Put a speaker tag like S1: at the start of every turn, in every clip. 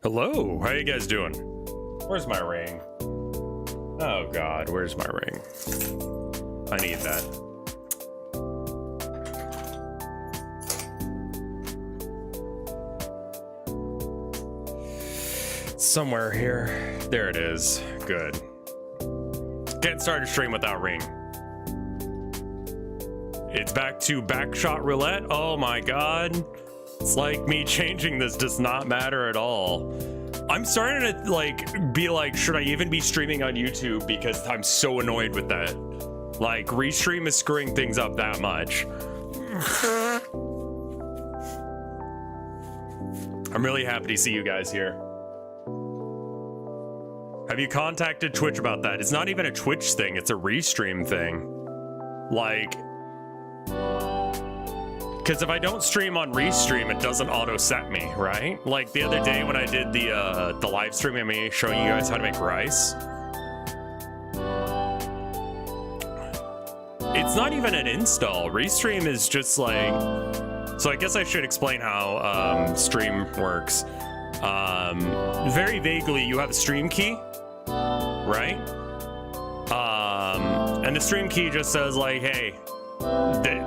S1: Hello, how you guys doing? Where's my ring? Oh god, where's my ring? I need that. Somewhere here. There it is. Good. Can't start a stream without ring. It's back to backshot roulette. Oh my god. It's like me changing this does not matter at all. I'm starting to be like, should I even be streaming on YouTube? Because I'm so annoyed with that. Like, restream is screwing things up that much. I'm really happy to see you guys here. Have you contacted Twitch about that? It's not even a Twitch thing, it's a restream thing. Like, because if I don't stream on restream, it doesn't auto set me, right? Like the other day when I did the live stream, I'm showing you guys how to make rice. It's not even an install. Restream is just like, so I guess I should explain how stream works. Very vaguely, you have a stream key, right? And the stream key just says like, hey,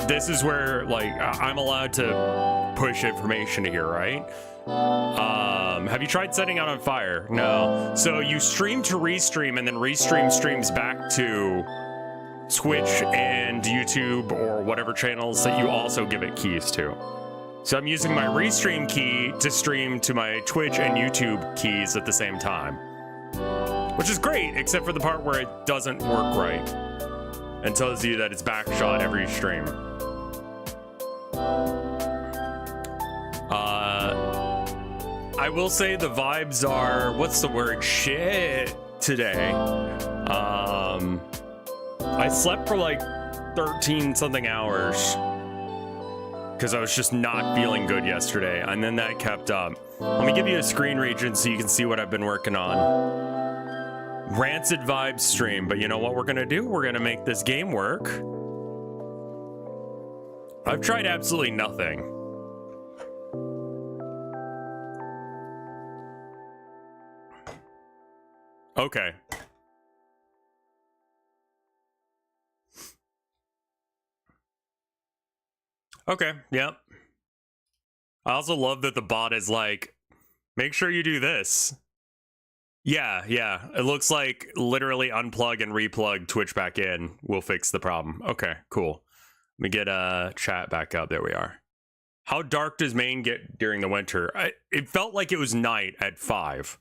S1: this is where like I'm allowed to push information to here, right? Have you tried setting out on fire? No. So you stream to restream, and then restream streams back to Twitch and YouTube or whatever channels that you also give it keys to. So I'm using my restream key to stream to my Twitch and YouTube keys at the same time, which is great, except for the part where it doesn't work right and tells you that it's backshot every stream. I will say the vibes are, what's the word? Shit today. I slept for like 13 something hours because I was just not feeling good yesterday, and then that kept up. Let me give you a screen region so you can see what I've been working on. Rancid vibes stream, but you know what we're gonna do? We're gonna make this game work. I've tried absolutely nothing. Okay. Okay, yep. I also love that the bot is like, make sure you do this. Yeah, it looks like literally unplug and replug Twitch back in will fix the problem. Okay, cool. Let me get a chat back up. There we are. How dark does Maine get during the winter? It felt like it was night at 5.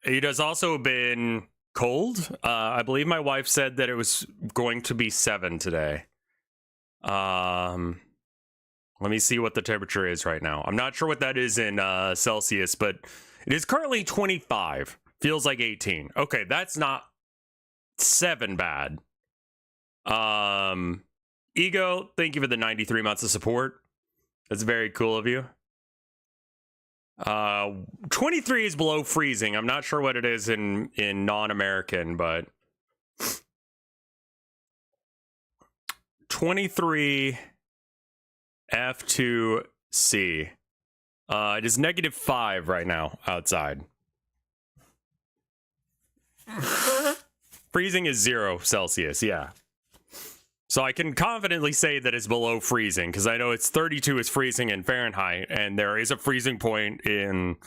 S1: It has also been cold. I believe my wife said that it was going to be 7 today. Let me see what the temperature is right now. I'm not sure what that is in Celsius, but it is currently 25. Feels like 18. Okay, that's not 7 bad. Ego, thank you for the 93 months of support. That's very cool of you. 23 is below freezing. I'm not sure what it is in non-American, but 23 F2C. It is -5 right now outside. Freezing is 0 Celsius, yeah. So I can confidently say that it's below freezing, because I know it's 32 is freezing in Fahrenheit, and there is a freezing point in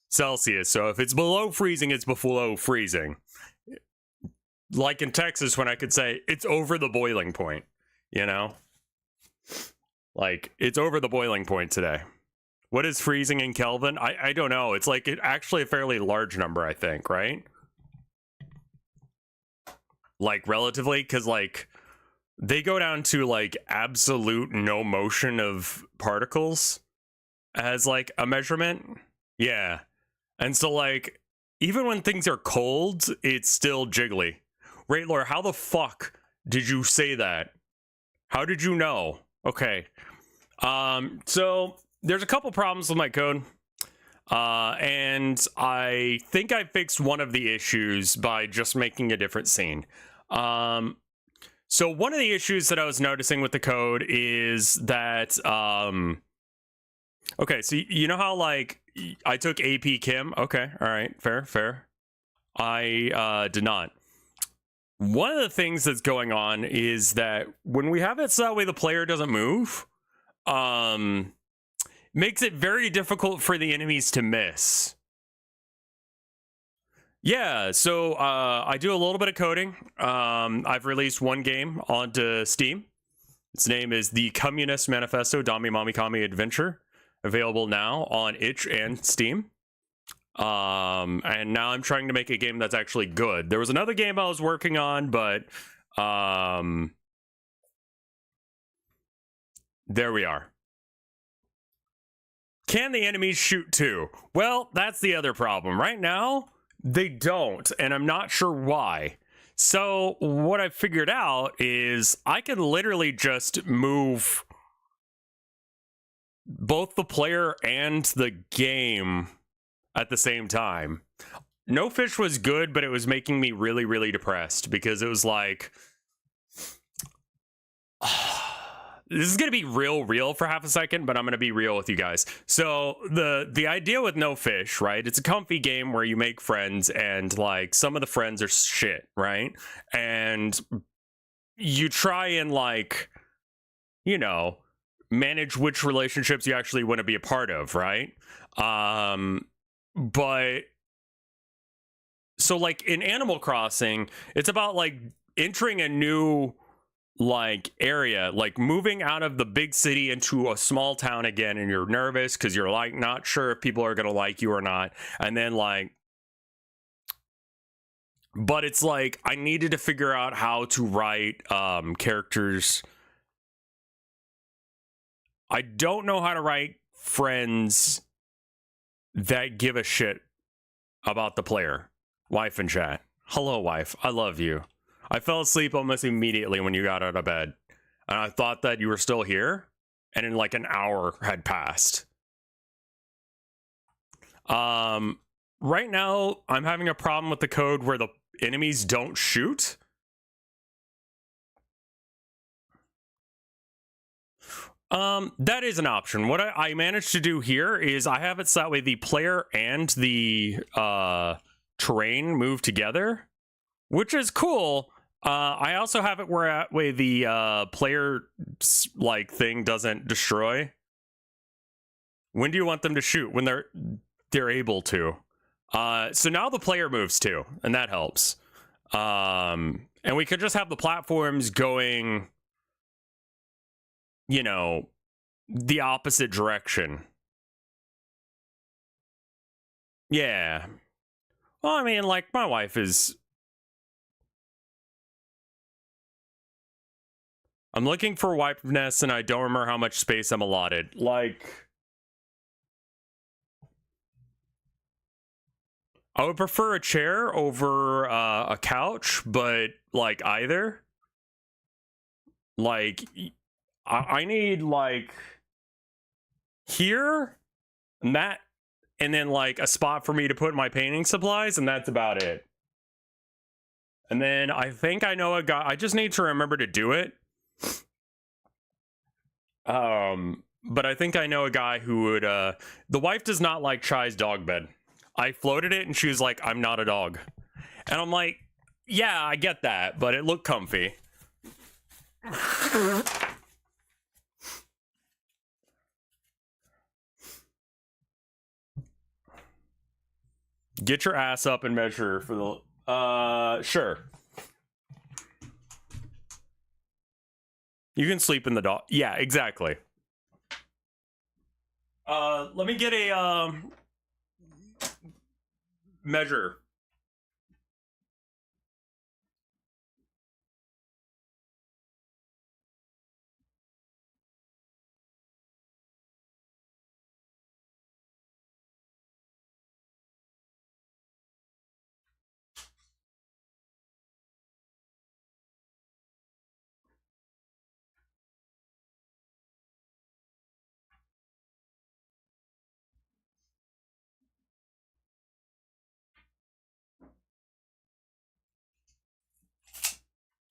S1: Celsius. So if it's below freezing, it's below freezing. Like in Texas, when I could say it's over the boiling point, you know? Like, it's over the boiling point today. What is freezing in Kelvin? I don't know. It's like actually a fairly large number, I think, right? Like, relatively, because, like, they go down to, like, absolute no motion of particles as, like, a measurement. Yeah. And so, like, even when things are cold, it's still jiggly. Raitlor, how the fuck did you say that? How did you know? Okay. So there's a couple problems with my code. And I think I fixed one of the issues by just making a different scene. So one of the issues that I was noticing with the code is that, okay, so you know how, like, I took AP Chem. Okay, all right, fair. I did not. One of the things that's going on is that when we have it so that way the player doesn't move, makes it very difficult for the enemies to miss. Yeah, so I do a little bit of coding. I've released one game onto Steam. Its name is The Communist Manifesto Dami Mami Kami Adventure, available now on itch and Steam. And now I'm trying to make a game that's actually good. There was another game I was working on, but there we are. Can the enemies shoot too? Well, that's the other problem. Right now, they don't, and I'm not sure why. So what I figured out is I can literally just move both the player and the game at the same time. No Fish was good, but it was making me really, really depressed because it was like, this is gonna be real for half a second, but I'm gonna be real with you guys. So the idea with No Fish, right? It's a comfy game where you make friends, and like some of the friends are shit, right? And you try and like, you know, manage which relationships you actually want to be a part of, right? But so like in Animal Crossing, it's about like entering a new like area, like moving out of the big city into a small town again, and you're nervous because you're like not sure if people are gonna like you or not. And then like, but it's like I needed to figure out how to write characters. I don't know how to write friends that give a shit about the player. Wife in chat. Hello, wife. I love you. I fell asleep almost immediately when you got out of bed. And I thought that you were still here. And in like an hour had passed. Right now, I'm having a problem with the code where the enemies don't shoot. That is an option. What I managed to do here is I have it so that way the player and the terrain move together, which is cool. I also have it where the player like thing doesn't destroy. When do you want them to shoot? When they're able to. So now the player moves too, and that helps. And we could just have the platforms going, you know, the opposite direction. Yeah. Well, I mean, like, my wife is... I'm looking for wife nest, and I don't remember how much space I'm allotted. Like... I would prefer a chair over a couch, but, like, either. Like, I need, like... here? And that... and then like a spot for me to put my painting supplies, and that's about it. And then I think I know a guy. I just need to remember to do it. But I think I know a guy who would the wife does not like Chai's dog bed. I floated it and she was like, I'm not a dog. And I'm like, yeah, I get that, but it looked comfy. Get your ass up and measure for the... sure. You can sleep in the dog. Yeah, exactly. Let me get a, measure.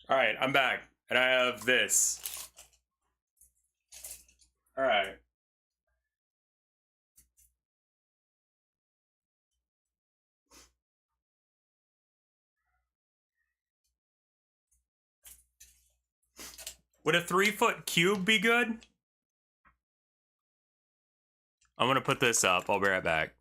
S1: All right, I'm back, and I have this. All right. Would a 3-foot cube be good? I'm gonna put this up. I'll be right back.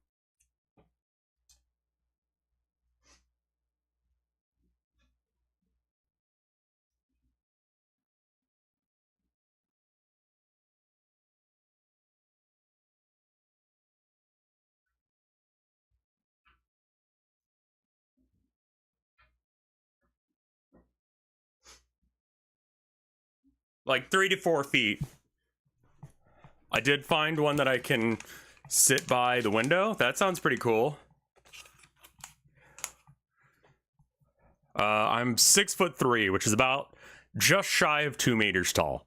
S1: Like 3 to 4 feet. I did find one that I can sit by the window. That sounds pretty cool. I'm 6'3", which is about just shy of 2 meters tall.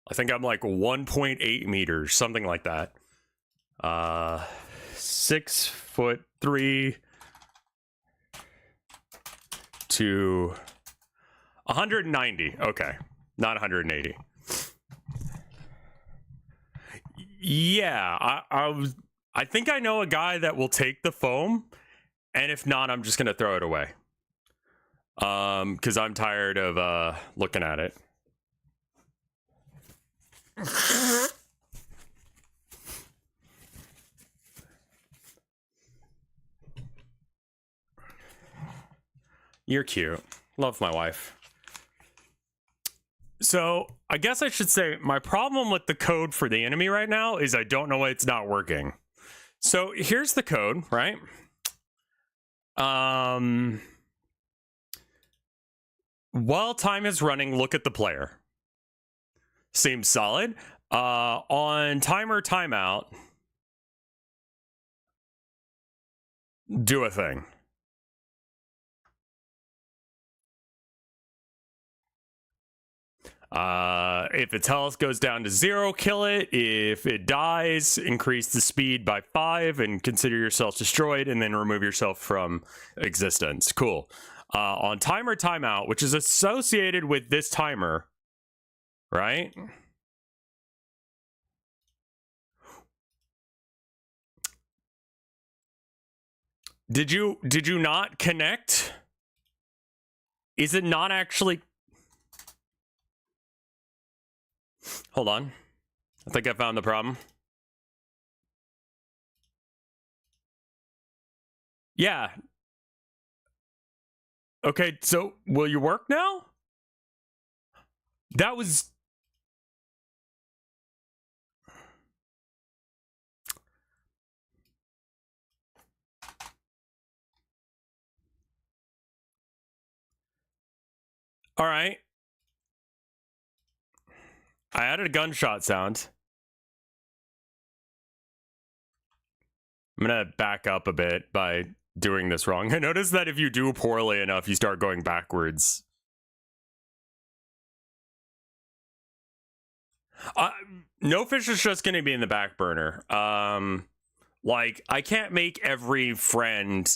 S1: I think I'm like 1.8 meters, something like that. 6'3" to 190. Okay, not 180. Yeah, I think I know a guy that will take the foam, and if not, I'm just gonna throw it away. Because I'm tired of looking at it. You're cute. Love my wife. So, I guess I should say my problem with the code for the enemy right now is I don't know why it's not working. So, here's the code, right? While time is running, look at the player. Seems solid. On timer timeout, do a thing. If its health goes down to 0, kill it. If it dies, increase the speed by 5 and consider yourself destroyed, and then remove yourself from existence. Cool. On timer timeout, which is associated with this timer, right? Did you not connect? Is it not actually? Hold on. I think I found the problem. Yeah. Okay, so will you work now? That was... All right. I added a gunshot sound. I'm gonna back up a bit by doing this wrong. I noticed that if you do poorly enough, you start going backwards. No fish is just gonna be in the back burner. Like, I can't make every friend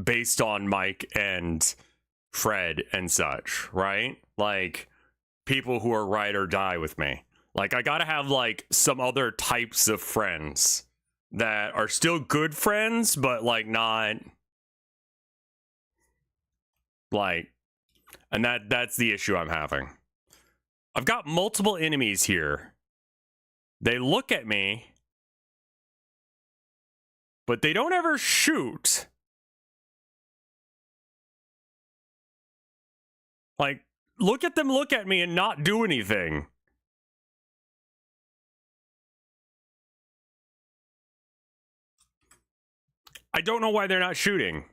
S1: based on Mike and Fred and such, right? Like, people who are ride or die with me. Like, I gotta have, like, some other types of friends that are still good friends, but, like, not... Like... And that's the issue I'm having. I've got multiple enemies here. They look at me, but they don't ever shoot. Like, look at them look at me and not do anything. I don't know why they're not shooting.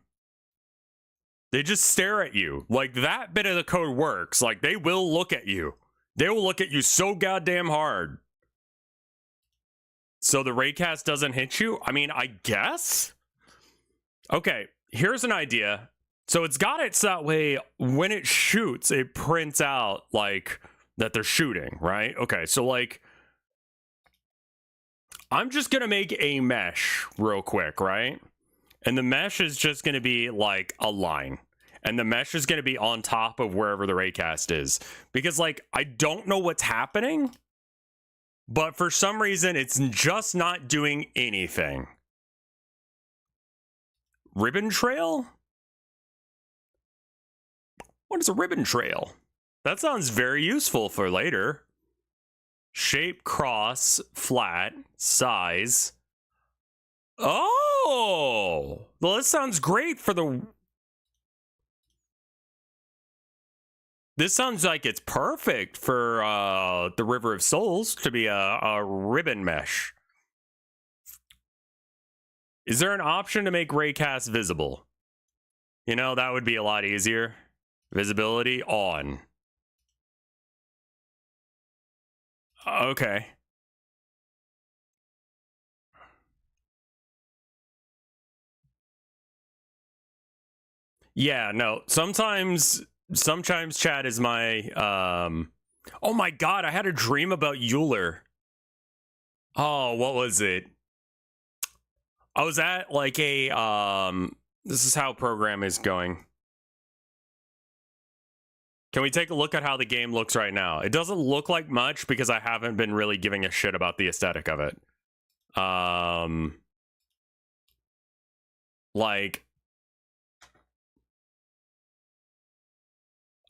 S1: They just stare at you. Like, that bit of the code works. Like, they will look at you. They will look at you so goddamn hard. So the raycast doesn't hit you? I mean, I guess? Okay, here's an idea. So it's got it so that way when it shoots, it prints out, like, that they're shooting, right? Okay, so, like, I'm just gonna make a mesh real quick, right? And the mesh is just gonna be, like, a line. And the mesh is gonna be on top of wherever the raycast is. Because, like, I don't know what's happening, but for some reason, it's just not doing anything. Ribbon trail? What is a ribbon trail? That sounds very useful for later. Shape, cross, flat, size. Oh! Well, this sounds great for the... This sounds like it's perfect for the River of Souls to be a ribbon mesh. Is there an option to make raycast visible? You know, that would be a lot easier. Visibility on. Okay. Yeah, no. Sometimes chat is my oh my god, I had a dream about Euler. Oh, what was it? I was at like a this is how program is going. Can we take a look at how the game looks right now? It doesn't look like much because I haven't been really giving a shit about the aesthetic of it. Like,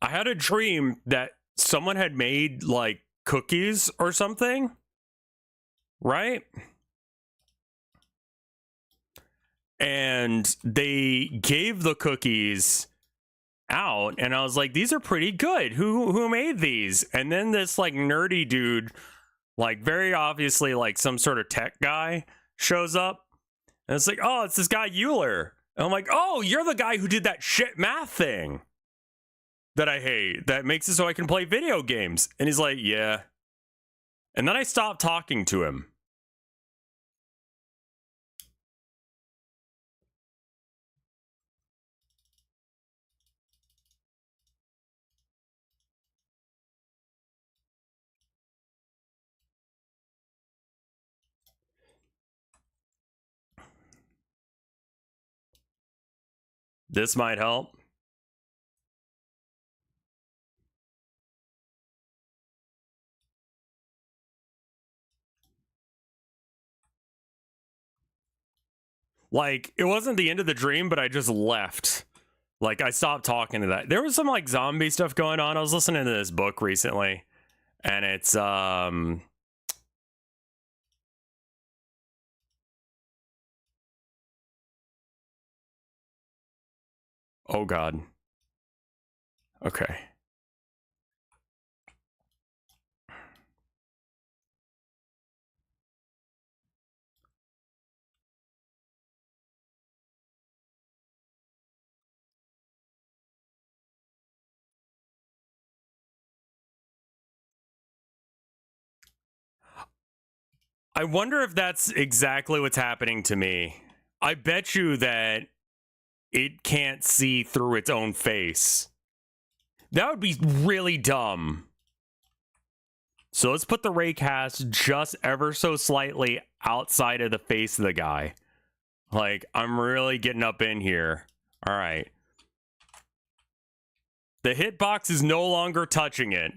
S1: I had a dream that someone had made like cookies or something, right? And they gave the cookies out, and I was like, these are pretty good. Who made these? And then this like nerdy dude, like very obviously like some sort of tech guy, shows up, and it's like, oh, it's this guy Euler. And I'm like, oh, you're the guy who did that shit math thing that I hate, that makes it so I can play video games. And he's like, yeah. And then I stopped talking to him. This might help. Like, it wasn't the end of the dream, but I just left. Like, I stopped talking to that. There was some, like, zombie stuff going on. I was listening to this book recently, and it's, oh, God. Okay. I wonder if that's exactly what's happening to me. I bet you that it can't see through its own face. That would be really dumb. So let's put the raycast just ever so slightly outside of the face of the guy. Like, I'm really getting up in here. All right. The hitbox is no longer touching it.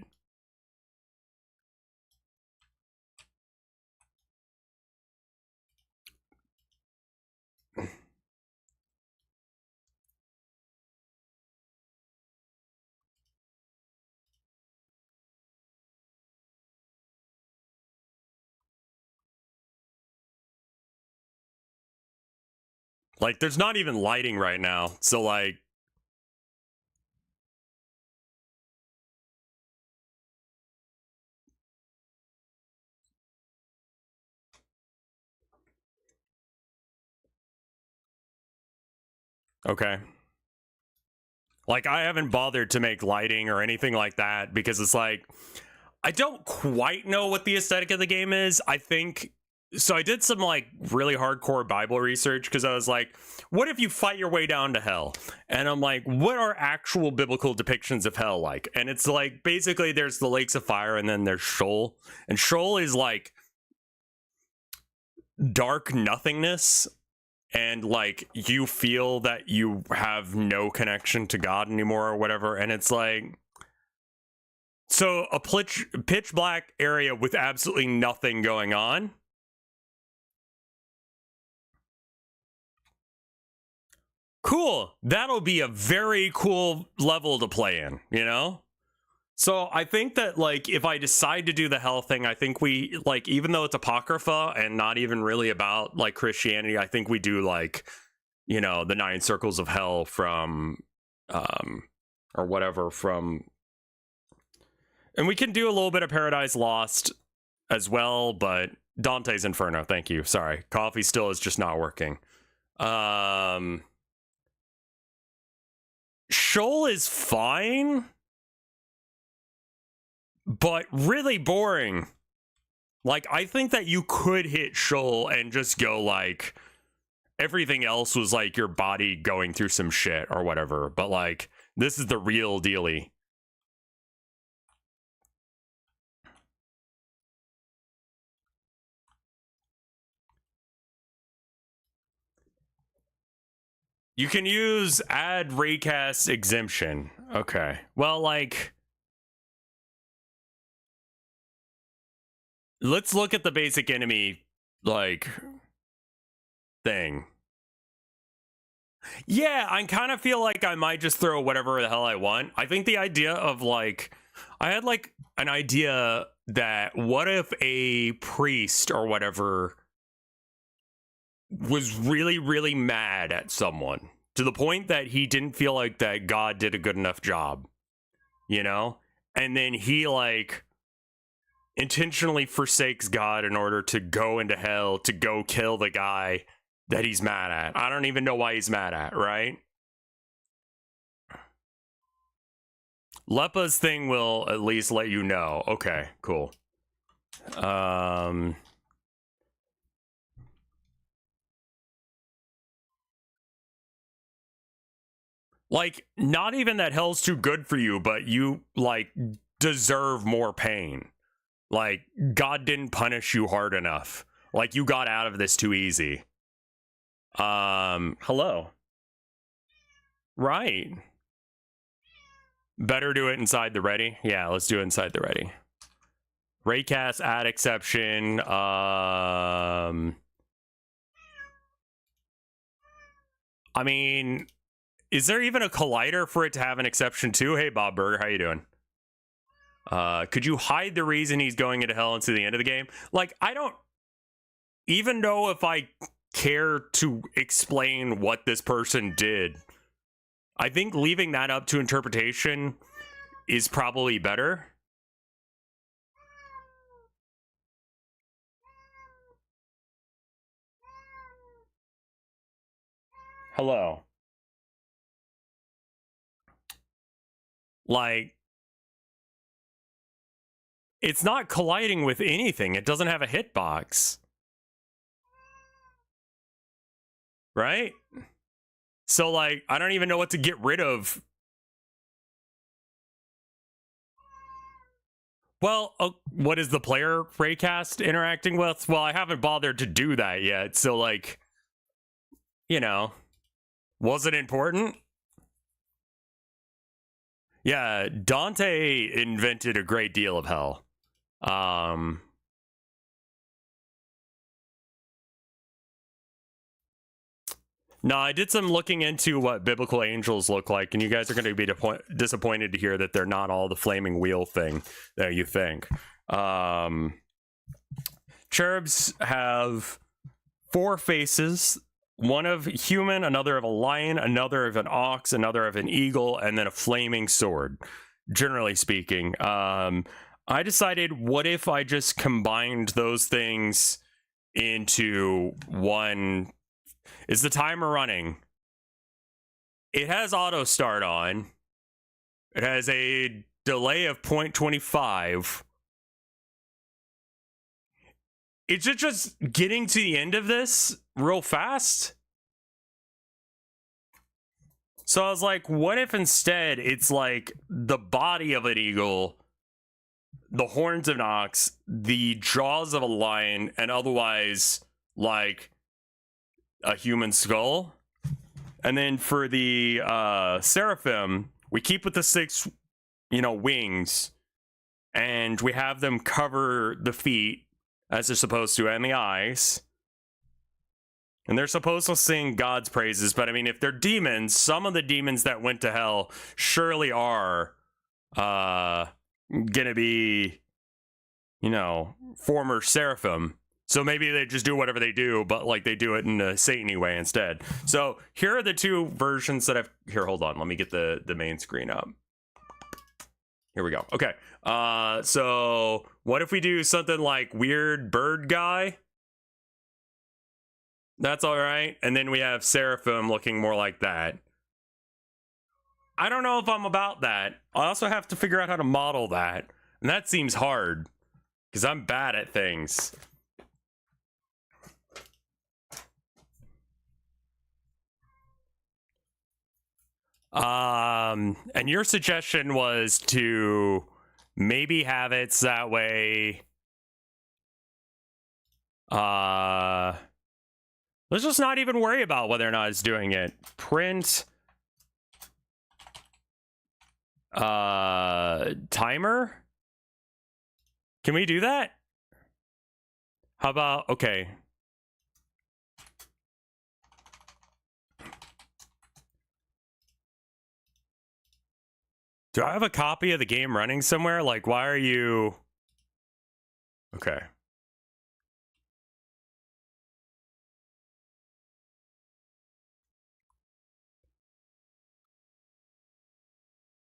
S1: Like, there's not even lighting right now. So, like... Okay. Like, I haven't bothered to make lighting or anything like that because it's like... I don't quite know what the aesthetic of the game is. I think... So I did some, like, really hardcore Bible research because I was like, what if you fight your way down to hell? And I'm like, what are actual biblical depictions of hell like? And it's like, basically, there's the lakes of fire and then there's Sheol. And Sheol is, like, dark nothingness. And, like, you feel that you have no connection to God anymore or whatever. And it's like... So a pitch black area with absolutely nothing going on. Cool. That'll be a very cool level to play in, you know? So I think that, like, if I decide to do the hell thing, I think we, like, even though it's apocrypha and not even really about, like, Christianity, I think we do, like, you know, the 9 circles of hell from, or whatever from, and we can do a little bit of Paradise Lost as well, but Dante's Inferno, thank you. Sorry, coffee still is just not working. Sheol is fine, but really boring. Like, I think that you could hit Sheol and just go, like, everything else was, like, your body going through some shit or whatever. But, like, this is the real dealie. You can use add raycast exemption. Okay. Well, like, let's look at the basic enemy, like, thing. Yeah, I kind of feel like I might just throw whatever the hell I want. I think the idea of, like, I had, like, an idea that what if a priest or whatever was really, really mad at someone to the point that he didn't feel like that God did a good enough job, you know? And then he, like, intentionally forsakes God in order to go into hell to go kill the guy that he's mad at. I don't even know why he's mad at, right? Lepa's thing will at least let you know. Okay, cool. Like, not even that hell's too good for you, but you, like, deserve more pain. Like, God didn't punish you hard enough. Like, you got out of this too easy. Hello. Right. Better do it inside the ready. Yeah, let's do it inside the ready. Raycast, add exception. I mean, is there even a collider for it to have an exception too? Hey, Bob Burger, how you doing? Could you hide the reason he's going into hell into the end of the game? Like, I don't even know if I care to explain what this person did. I think leaving that up to interpretation is probably better. Hello. Like, it's not colliding with anything. It doesn't have a hitbox. Right? So, like, I don't even know what to get rid of. Well, what is the player raycast interacting with? Well, I haven't bothered to do that yet. So, like, you know, was it important? Yeah, Dante invented a great deal of hell. No, I did some looking into what biblical angels look like, and you guys are going to be disappointed to hear that they're not all the flaming wheel thing that you think. Cherubs have 4 faces, one of human, another of a lion, another of an ox, another of an eagle, and then a flaming sword, generally speaking. I decided, what if I just combined those things into one? Is the timer running? It has auto start on. It has a delay of 0.25. Is it just getting to the end of this real fast? So I was like, what if instead it's like the body of an eagle, the horns of an ox, the jaws of a lion, and otherwise like a human skull? And then for the seraphim, we keep with the 6, wings, and we have them cover the feet as they're supposed to, and the eyes. And they're supposed to sing God's praises, but I mean, if they're demons, some of the demons that went to hell surely are gonna be, you know, former Seraphim. So maybe they just do whatever they do, but like they do it in a Satan-y way instead. So here are the two versions that I've... Here, hold on. Let me get the main screen up. Here we go. Okay. So what if we do something like weird bird guy? That's all right. And then we have Seraphim looking more like that. I don't know if I'm about that. I also have to figure out how to model that. And that seems hard because I'm bad at things. And your suggestion was to maybe have it so that way. Let's just not even worry about whether or not it's doing it. Print timer. Can we do that? How about, okay. Do I have a copy of the game running somewhere? Like, why are you... Okay.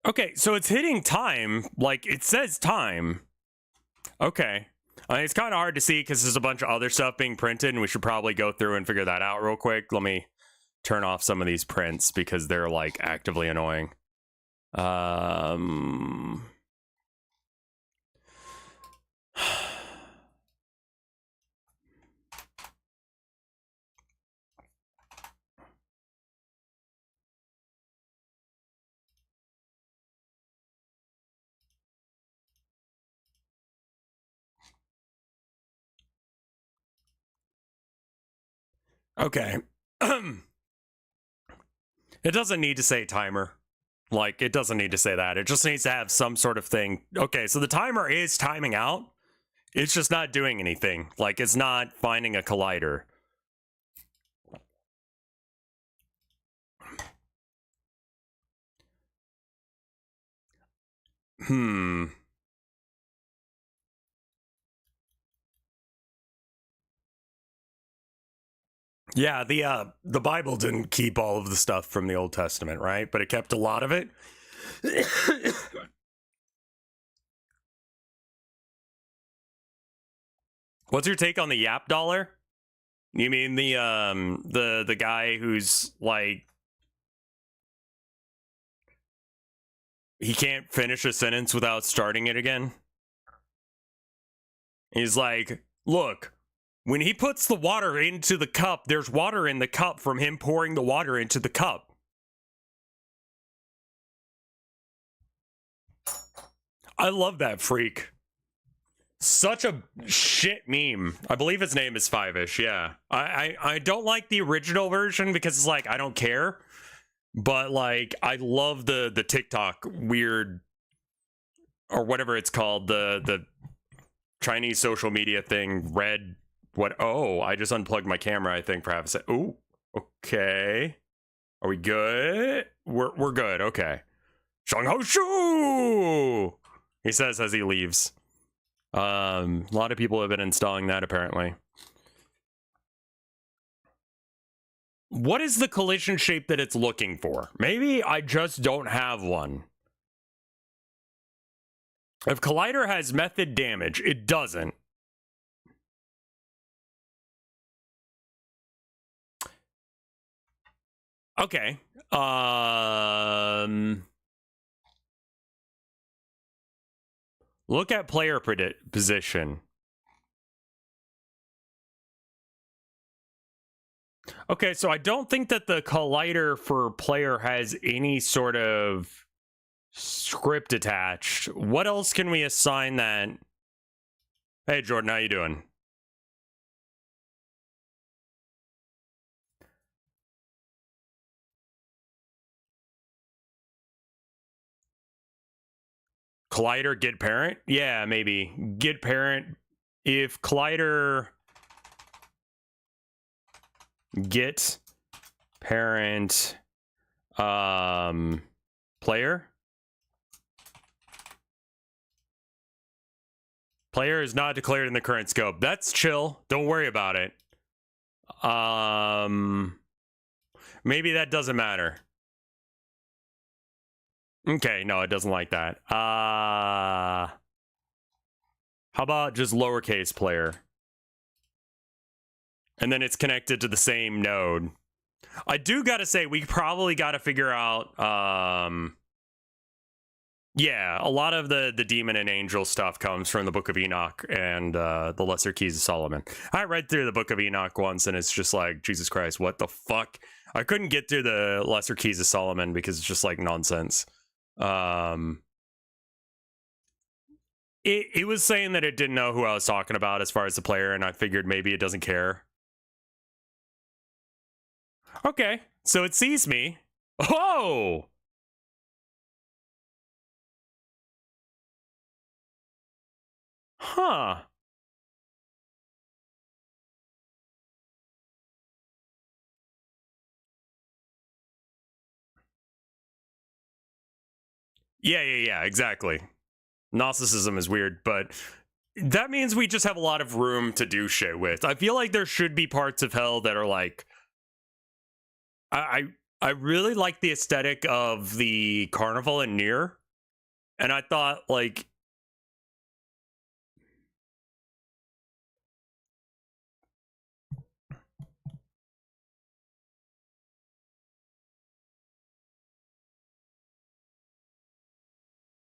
S1: Okay, so it's hitting time. Like, it says time. Okay. It's kind of hard to see because there's a bunch of other stuff being printed, and we should probably go through and figure that out real quick. Let me turn off some of these prints because they're, like, actively annoying. Okay. It doesn't need to say timer. Like, it doesn't need to say that. It just needs to have some sort of thing. Okay, so the timer is timing out. It's just not doing anything. Like, it's not finding a collider. Yeah, the Bible didn't keep all of the stuff from the Old Testament, right? But it kept a lot of it. What's your take on the Yap dollar? You mean the guy who's like, he can't finish a sentence without starting it again? He's like, look, when he puts the water into the cup, there's water in the cup from him pouring the water into the cup. I love that freak. Such a shit meme. I believe his name is Five-ish, yeah. I don't like the original version because it's like, I don't care. But like, I love the TikTok weird, or whatever it's called, the Chinese social media thing, red, what, oh, I just unplugged my camera, I think, for half a second. Ooh, okay. Are we good? We're good, okay. Shang Hao Shu! He says as he leaves. A lot of people have been installing that, apparently. What is the collision shape that it's looking for? Maybe I just don't have one. If Collider has method damage, it doesn't. Okay. Look at player position. Okay, so I don't think that the collider for player has any sort of script attached. What else can we assign that? Hey, Jordan, how you doing? Collider get parent? Yeah, maybe. Get parent. If collider get parent player. Player is not declared in the current scope. That's chill. Don't worry about it. Maybe that doesn't matter. Okay, no, it doesn't like that. How about just lowercase player? And then it's connected to the same node. I do gotta say, we probably gotta figure out, yeah, a lot of the demon and angel stuff comes from the Book of Enoch and the Lesser Keys of Solomon. I read through the Book of Enoch once, and it's just like, Jesus Christ, what the fuck? I couldn't get through the Lesser Keys of Solomon because it's just like nonsense. It was saying that it didn't know who I was talking about as far as the player, and I figured maybe it doesn't care. Okay, so it sees me. Oh! Huh. Yeah, exactly. Gnosticism is weird, but that means we just have a lot of room to do shit with. I feel like there should be parts of hell that are like... I really like the aesthetic of the carnival in Nier, and I thought, like...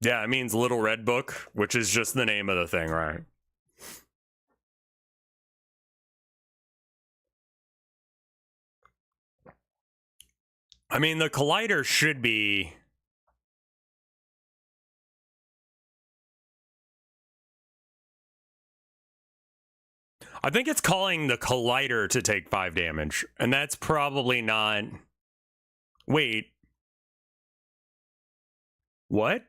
S1: Yeah, it means Little Red Book, which is just the name of the thing, right? I mean, the Collider should be... I think it's calling the Collider to take 5 damage, and that's probably not... Wait. What?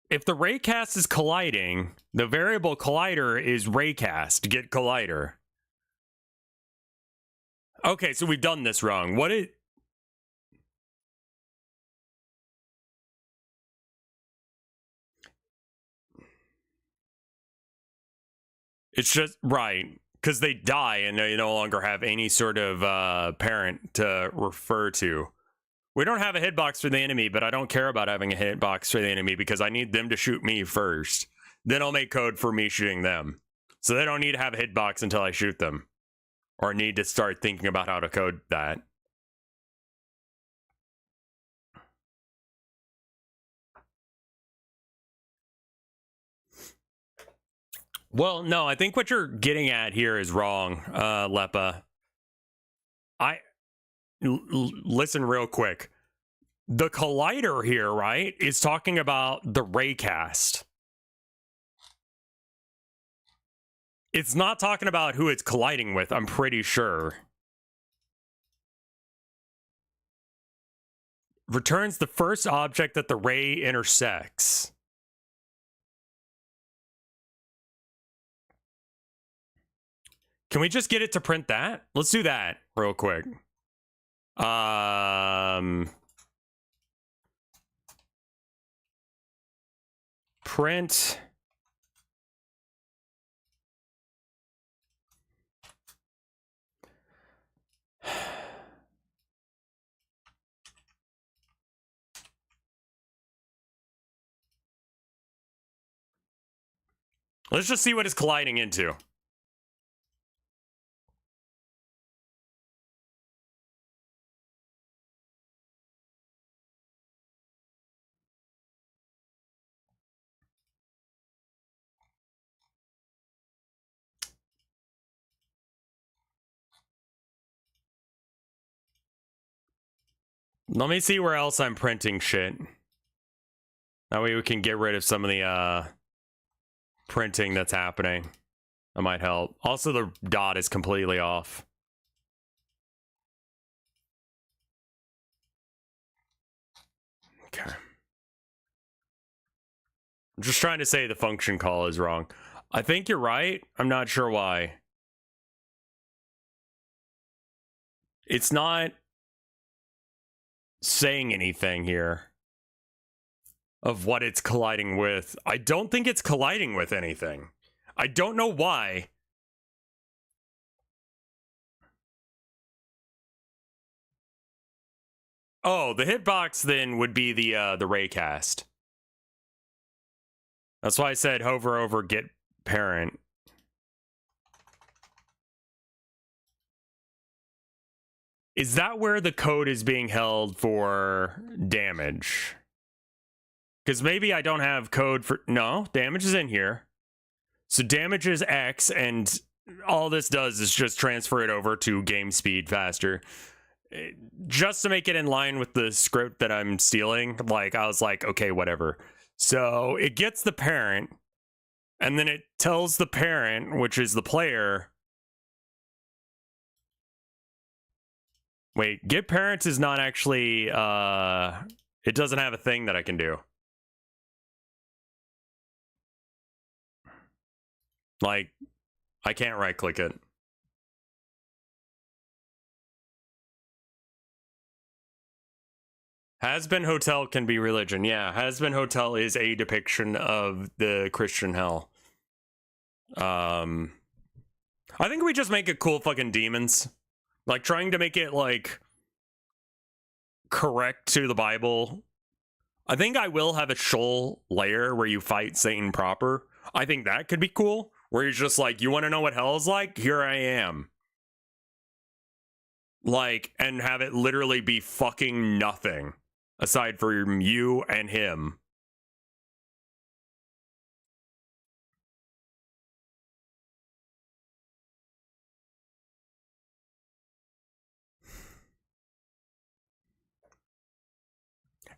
S1: If the raycast is colliding, the variable collider is raycast. Get collider. Okay, so we've done this wrong. What is... It's just... Right. Because they die and they no longer have any sort of parent to refer to. We don't have a hitbox for the enemy, but I don't care about having a hitbox for the enemy because I need them to shoot me first. Then I'll make code for me shooting them. So they don't need to have a hitbox until I shoot them. Or need to start thinking about how to code that. Well, no, I think what you're getting at here is wrong, Lepa. Listen real quick. The collider here, right, is talking about the raycast. It's not talking about who it's colliding with, I'm pretty sure. Returns the first object that the ray intersects. Can we just get it to print that? Let's do that real quick. Print. Let's just see what it's colliding into. Let me see where else I'm printing shit. That way we can get rid of some of the printing that's happening. That might help. Also, the dot is completely off. Okay. I'm just trying to say the function call is wrong. I think you're right. I'm not sure why. It's not saying anything here of what it's colliding with. I don't think it's colliding with anything. I don't know why. Oh, the hitbox then would be the raycast. That's why I said hover over get parent. Is that where the code is being held for damage? Because maybe I don't have code for... No, damage is in here. So damage is X, and all this does is just transfer it over to game speed faster. Just to make it in line with the script that I'm stealing, like, I was like, okay, whatever. So it gets the parent, and then it tells the parent, which is the player... Wait, get parents is not actually, it doesn't have a thing that I can do. Like, I can't right click it. Has been hotel can be religion. Yeah, has been hotel is a depiction of the Christian hell. I think we just make it cool fucking demons. Like, trying to make it, like, correct to the Bible. I think I will have a Sheol layer where you fight Satan proper. I think that could be cool. Where you're just like, you want to know what hell is like? Here I am. Like, and have it literally be fucking nothing. Aside from you and him.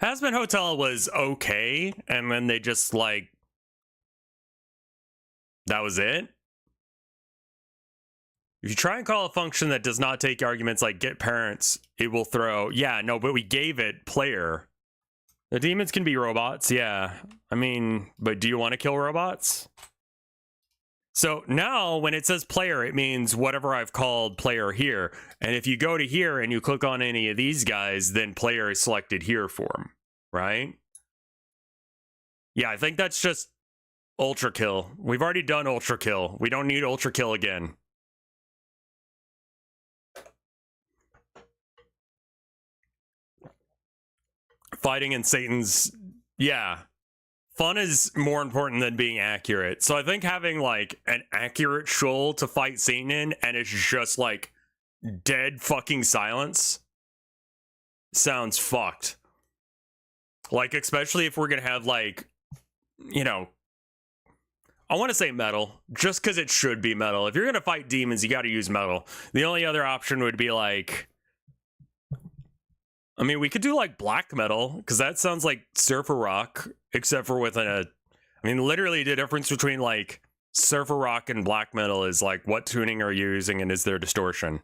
S1: Has-Been Hotel was okay, and then they just, like... That was it? If you try and call a function that does not take arguments like get parents, it will throw... Yeah, no, but we gave it player. The demons can be robots, yeah. I mean, but do you want to kill robots? So now, when it says player, it means whatever I've called player here. And if you go to here and you click on any of these guys, then player is selected here for them, right? Yeah, I think that's just ultra kill. We've already done ultra kill. We don't need ultra kill again. Fighting in Satan's... Yeah. Fun is more important than being accurate. So I think having, like, an accurate Sheol to fight Satan in, and it's just, like, dead fucking silence, sounds fucked. Like, especially if we're gonna have, like, you know... I want to say metal, just because it should be metal. If you're gonna fight demons, you gotta use metal. The only other option would be, like... I mean, we could do, like, black metal, because that sounds like surfer rock, except for with a... I mean, literally the difference between, like, surfer rock and black metal is, like, what tuning are you using and is there distortion?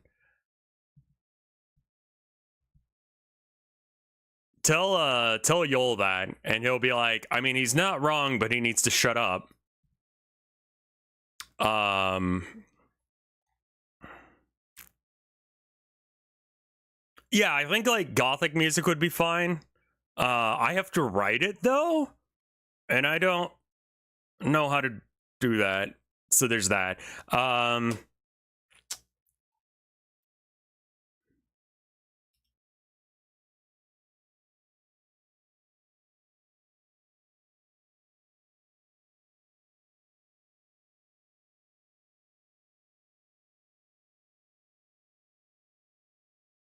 S1: Tell Yol that, and he'll be like, I mean, he's not wrong, but he needs to shut up. Yeah, I think, like, gothic music would be fine. I have to write it, though, and I don't know how to do that, so there's that.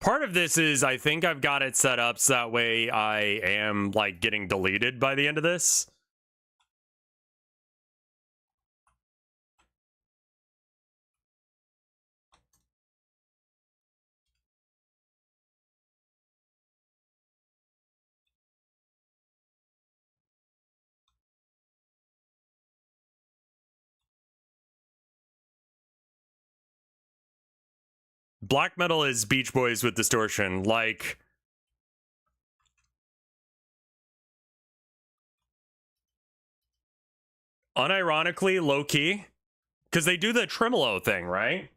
S1: Part of this is I think I've got it set up so that way I am, like, getting deleted by the end of this. Black metal is Beach Boys with distortion, like... Unironically, low-key, because they do the tremolo thing, right?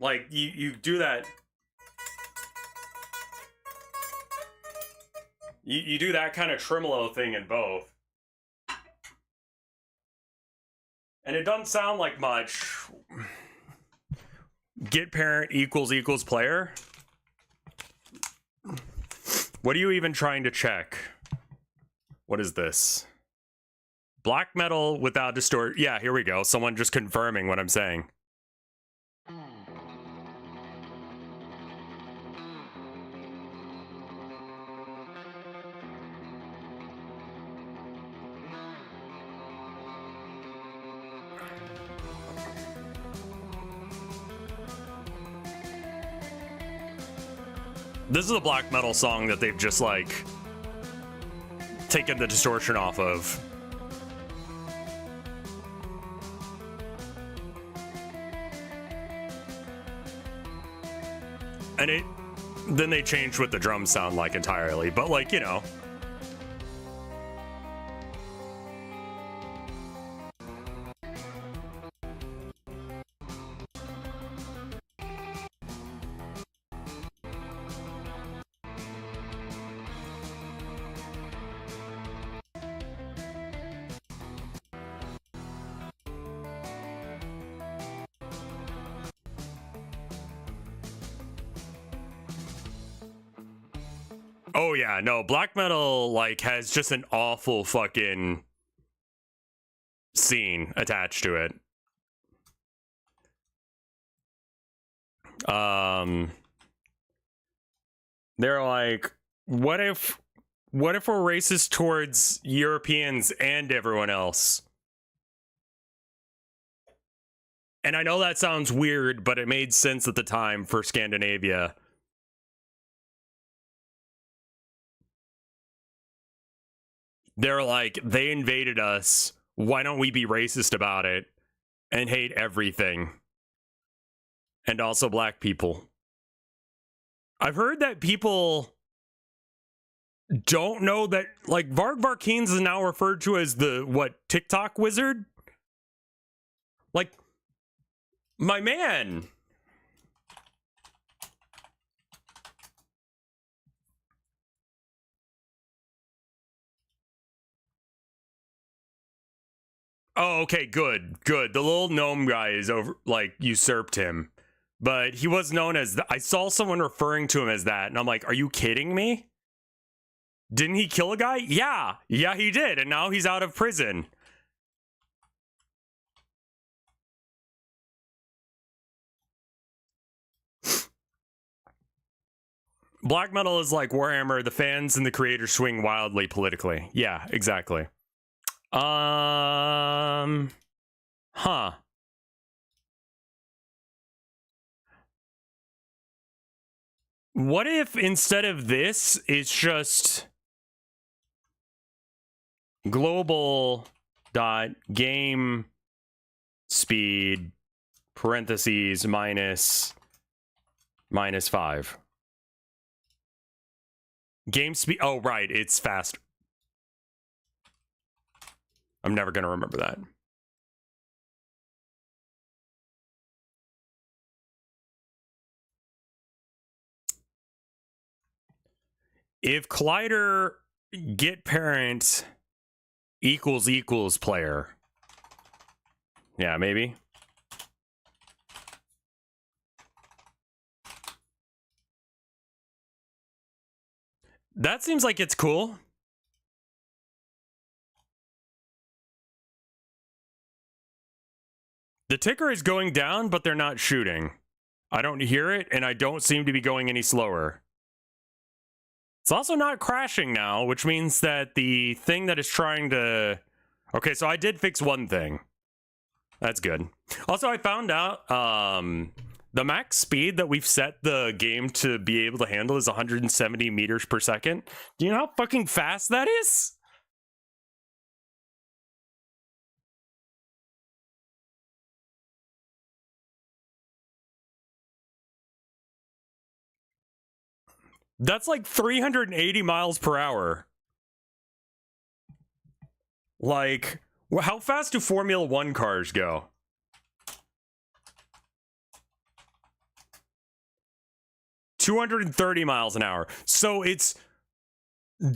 S1: Like, you do that. You do that kind of tremolo thing in both. And it doesn't sound like much. Get parent equals player. What are you even trying to check? What is this? Black metal without distort. Yeah, here we go. Someone just confirming what I'm saying. This is a black metal song that they've just like taken the distortion off of. And then they changed what the drums sound like entirely, but like, you know. Oh yeah, no, black metal like has just an awful fucking scene attached to it. They're like, what if we're racist towards Europeans and everyone else? And I know that sounds weird, but it made sense at the time for Scandinavia. They're like, they invaded us. Why don't we be racist about it and hate everything? And also black people. I've heard that people don't know that, like, Varg Varkins is now referred to as the, what, TikTok wizard? Like, my man. Oh, okay, good. The little gnome guy is over, like, usurped him. But he was known as, I saw someone referring to him as that, and I'm like, are you kidding me? Didn't he kill a guy? Yeah, he did, and now he's out of prison. Black metal is like Warhammer. The fans and the creators swing wildly politically. Yeah, exactly. Huh. What if instead of this, it's just global dot game speed parentheses minus 5. Game speed. Oh, right. It's fast. I'm never going to remember that. If collider get parent equals player. Yeah, maybe. That seems like it's cool. The ticker is going down, but they're not shooting. I don't hear it, and I don't seem to be going any slower. It's also not crashing now, which means that the thing that is trying to... Okay, so I did fix one thing. That's good. Also, I found out the max speed that we've set the game to be able to handle is 170 meters per second. Do you know how fucking fast that is? That's like 380 miles per hour. Like, how fast do Formula 1 cars go? 230 miles an hour. So it's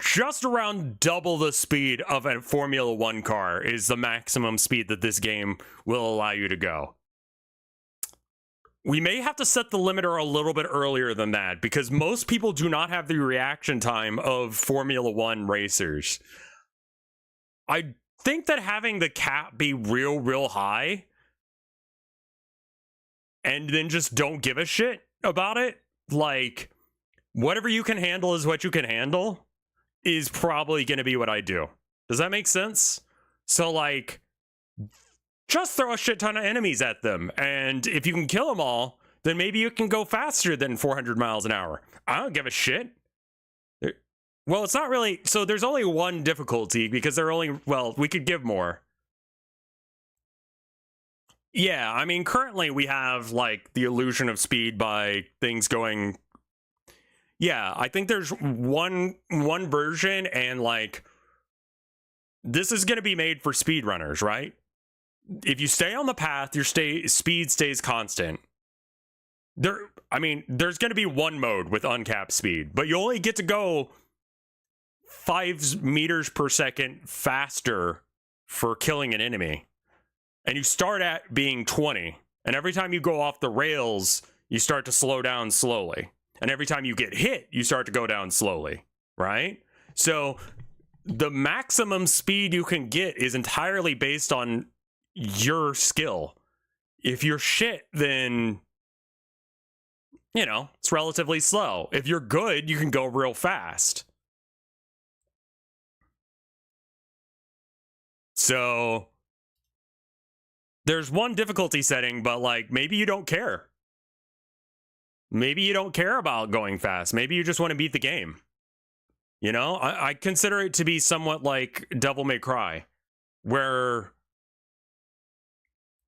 S1: just around double the speed of a Formula One car is the maximum speed that this game will allow you to go. We may have to set the limiter a little bit earlier than that because most people do not have the reaction time of Formula One racers. I think that having the cap be real high and then just don't give a shit about it, like whatever you can handle is what you can handle, is probably going to be what I do. Does that make sense? So like, just throw a shit ton of enemies at them, and if you can kill them all, then maybe you can go faster than 400 miles an hour. I don't give a shit. Well, it's not really, so there's only one difficulty because they're only, well, we could give more. Yeah, I mean, currently we have like the illusion of speed by things going. Yeah, I think there's one version, and like this is going to be made for speedrunners, right? If you stay on the path, your speed stays constant. I mean, there's going to be one mode with uncapped speed, but you only get to go 5 meters per second faster for killing an enemy. And you start at being 20. And every time you go off the rails, you start to slow down slowly. And every time you get hit, you start to go down slowly, right? So the maximum speed you can get is entirely based on your skill. If you're shit, then, you know, it's relatively slow. If you're good, you can go real fast. So there's one difficulty setting, but like maybe you don't care. Maybe you don't care about going fast. Maybe you just want to beat the game. You know, I consider it to be somewhat like Devil May Cry, where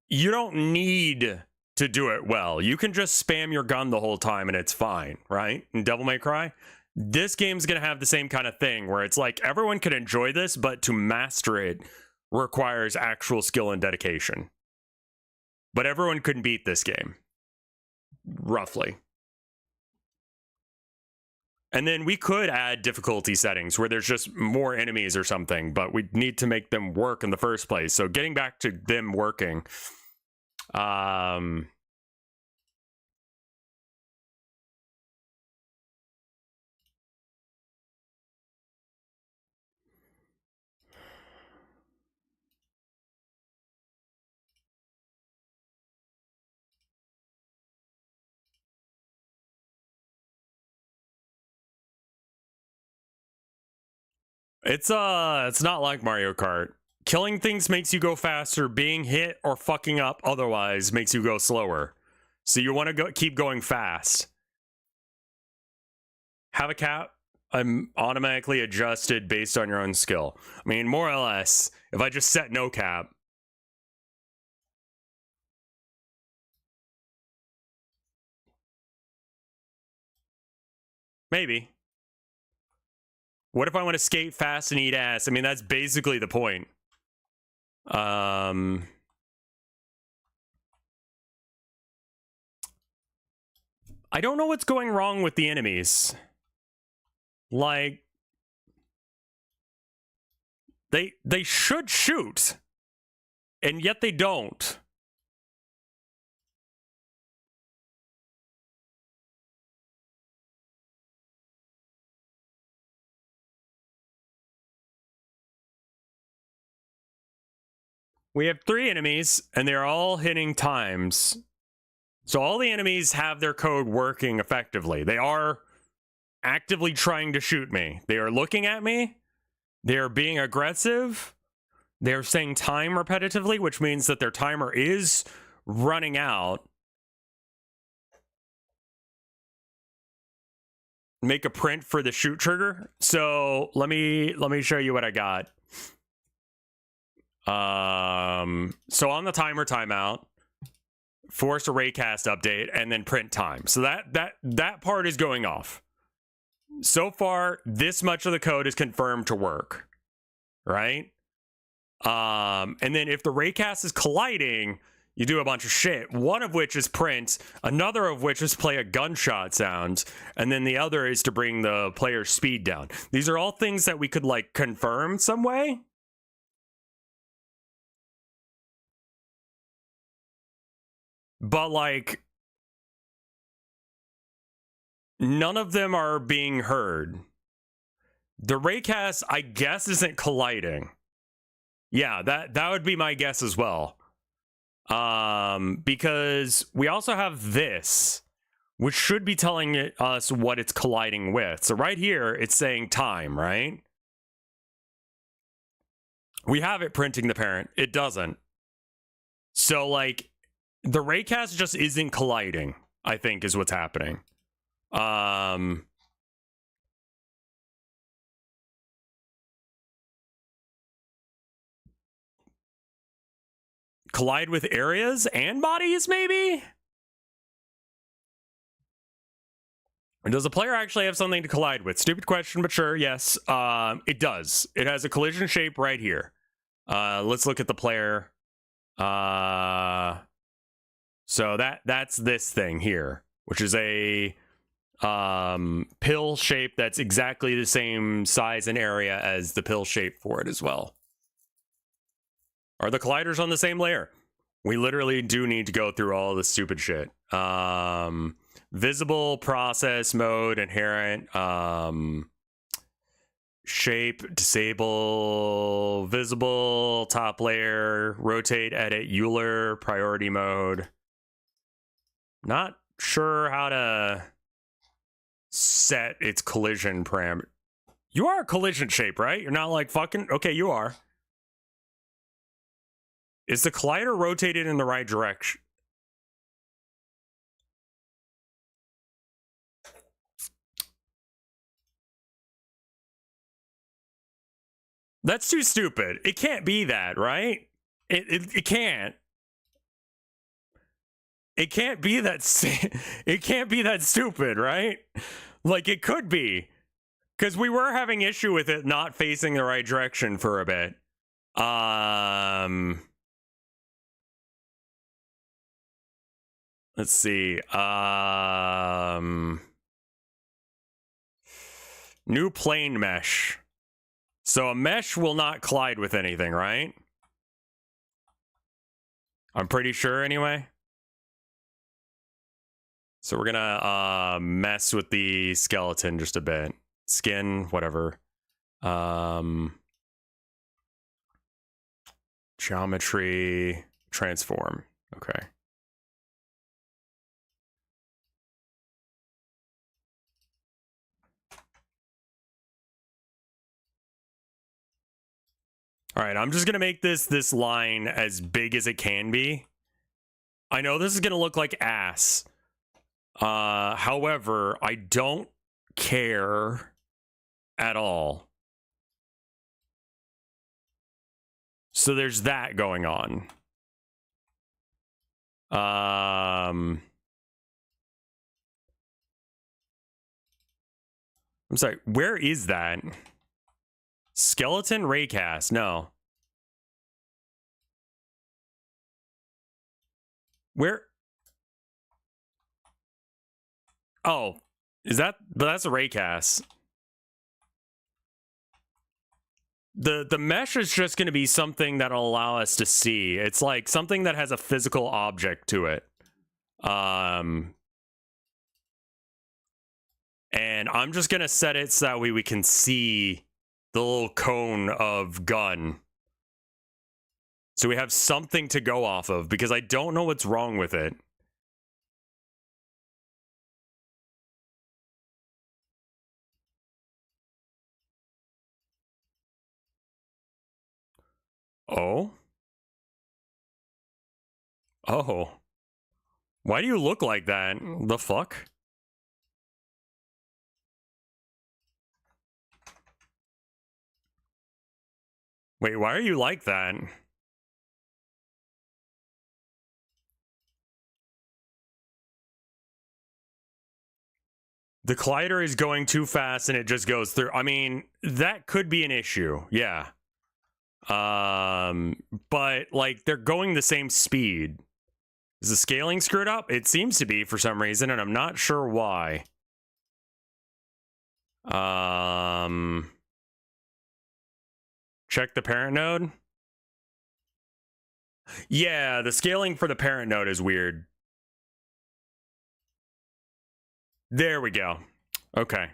S1: you don't need to do it well. You can just spam your gun the whole time and it's fine, right? In Devil May Cry, this game's going to have the same kind of thing where it's like everyone can enjoy this, but to master it requires actual skill and dedication. But everyone can beat this game, roughly. And then we could add difficulty settings where there's just more enemies or something, but we need to make them work in the first place. So getting back to them working, it's not like Mario Kart. Killing things makes you go faster. Being hit or fucking up otherwise makes you go slower. So you want to keep going fast. Have a cap. I'm automatically adjusted based on your own skill. I mean, more or less, if I just set no cap. Maybe. What if I want to skate fast and eat ass? I mean, that's basically the point. I don't know what's going wrong with the enemies. Like, they should shoot, and yet they don't. We have 3 enemies, and they're all hitting times. So all the enemies have their code working effectively. They are actively trying to shoot me. They are looking at me. They are being aggressive. They're saying time repetitively, which means that their timer is running out. Make a print for the shoot trigger. So let me show you what I got. So on the timer timeout, force a raycast update, and then print time. So that part is going off. So far, this much of the code is confirmed to work, right? And then if the raycast is colliding, You do a bunch of shit, one of which is print, another of which is play a gunshot sound, and then the other is to bring the player's speed down. These are all things that we could, like, confirm some way. But, like, none of them are being heard. The raycast, I guess, isn't colliding. Yeah, that would be my guess as well. Because we also have this, which should be telling us what it's colliding with. So right here, it's saying time, right? We have it printing the parent. It doesn't. So, like, the raycast just isn't colliding, I think, is what's happening. Collide with areas and bodies, maybe? Or does the player actually have something to collide with? Stupid question, but sure, yes. It does. It has a collision shape right here. Let's look at the player. So that's this thing here, which is a pill shape that's exactly the same size and area as the pill shape for it as well. Are the colliders on the same layer? We literally do need to go through all this stupid shit. Visible, process, mode, inherent, shape, disable, visible, top layer, rotate, edit, Euler, priority mode. Not sure how to set its collision parameter. You are a collision shape, right? You're not like fucking... Okay, you are. Is the collider rotated in the right direction? That's too stupid. It can't be that, right? It can't. It can't be that. It can't be that stupid, right? Like, it could be, because we were having issue with it not facing the right direction for a bit. Let's see. New plane mesh. So a mesh will not collide with anything, right? I'm pretty sure anyway. So we're gonna mess with the skeleton just a bit. Skin, whatever. Geometry, transform. Okay. All right, I'm just gonna make this line as big as it can be. I know this is gonna look like ass. However, I don't care at all. So there's that going on. I'm sorry, where is that? Skeleton raycast, no. Where? Oh, is that? But that's a raycast. The mesh is just going to be something that'll allow us to see. It's like something that has a physical object to it. And I'm just going to set it so that way we can see the little cone of gun. So we have something to go off of, because I don't know what's wrong with it. Oh? Oh. Why do you look like that? The fuck? Wait, why are you like that? The collider is going too fast and it just goes through. I mean, that could be an issue. Yeah. But like they're going the same speed. Is the scaling screwed up? It seems to be for some reason, and I'm not sure why. Check the parent node. Yeah, the scaling for the parent node is weird. There we go. Okay.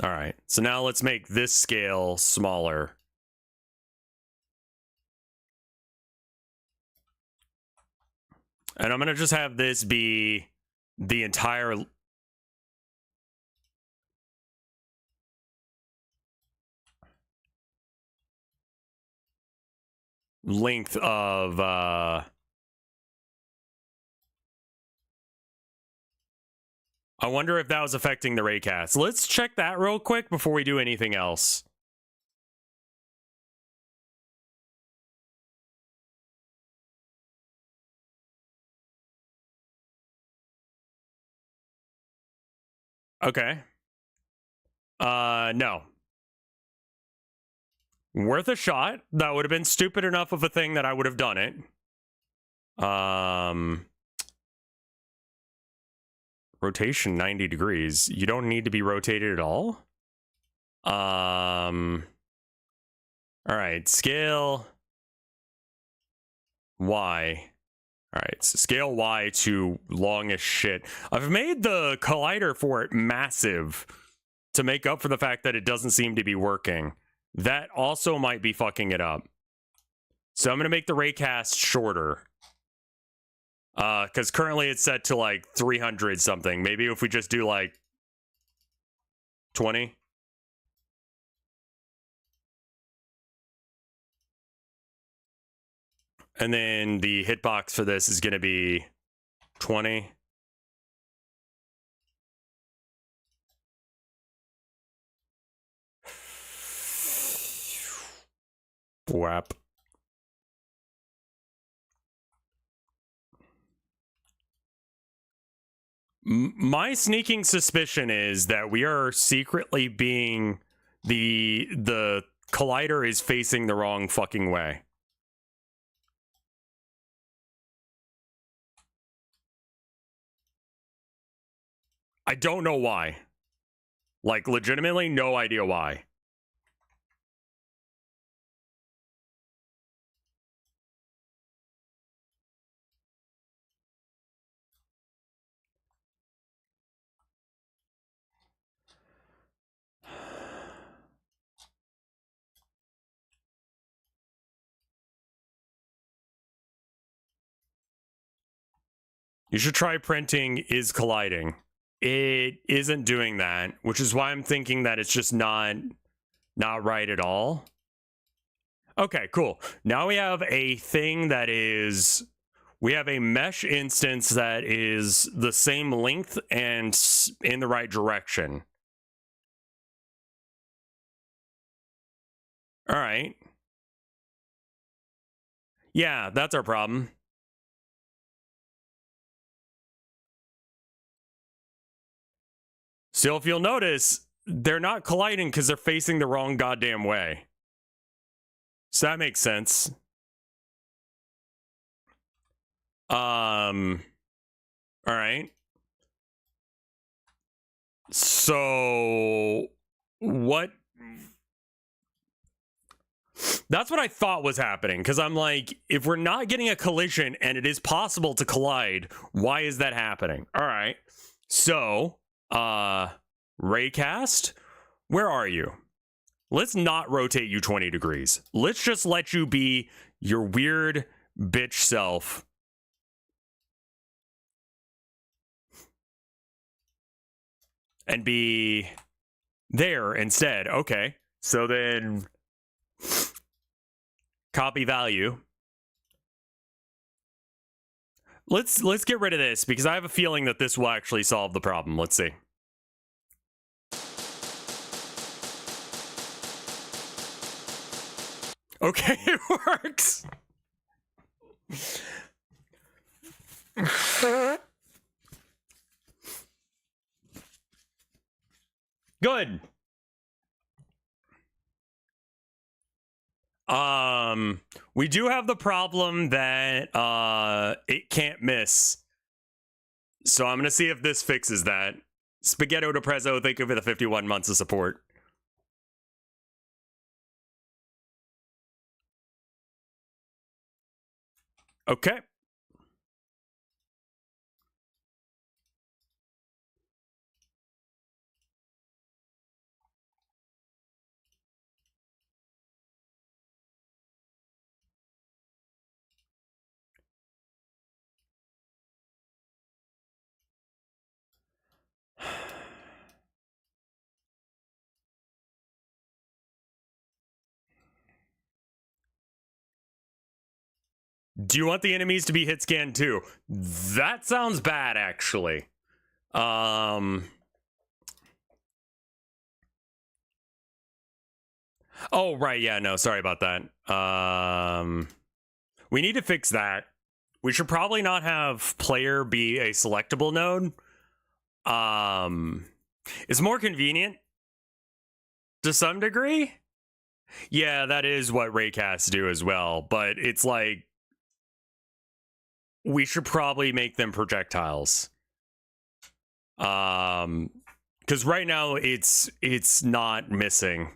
S1: All right. So now let's make this scale smaller. And I'm going to just have this be the entire length of I wonder if that was affecting the raycast. Let's check that real quick before we do anything else. Okay. No. Worth a shot. That would have been stupid enough of a thing that I would have done it. Rotation 90 degrees. You don't need to be rotated at all? All right, scale Y. All right, so scale Y to long as shit. I've made the collider for it massive to make up for the fact that it doesn't seem to be working. That also might be fucking it up. So I'm going to make the raycast shorter. Because currently it's set to like 300 something. Maybe if we just do like 20. And then the hitbox for this is going to be 20. Whap. My sneaking suspicion is that we are secretly being the collider is facing the wrong fucking way. I don't know why. Like, legitimately, no idea why. You should try printing is colliding. It isn't doing that, which is why I'm thinking that it's just not right at all. Okay, cool. Now we have a thing that is... We have a mesh instance that is the same length and in the right direction. All right. Yeah, that's our problem. So if you'll notice, they're not colliding because they're facing the wrong goddamn way. So that makes sense. All right. So what? That's what I thought was happening, because I'm like, if we're not getting a collision and it is possible to collide, why is that happening? All right. So, raycast, where are you? Let's not rotate you 20 degrees. Let's just let you be your weird bitch self. And be there instead. Okay. So then copy value. Let's get rid of this because I have a feeling that this will actually solve the problem. Let's see. Okay, it works. Good. We do have the problem that it can't miss. So I'm gonna see if this fixes that. Spaghetto de Prezzo, thank you for the 51 months of support. Okay. Do you want the enemies to be hit scan too? That sounds bad, actually. Oh, right, yeah, no, sorry about that. We need to fix that. We should probably not have player be a selectable node. It's more convenient to some degree. Yeah, that is what raycasts do as well, but it's like we should probably make them projectiles. Because right now it's not missing.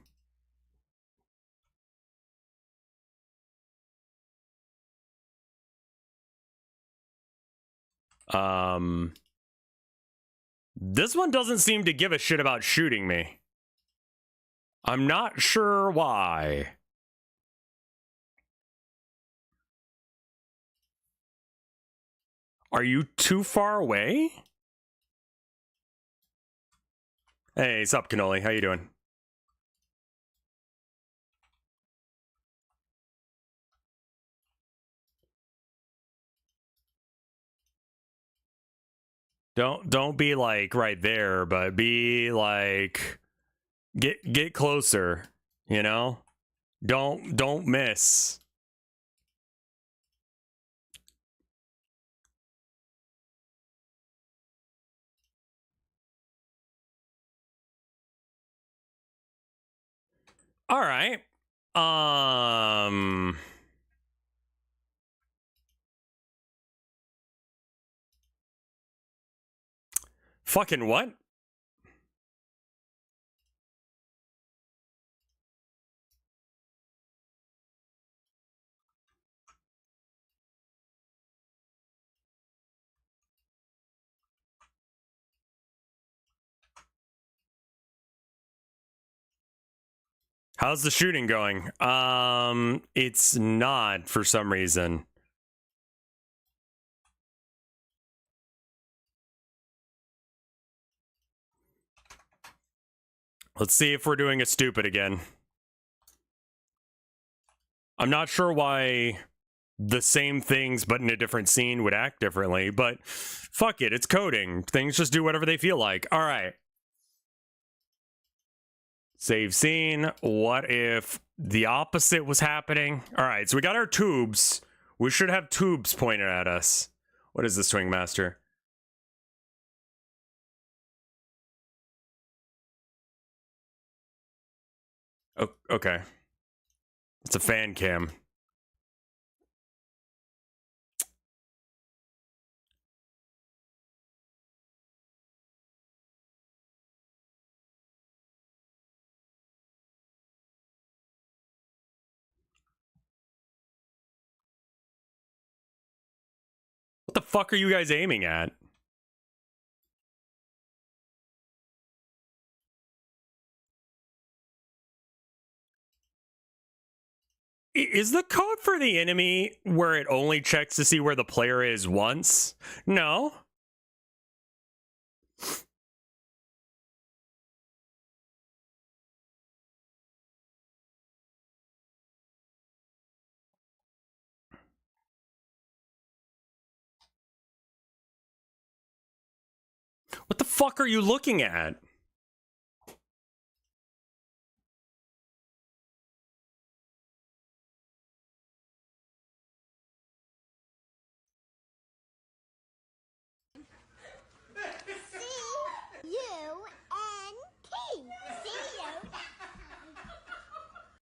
S1: This one doesn't seem to give a shit about shooting me. I'm not sure why. Are you too far away? Hey, sup, Cannoli? How you doing? Don't be like right there, but be like get closer, you know? Don't miss. All right. Fucking what? How's the shooting going? It's not for some reason. Let's see if we're doing it stupid again. I'm not sure why the same things but in a different scene would act differently, but fuck it, it's coding. Things just do whatever they feel like. All right. Save scene. What if the opposite was happening? All right, so we got our tubes. We should have tubes pointed at us. What is the Swing Master? Oh, okay. It's a fan cam. What the fuck are you guys aiming at? Is the code for the enemy where it only checks to see where the player is once? No. What the fuck are you looking at?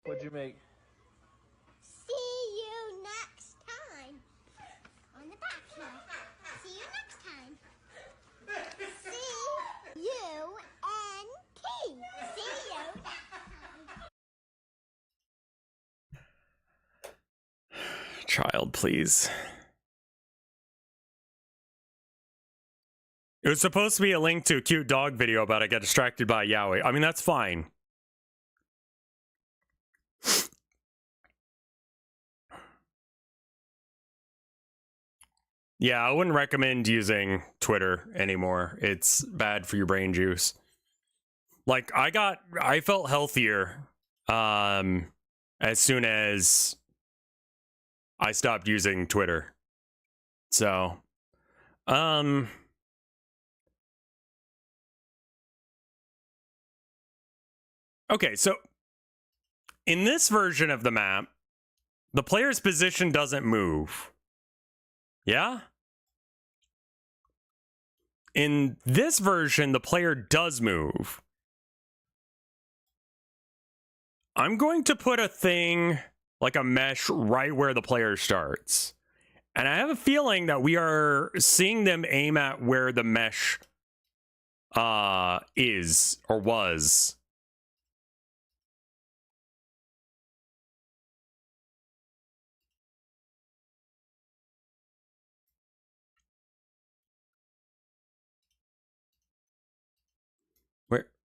S2: What'd you make?
S1: Child, please. It was supposed to be a link to a cute dog video, but I got distracted by Yaoi. I mean, that's fine. Yeah, I wouldn't recommend using Twitter anymore. It's bad for your brain juice. Like, I felt healthier as soon as I stopped using Twitter. So, okay, so in this version of the map, the player's position doesn't move. Yeah? In this version, the player does move. I'm going to put a thing, like a mesh, right where the player starts. And I have a feeling that we are seeing them aim at where the mesh is or was.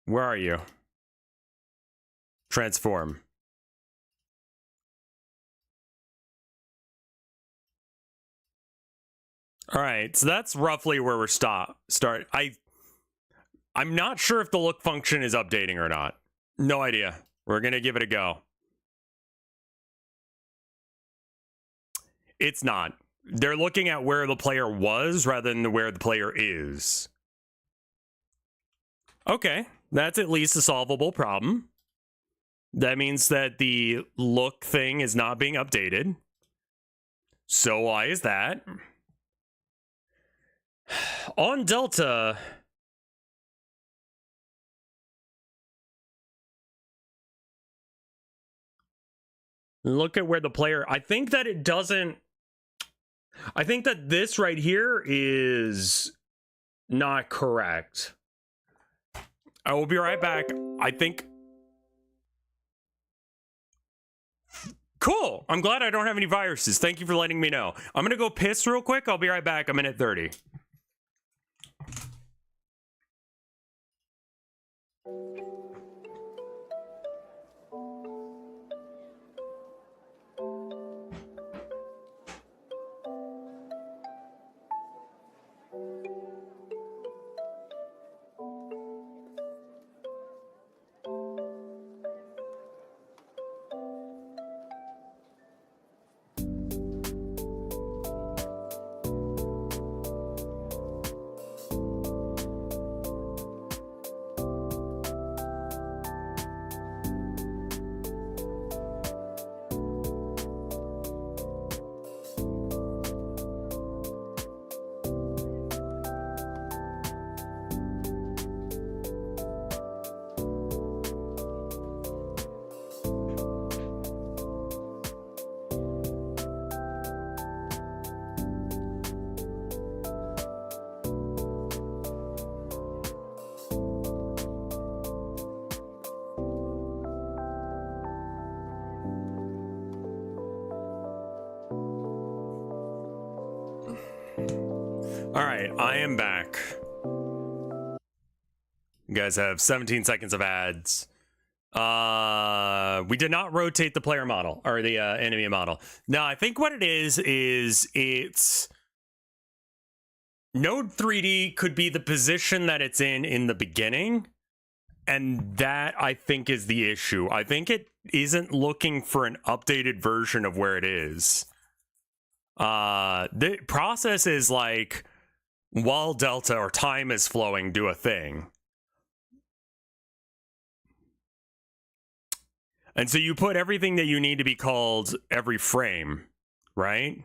S1: Where are you? Transform. All right, so that's roughly where we're start. I'm not sure if the look function is updating or not. No idea. We're gonna give it a go. It's not. They're looking at where the player was rather than where the player is. Okay, that's at least a solvable problem. That means that the look thing is not being updated. So why is that? On Delta, look at where the player, I think that it doesn't, I think that this right here is not correct. I will be right back. I think. Cool. I'm glad I don't have any viruses. Thank you for letting me know. I'm going to go piss real quick. I'll be right back. I'm in at 30. All right, I am back. You guys have 17 seconds of ads. We did not rotate the player model or the enemy model. No, I think what it is it's Node 3D could be the position that it's in the beginning, and that I think is the issue. I think it isn't looking for an updated version of where it is. The process is like, while delta or time is flowing, do a thing. And so you put everything that you need to be called every frame, right?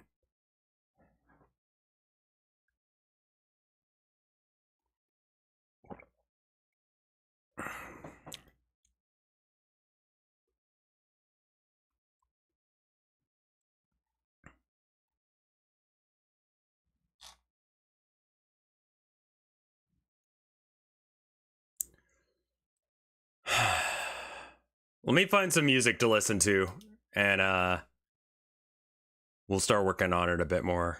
S1: Let me find some music to listen to, and We'll start working on it a bit more.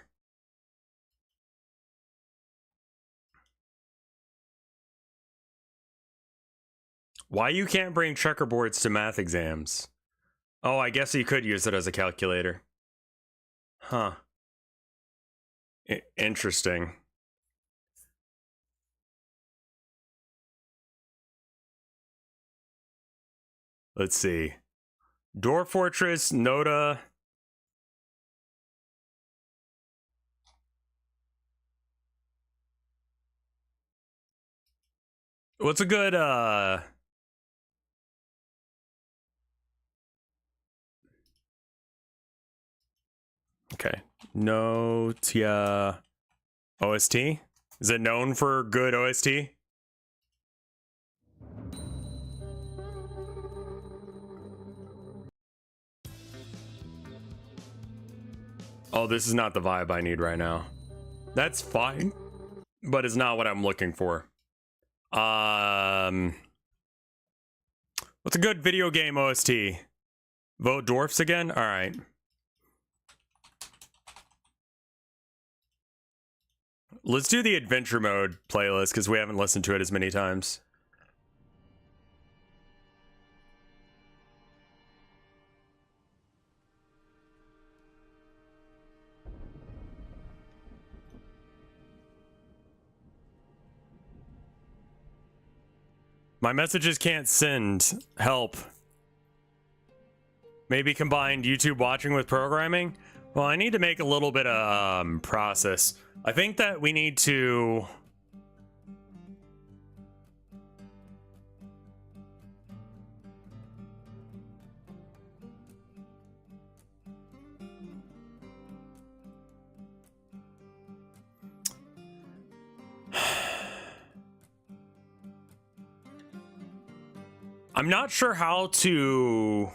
S1: Why you can't bring checkerboards to math exams? Oh, I guess you could use it as a calculator. Huh. Interesting. Let's see. Door Fortress, Noda. What's a good, okay. Notia OST? Is it known for good OST? Oh, this is not the vibe I need right now. That's fine, but it's not what I'm looking for. What's a good video game OST? Vote Dwarfs again? All right. Let's do the adventure mode playlist because we haven't listened to it as many times. My messages can't send. Help. Maybe combined YouTube watching with programming? Well, I need to make a little bit of process. I think that we need to... I'm not sure how to...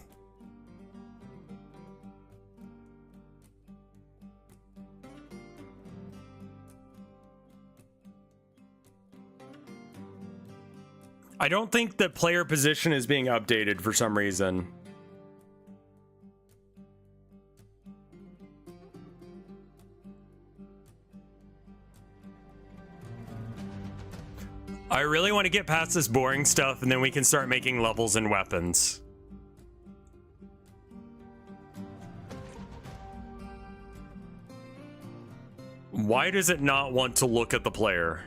S1: I don't think that player position is being updated for some reason. I really want to get past this boring stuff and then we can start making levels and weapons. Why does it not want to look at the player?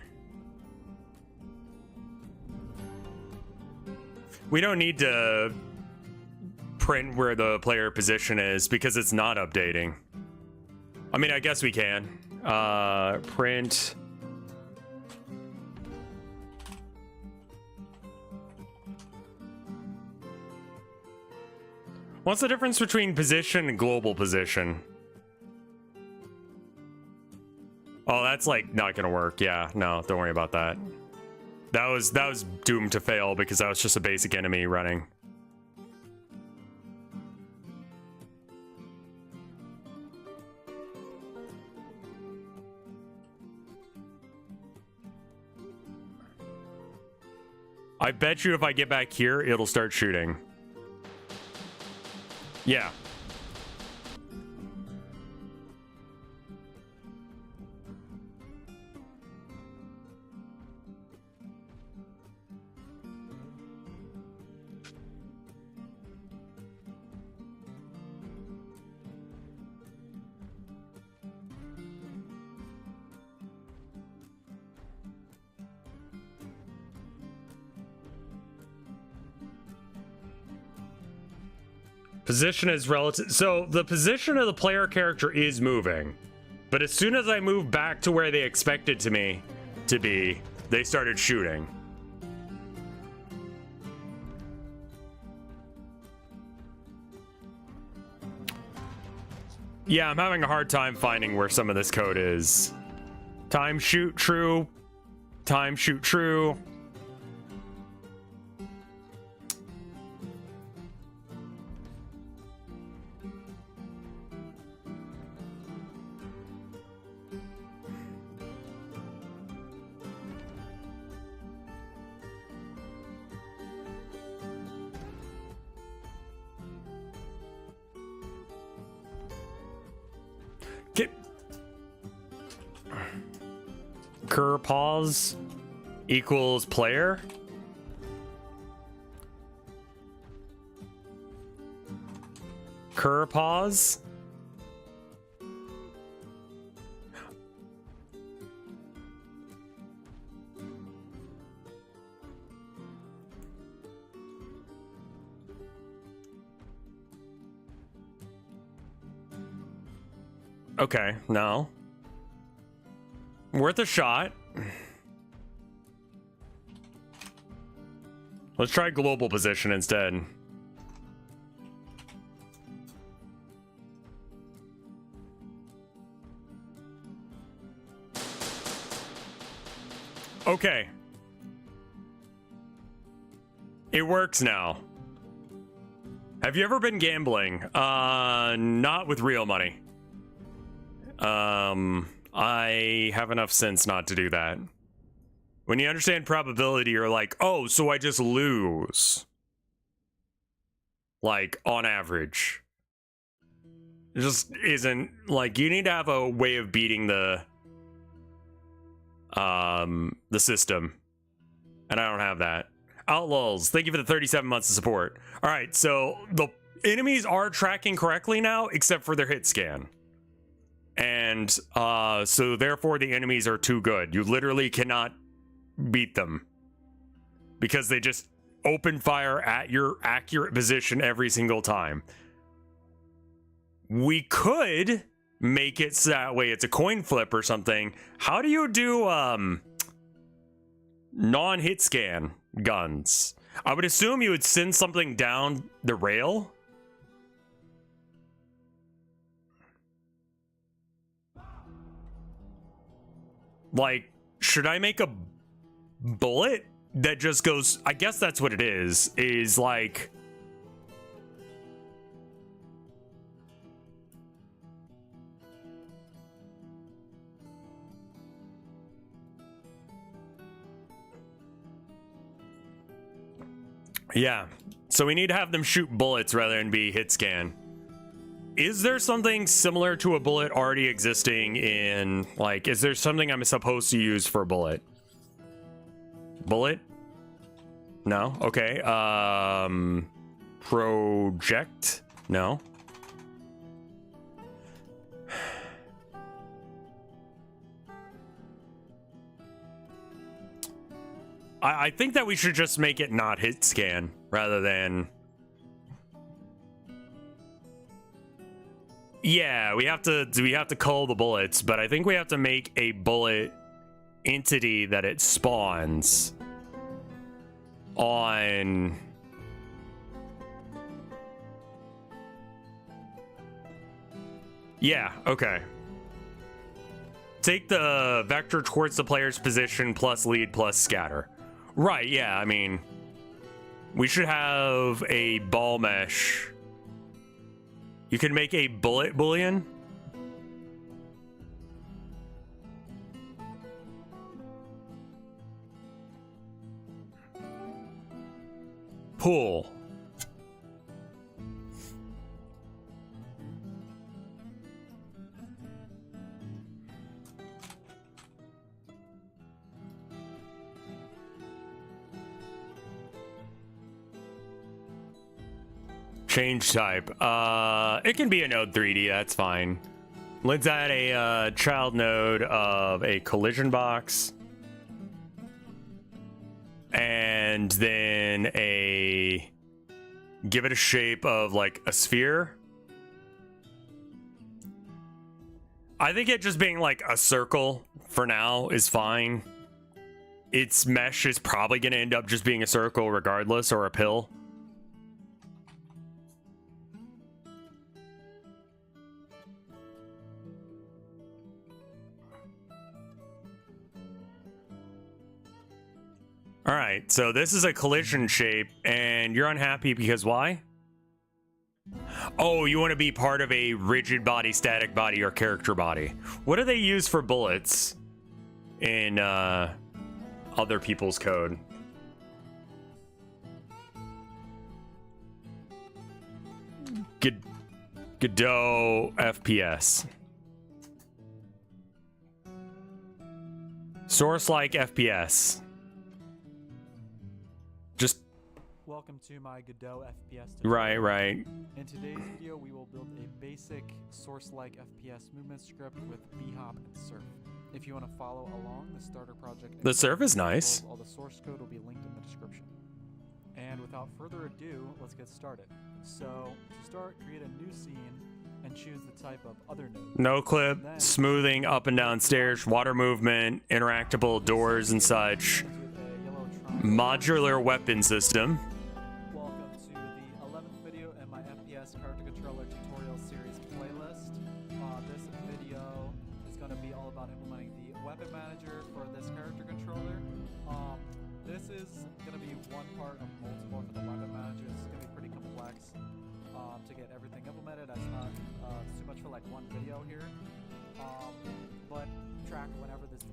S1: We don't need to print where the player position is because it's not updating. I mean, I guess we can. Print. What's the difference between position and global position? Oh, that's like not gonna work. Yeah, no, don't worry about that. That was doomed to fail because that was just a basic enemy running. I bet you if I get back here, it'll start shooting. Yeah. Position is relative. So the position of the player character is moving, but as soon as I move back to where they expected me to be, they started shooting. Yeah, I'm having a hard time finding where some of this code is. Time shoot true. Time shoot true. cur pause equals player. Cur pause. Okay, no. Worth a shot. Let's try global position instead. Okay. It works now. Have you ever been gambling? Not with real money. I have enough sense not to do that. When you understand probability, you're like, oh, so I just lose. Like, on average. It just isn't, like, you need to have a way of beating the system. And I don't have that. Outlaws, thank you for the 37 months of support. All right, so the enemies are tracking correctly now, except for their hit scan. And so therefore the enemies are too good. You literally cannot beat them because they just open fire at your accurate position every single time. We could make it so that way it's a coin flip or something. How do you do non-hit scan guns? I would assume you would send something down the rail. Like, should I make a bullet that just goes, I guess that's what it is like, yeah, so we need to have them shoot bullets rather than be hit scan. Is there something similar to a bullet already existing in, like, is there something I'm supposed to use for a bullet? Bullet? No? Okay. Project? No. I think that we should just make it not hit scan rather than... Yeah, we have to cull the bullets, but I think we have to make a bullet entity that it spawns on. Yeah, okay. Take the vector towards the player's position plus lead plus scatter. Right, yeah, I mean, we should have a ball mesh. You can make a bullet boolean. Pool. Change type. It can be a node 3D, that's fine. Let's add a child node of a collision box. And then give it a shape of like a sphere. I think it just being like a circle for now is fine. Its mesh is probably going to end up just being a circle regardless, or a pill. All right, so this is a collision shape, and you're unhappy because why? Oh, you want to be part of a rigid body, static body, or character body. What do they use for bullets in other people's code? Godot FPS. Source-like FPS. Just
S2: welcome to my Godot FPS
S1: right.
S2: tutorial. In today's video, we will build a basic source-like FPS movement script with bhop and surf. If you want to follow along, the starter project.
S1: The surf is nice.
S2: All the source code will be linked in the description. And without further ado, let's get started. So to start, create a new scene and choose the type of other node.
S1: No clip, smoothing up and down stairs, water movement, interactable doors and such. Modular weapon system.
S2: Welcome to the 11th video in my FPS character controller tutorial series playlist. This video is going to be all about implementing the weapon manager for this character controller. This is going to be one part of multiple for the weapon manager. This is going to be pretty complex to get everything implemented. That's not too much for like one video here, but track whenever this.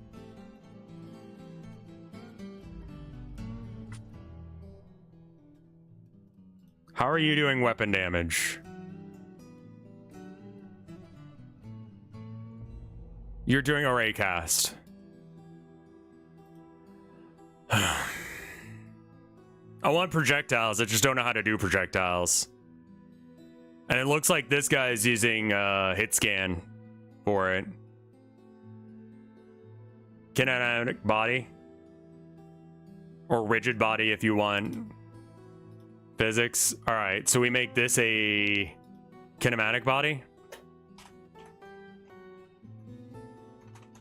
S1: How are you doing weapon damage? You're doing array cast. I want projectiles, I just don't know how to do projectiles. And it looks like this guy's using hit scan for it. Kinetic body. Or rigid body if you want. Physics. Alright, so we make this a kinematic body.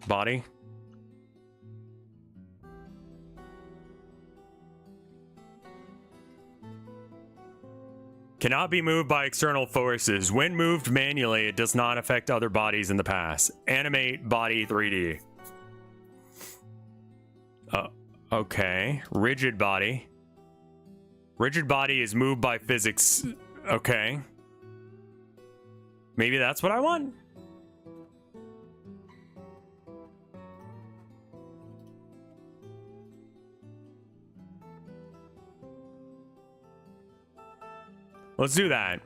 S1: Body. Cannot be moved by external forces. When moved manually, it does not affect other bodies in the past. Animate body 3D. Okay. Rigid body. Rigid body is moved by physics. Okay. Maybe that's what I want? Let's do that.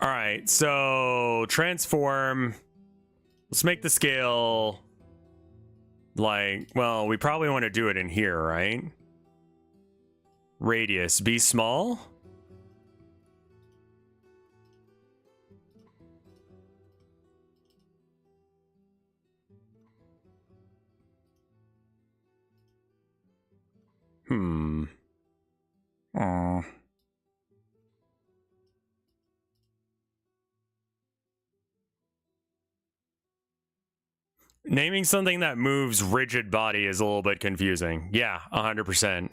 S1: All right, so transform. Let's make the scale like, well, we probably want to do it in here, right? Radius, be small. Naming something that moves rigid body is a little bit confusing. Yeah, 100%.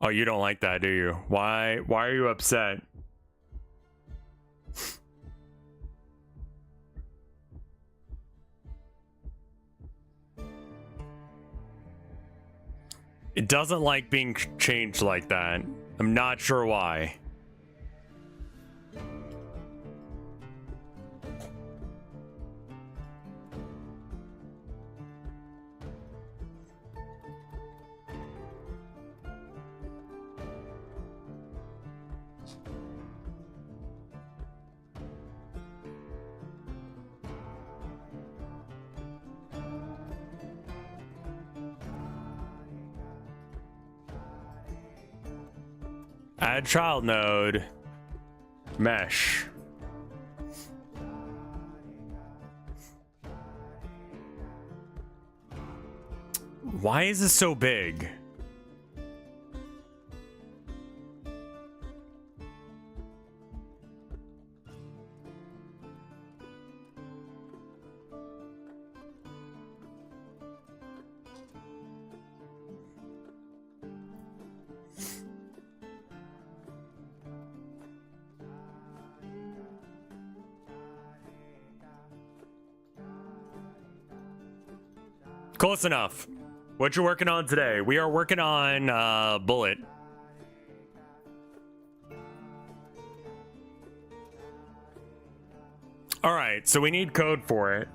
S1: Oh, you don't like that, do you? Why are you upset? It doesn't like being changed like that. I'm not sure why. Add child node. Mesh. Why is this so big? Close enough. What you working on today? We are working on bullet. All right, so we need code for it.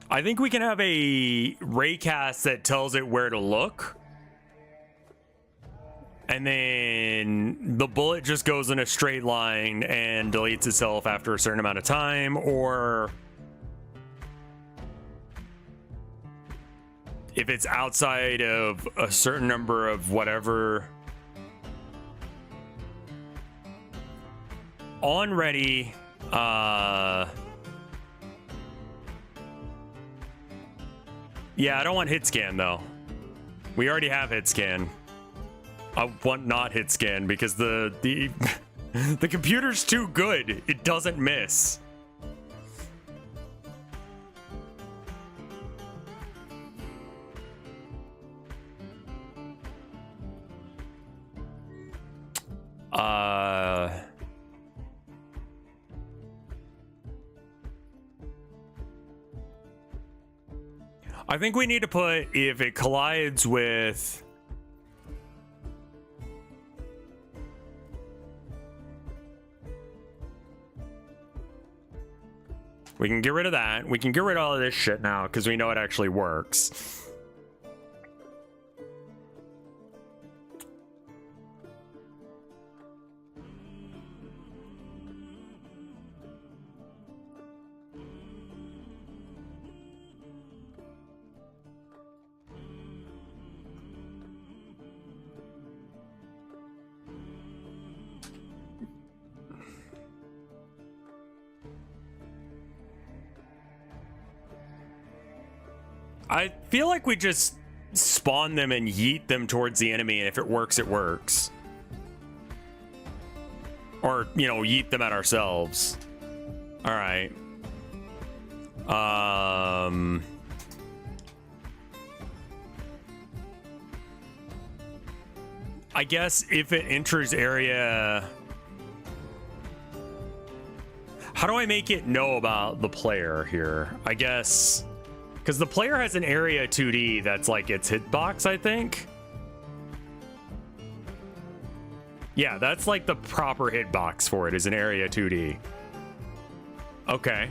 S1: I think we can have a raycast that tells it where to look. and then the bullet just goes in a straight line and deletes itself after a certain amount of time, or if it's outside of a certain number of whatever. On ready, yeah, I don't want hit scan though. We already have hit scan. I want not hit scan because the the computer's too good. It doesn't miss. I think we need to put if it collides with we can get rid of that. We can get rid of all of this shit now because we know it actually works. I feel like we just spawn them and yeet them towards the enemy, and if it works, it works. Or, you know, yeet them at ourselves. All right. I guess if it enters area... How do I make it know about the player here? I guess... Because the player has an area 2D that's like its hitbox, I think. Yeah, that's like the proper hitbox for it, is an area 2D. Okay.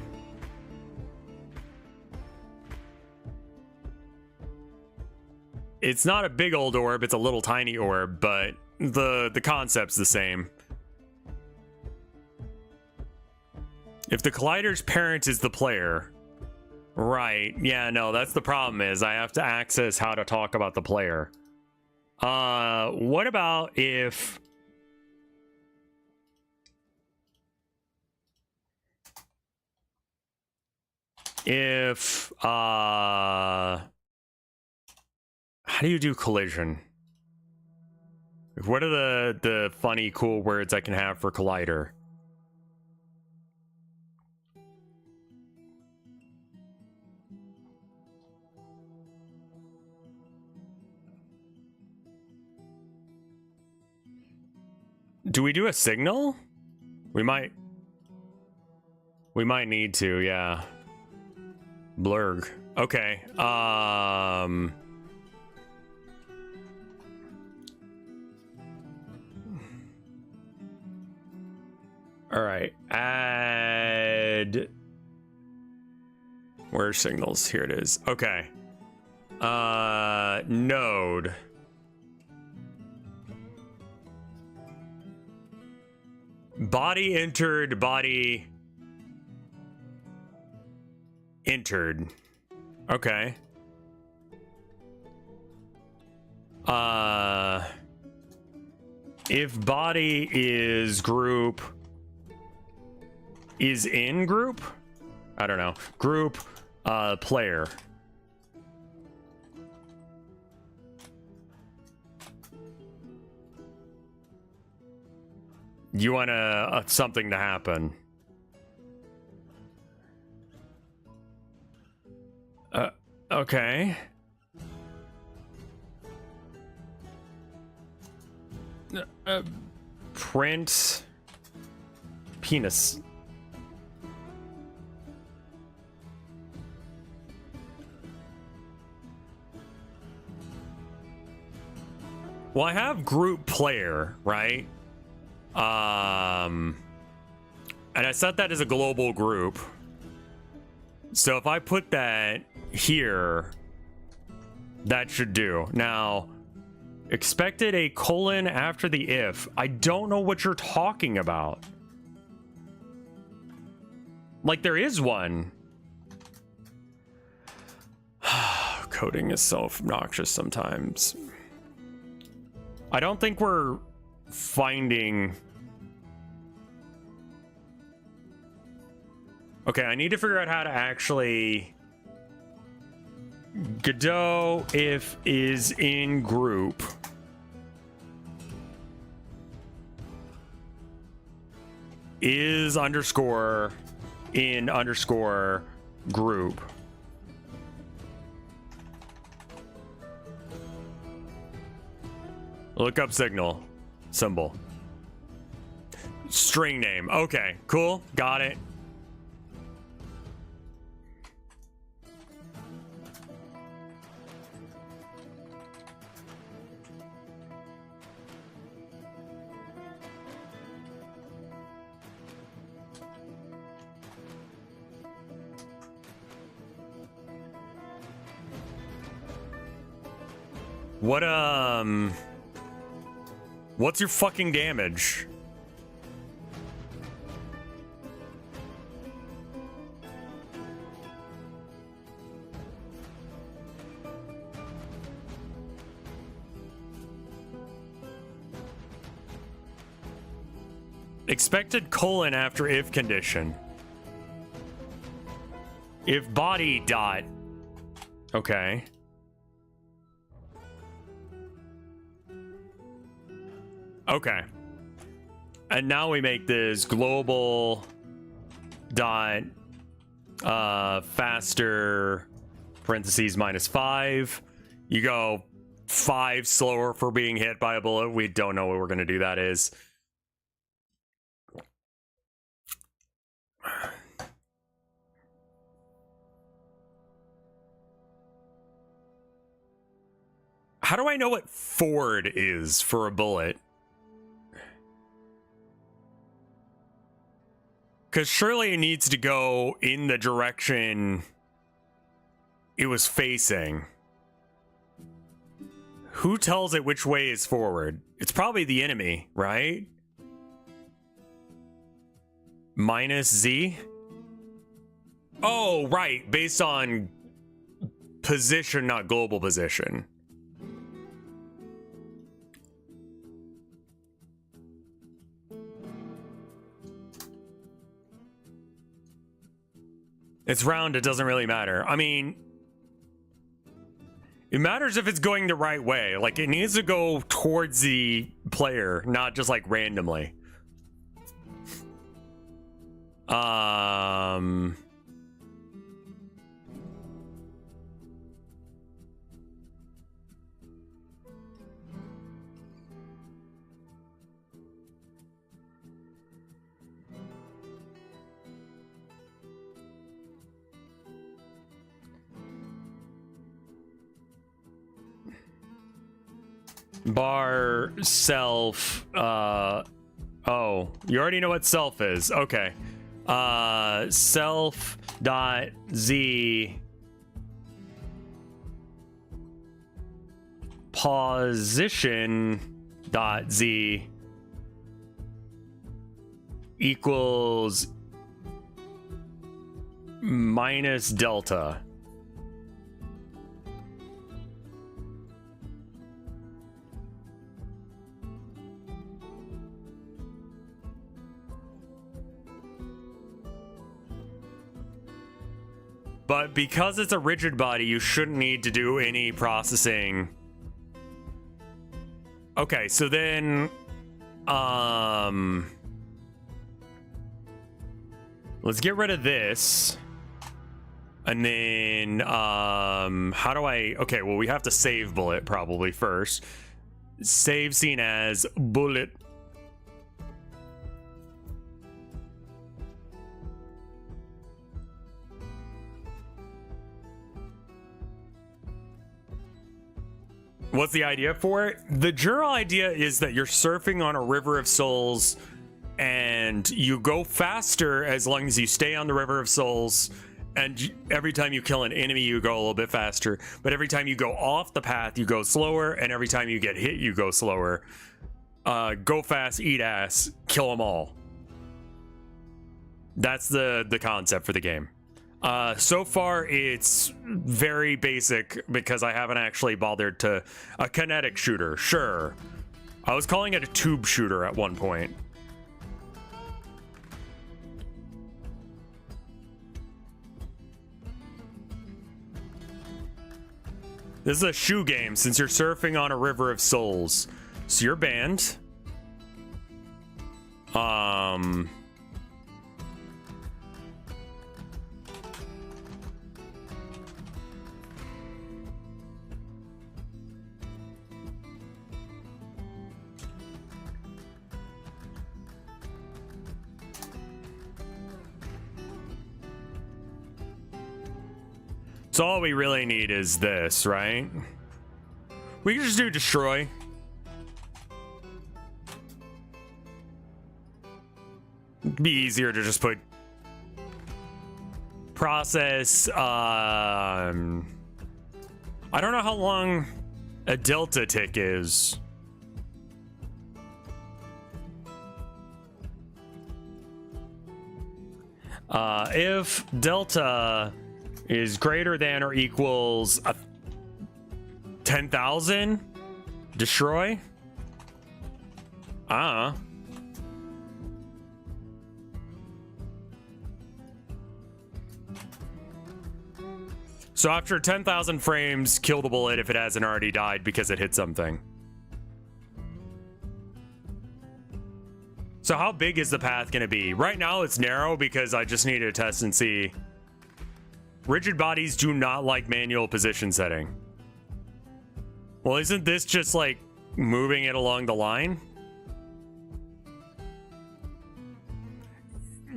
S1: It's not a big old orb, it's a little tiny orb, but the concept's the same. If the collider's parent is the player... Right. Yeah, no, that's the problem is I have to access how to talk about the player. What about if... How do you do collision? What are the funny, cool words I can have for collider? Do we do a signal? We might need to, yeah. Blurg. Okay. All right. Add. Where's signals? Here it is. Okay. Node. Body entered, body entered. Okay. If body is group is in group? I don't know. Group player. You want something to happen. Okay. Print penis. Well, I have group player, right? And I set that as a global group. So if I put that here, that should do. Now, Expected a colon after the if. I don't know what you're talking about. Like, there is one. Coding is so obnoxious sometimes. I don't think we're finding... Okay, I need to figure out how to actually... Godot if is in group. Is underscore in underscore group. Look up signal symbol. String name. Okay, cool. Got it. What, what's your fucking damage? Expected colon after if condition. If body dot. Okay. Okay. And now we make this global dot faster parentheses -5. You go 5 slower for being hit by a bullet. We don't know what we're going to do that is. How do I know what forward is for a bullet? Because surely it needs to go in the direction it was facing. Who tells it which way is forward? It's probably the enemy, right? -Z? Oh, right. Based on position, not global position. It's round, it doesn't really matter. I mean, it matters if it's going the right way. Like, it needs to go towards the player, not just like randomly. Bar self, oh, you already know what self is. Okay. Self dot z position dot z equals minus delta. But because it's a rigid body, you shouldn't need to do any processing. Okay, so then, let's get rid of this. And then, how do I, okay, well, we have to save bullet probably first. Save scene as bullet. What's the idea for it? The general idea is that you're surfing on a river of souls and you go faster as long as you stay on the river of souls, and every time you kill an enemy, you go a little bit faster. But every time you go off the path, you go slower, and every time you get hit, you go slower. Go fast, eat ass, kill them all. That's the concept for the game. So far, it's very basic because I haven't actually bothered to... A kinetic shooter, sure. I was calling it a tube shooter at one point. This is a shoe game since you're surfing on a river of souls. So you're banned. So all we really need is this, right? We can just do destroy. It'd be easier to just put process. I don't know how long a delta tick is. If delta is greater than or equals 10,000, destroy. So after 10,000 frames, kill the bullet if it hasn't already died because it hit something. So how big is the path going to be? Right now it's narrow because I just need to test and see. Rigid bodies do not like manual position setting. Well, isn't this just like moving it along the line?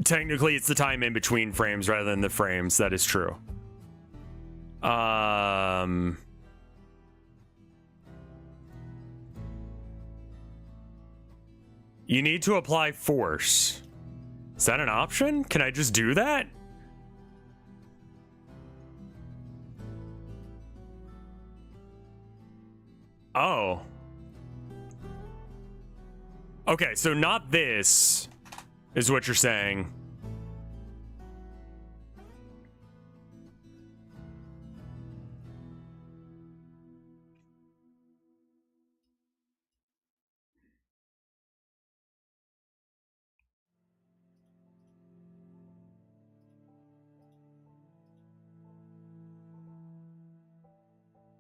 S1: Technically, it's the time in between frames rather than the frames. That is true. You need to apply force. Is that an option? Can I just do that? Oh. Okay, so not this is what you're saying.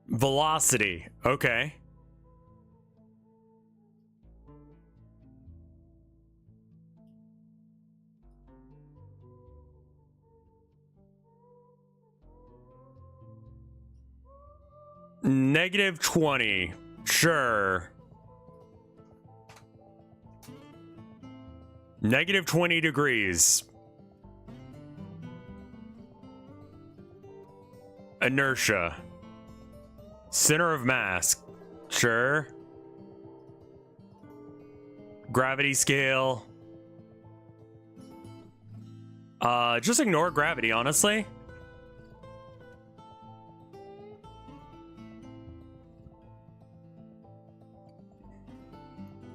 S1: Velocity. Okay. -20. Sure. -20 degrees. Inertia. Center of mass. Sure. Gravity scale. Just ignore gravity, honestly.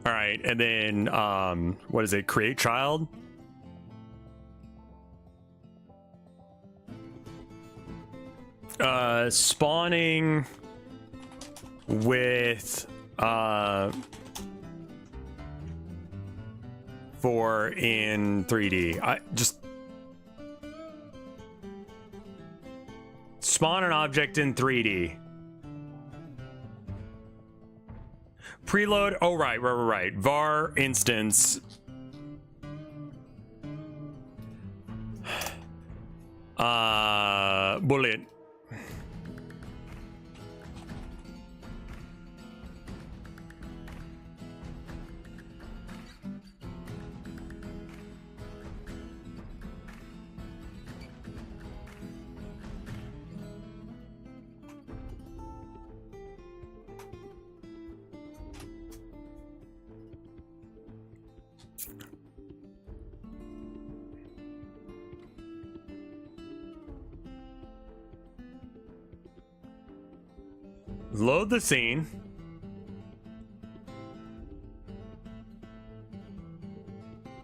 S1: All right, and then what is it? Create child. Spawning with for in 3D. I just spawn an object in 3D. Preload. Oh, right. Var instance. Bullet. Load the scene.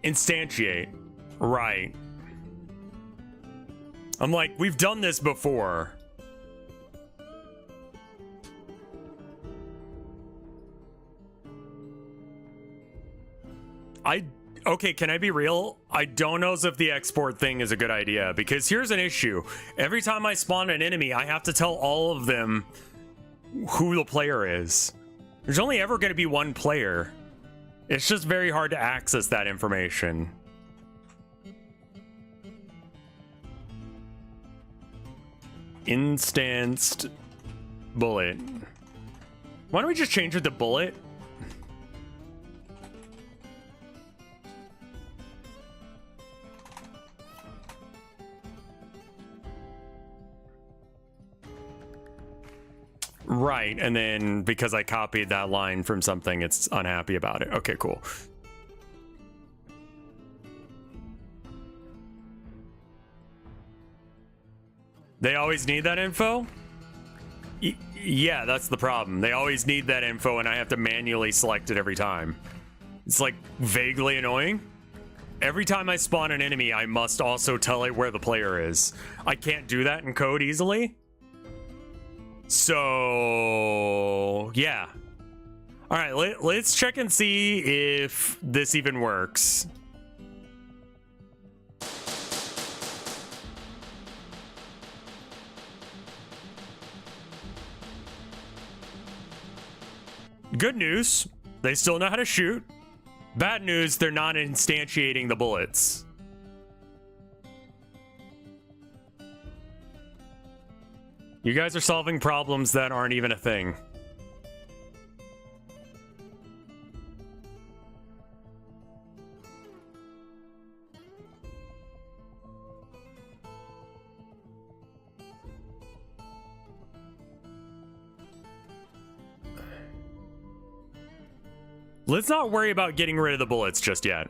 S1: Instantiate. Right. I'm like, we've done this before. Okay, can I be real? I don't know if the export thing is a good idea, because here's an issue. Every time I spawn an enemy, I have to tell all of them who the player is. There's only ever going to be one player. It's just very hard to access that information. Instanced bullet. Why don't we just change it to bullet? Right, and then because I copied that line from something, it's unhappy about it. Okay, cool. They always need that info? Yeah, that's the problem. They always need that info, and I have to manually select it every time. It's like vaguely annoying. Every time I spawn an enemy, I must also tell it where the player is. I can't do that in code easily. So, yeah. All right, let's check and see if this even works. Good news, they still know how to shoot. Bad news, they're not instantiating the bullets. You guys are solving problems that aren't even a thing. Let's not worry about getting rid of the bullets just yet.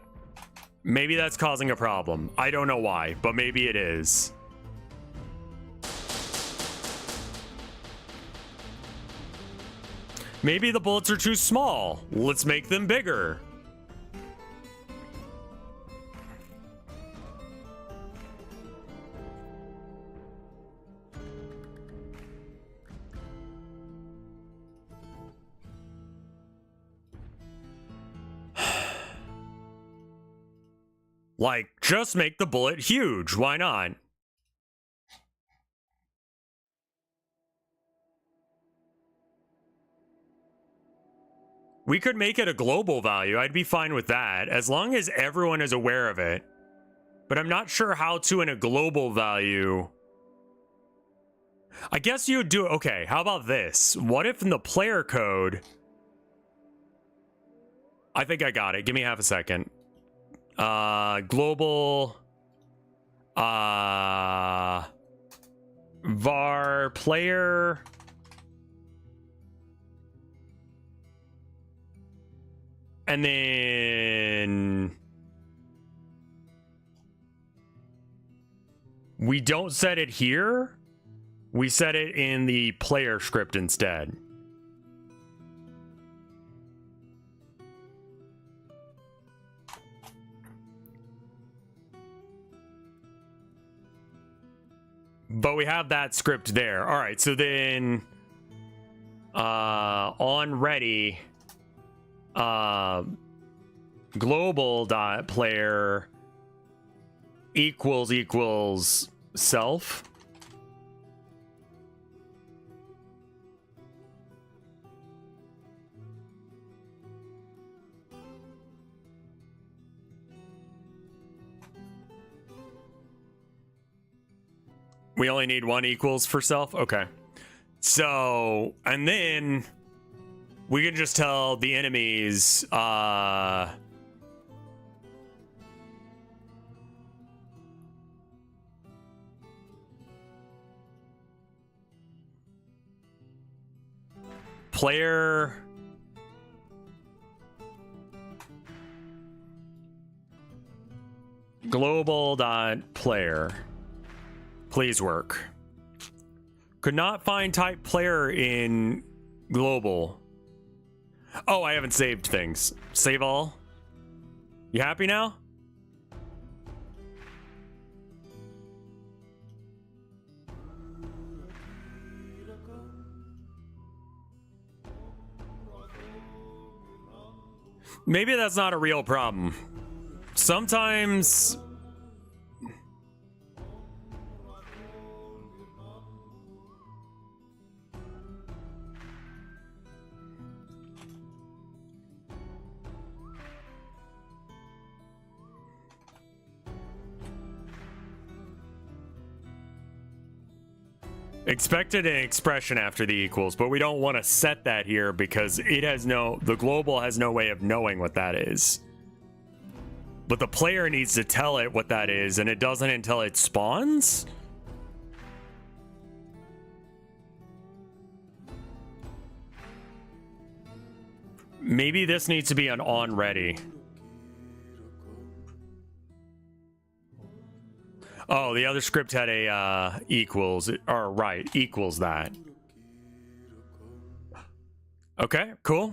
S1: Maybe that's causing a problem. I don't know why, but maybe it is. Maybe the bullets are too small. Let's make them bigger. Like, just make the bullet huge. Why not? We could make it a global value. I'd be fine with that, as long as everyone is aware of it. But I'm not sure how to in a global value. I guess you would do... Okay, how about this? What if in the player code... I think I got it. Give me half a second. Global... var player... And then we don't set it here. We set it in the player script instead. But we have that script there. All right, so then on ready, global dot player equals self. We only need one equals for self. Okay. So, and then we can just tell the enemies, player global dot player. Please work. Could not find type player in Global. Oh, I haven't saved things. Save all. You happy now? Maybe that's not a real problem. Sometimes... expected an expression after the equals, but we don't want to set that here because it has the global has no way of knowing what that is. But the player needs to tell it what that is, and it doesn't until it spawns? Maybe this needs to be an on ready. Oh, the other script had a equals, or right, equals that. Okay, cool.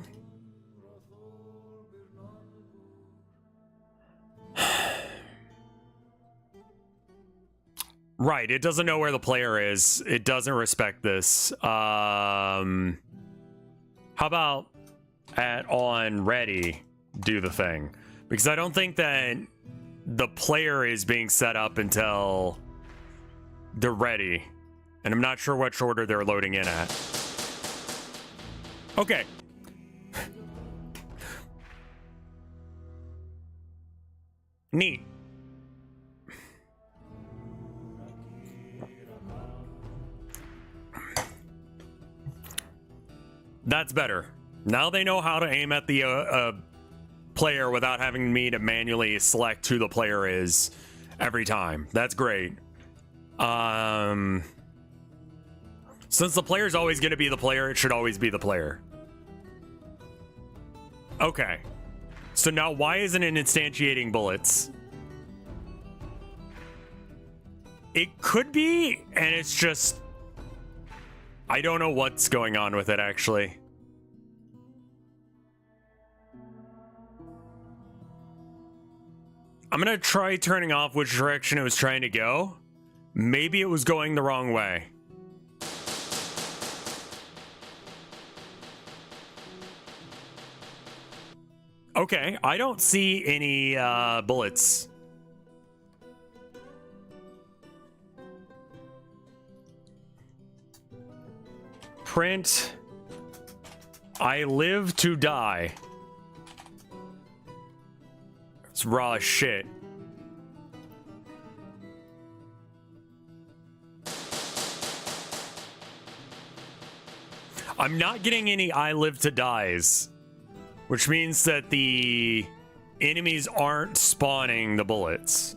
S1: Right, it doesn't know where the player is. It doesn't respect this. How about at on ready do the thing? Because I don't think that the player is being set up until they're ready. And I'm not sure which order they're loading in at. Okay. Neat. That's better. Now they know how to aim at the player without having me to manually select who the player is every time. That's great. Since the player is always going to be the player, it should always be the player. Okay. So now why isn't it instantiating bullets? It could be, and it's just... I don't know what's going on with it, actually. I'm gonna try turning off which direction it was trying to go. Maybe it was going the wrong way. Okay, I don't see any bullets. Print. I live to die. It's raw as shit. I'm not getting any I live to dies, which means that the enemies aren't spawning the bullets.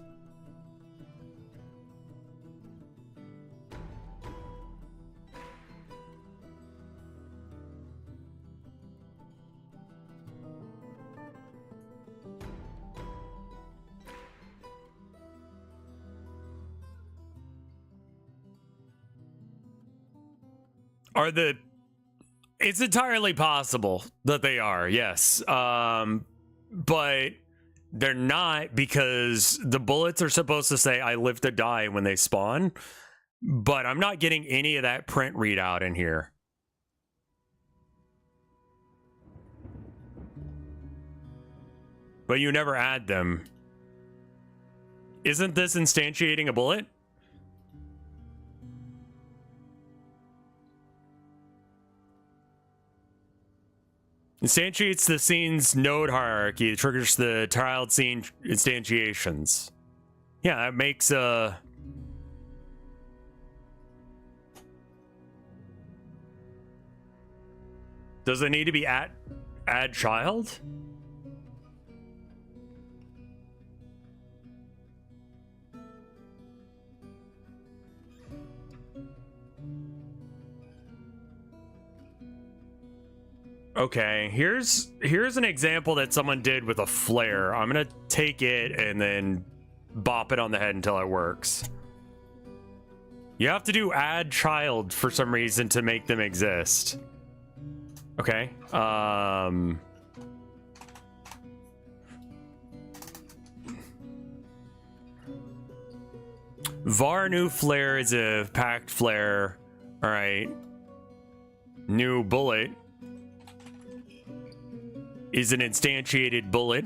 S1: It's entirely possible that they are, yes. But they're not, because the bullets are supposed to say I live to die when they spawn. But I'm not getting any of that print readout in here. But you never add them. Isn't this instantiating a bullet? Instantiates the scene's node hierarchy. It triggers the tiled scene instantiations. Yeah, that makes a... Does it need to be add child? Okay, here's an example that someone did with a flare. I'm gonna take it and then bop it on the head until it works. You have to do add child for some reason to make them exist. Okay. Var new flare is a packed flare. All right. New bullet is an instantiated bullet.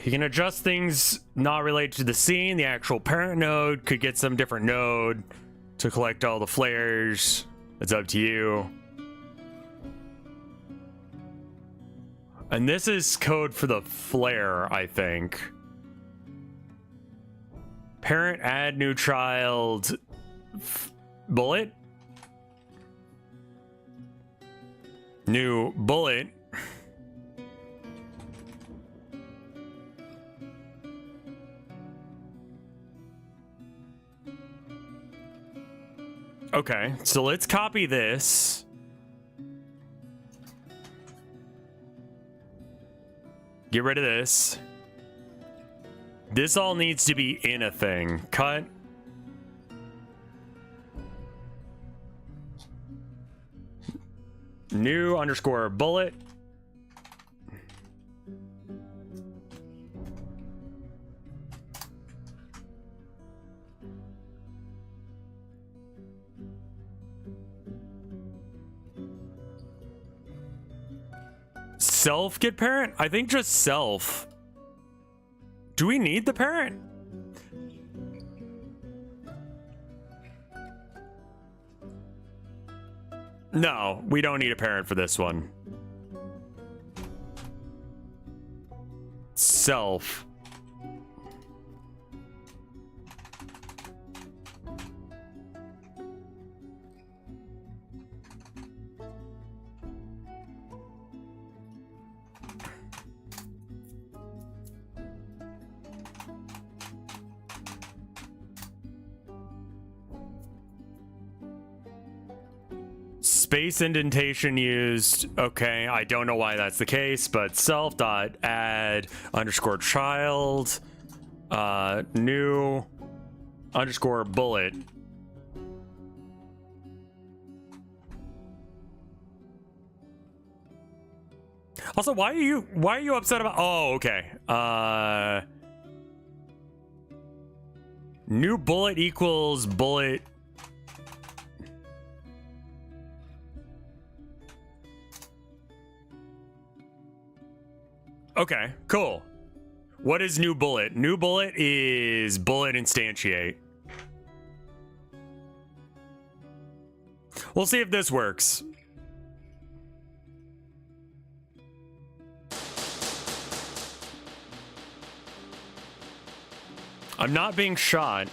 S1: You can adjust things not related to the scene. The actual parent node could get some different node to collect all the flares. It's up to you. And this is code for the flare, I think. Parent add new child bullet. New bullet. Okay, so let's copy this. Get rid of this. This all needs to be in a thing. Cut. New underscore bullet. Self get parent? I think just self. Do we need the parent? No, we don't need a parent for this one. Self. Space indentation used. Okay, I don't know why that's the case, but self dot add underscore child new underscore bullet. Also, why are you upset about? Oh, okay. New bullet equals bullet. Okay, cool. What is new bullet? New bullet is bullet instantiate. We'll see if this works. I'm not being shot.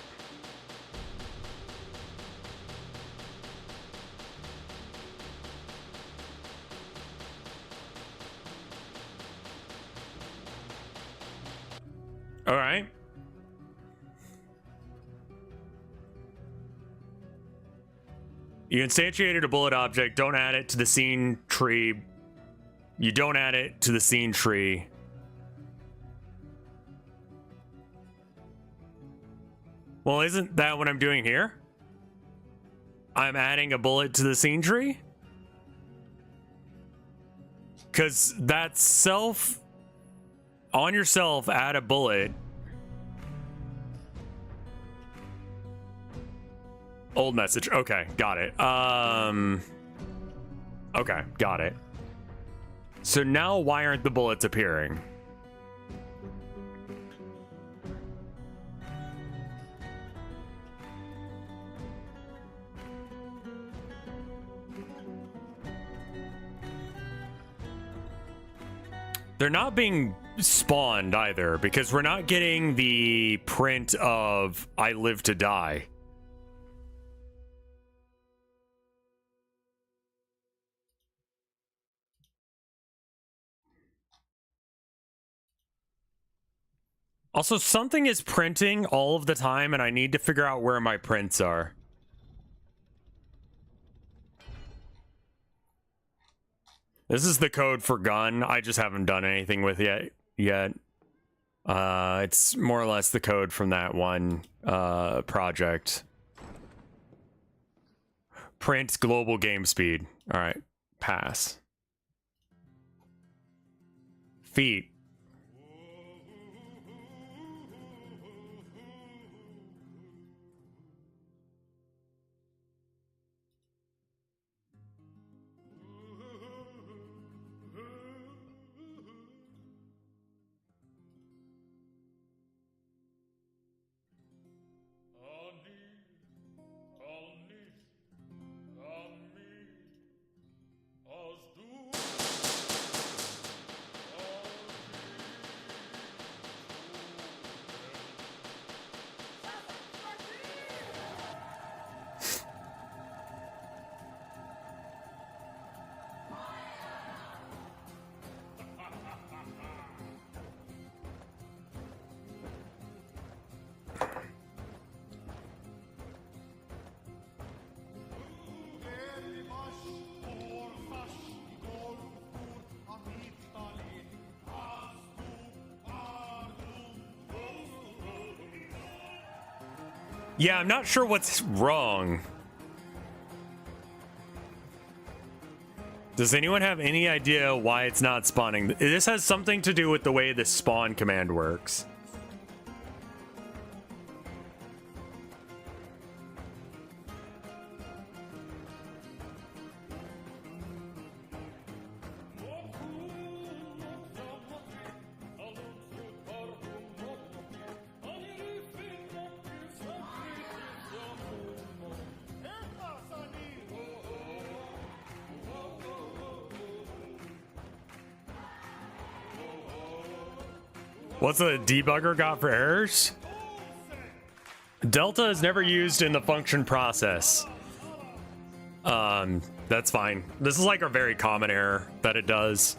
S1: All right. You instantiated a bullet object. Don't add it to the scene tree. You don't add it to the scene tree. Well, isn't that what I'm doing here? I'm adding a bullet to the scene tree? Because that's self... On yourself, add a bullet. Old message. Okay, got it. Okay, got it. So now why aren't the bullets appearing? They're not being spawned either, because we're not getting the print of I live to die. Also, something is printing all of the time, and I need to figure out where my prints are. This is the code for gun. I just haven't done anything with it yet. It's more or less the code from that one project. Print global game speed. All right, pass. Feet. Yeah, I'm not sure what's wrong. Does anyone have any idea why it's not spawning? This has something to do with the way the spawn command works. What's the debugger got for errors? Delta is never used in the function process. That's fine. This is like a very common error that it does.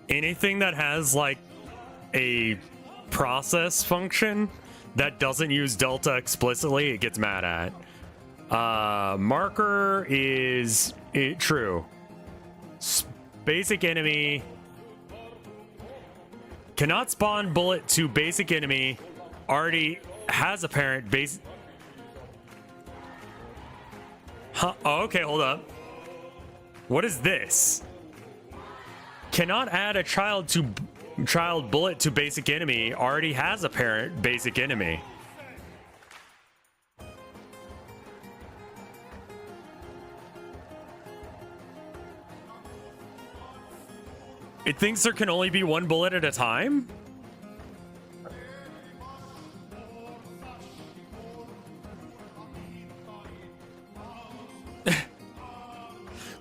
S1: Anything that has like a process function that doesn't use delta explicitly, it gets mad at. Marker is true. Basic enemy cannot spawn bullet to basic enemy. Already has a parent base. Huh? Oh, okay, hold up. What is this? Cannot add a child bullet to basic enemy. Already has a parent basic enemy. It thinks there can only be one bullet at a time?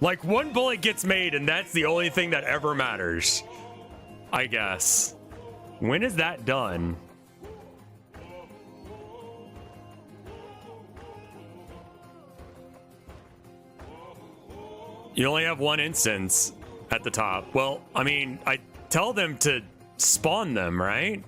S1: Like, one bullet gets made and that's the only thing that ever matters, I guess. When is that done? You only have one instance at the top. Well, I mean, I tell them to spawn them, right?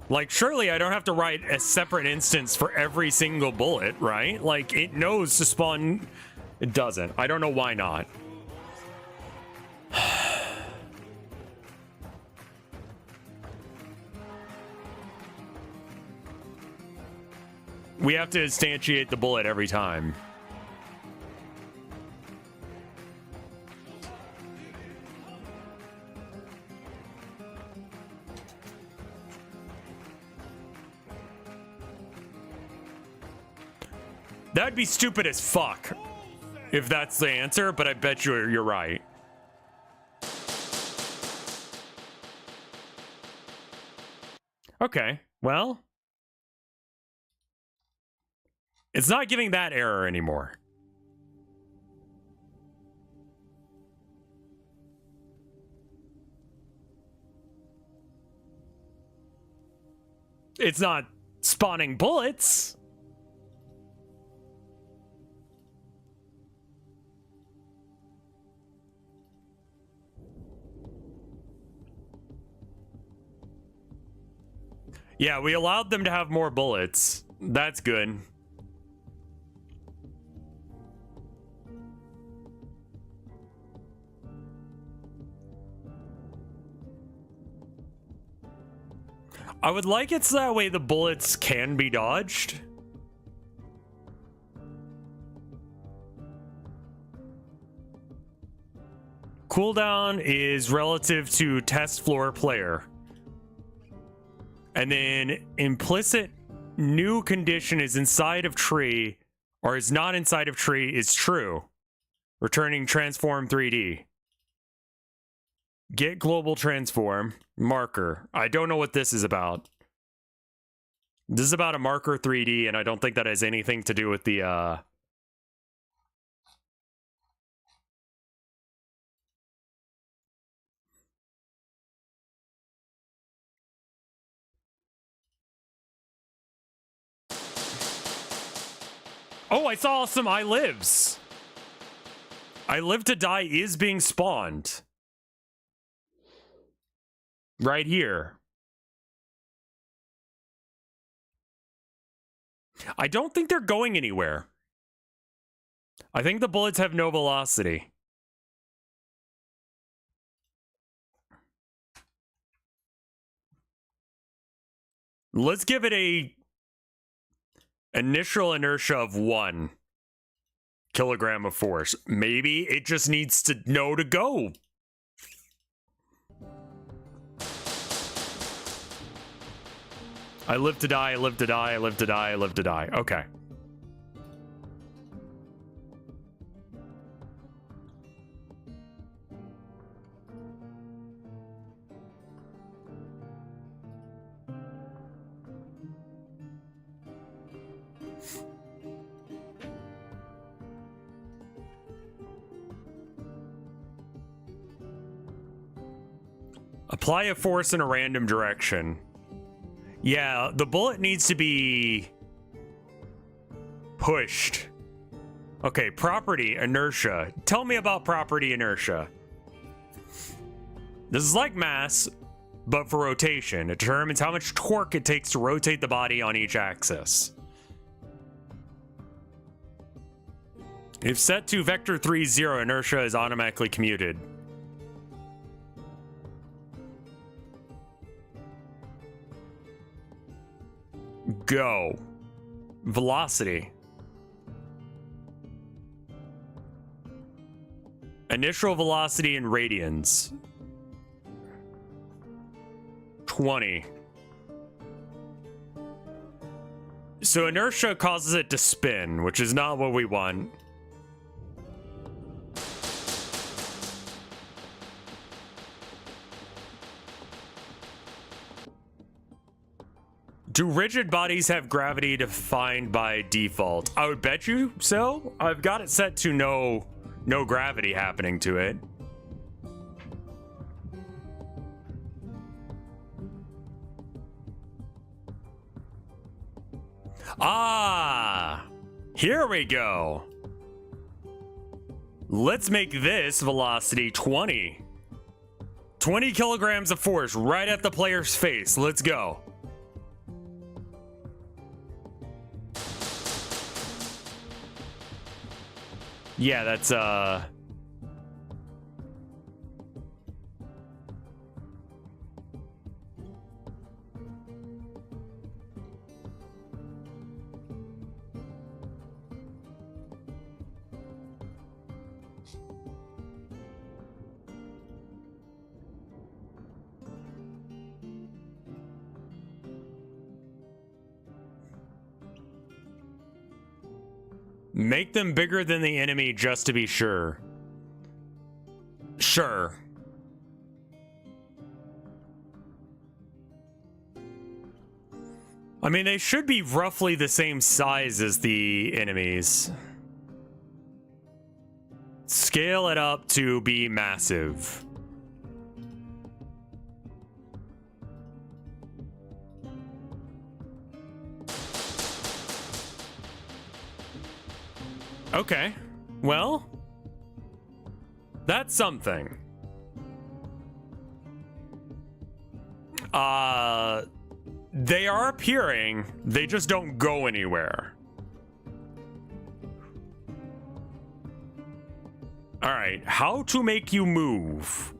S1: Like, surely I don't have to write a separate instance for every single bullet, right? Like, it knows to spawn. It doesn't. I don't know why not. We have to instantiate the bullet every time. That'd be stupid as fuck if that's the answer, but I bet you're right. Okay, well, it's not giving that error anymore. It's not spawning bullets. Yeah, we allowed them to have more bullets. That's good. I would like it so that way the bullets can be dodged. Cooldown is relative to test floor player. And then implicit new condition is inside of tree or is not inside of tree is true. Returning transform 3D. Get global transform marker. I don't know what this is about. This is about a marker 3D, and I don't think that has anything to do with the Oh, I saw some I lives. I live to die is being spawned. Right here. I don't think they're going anywhere. I think the bullets have no velocity. Let's give it a initial inertia of 1 kilogram of force. Maybe it just needs to know to go. I live to die, I live to die, I live to die, I live to die. Okay. Apply a force in a random direction. Yeah, the bullet needs to be pushed. Okay, property inertia. Tell me about property inertia. This is like mass, but for rotation. It determines how much torque it takes to rotate the body on each axis. If set to vector 3, 0, inertia is automatically commuted. Go. Velocity. Initial velocity in radians. 20. So inertia causes it to spin, which is not what we want. Do rigid bodies have gravity defined by default? I would bet you so. I've got it set to no gravity happening to it. Ah, here we go. Let's make this velocity 20. 20 kilograms of force right at the player's face. Let's go. Yeah, that's make them bigger than the enemy just to be sure. Sure. I mean, they should be roughly the same size as the enemies. Scale it up to be massive. Okay, well, that's something. They are appearing, they just don't go anywhere. All right, how to make you move?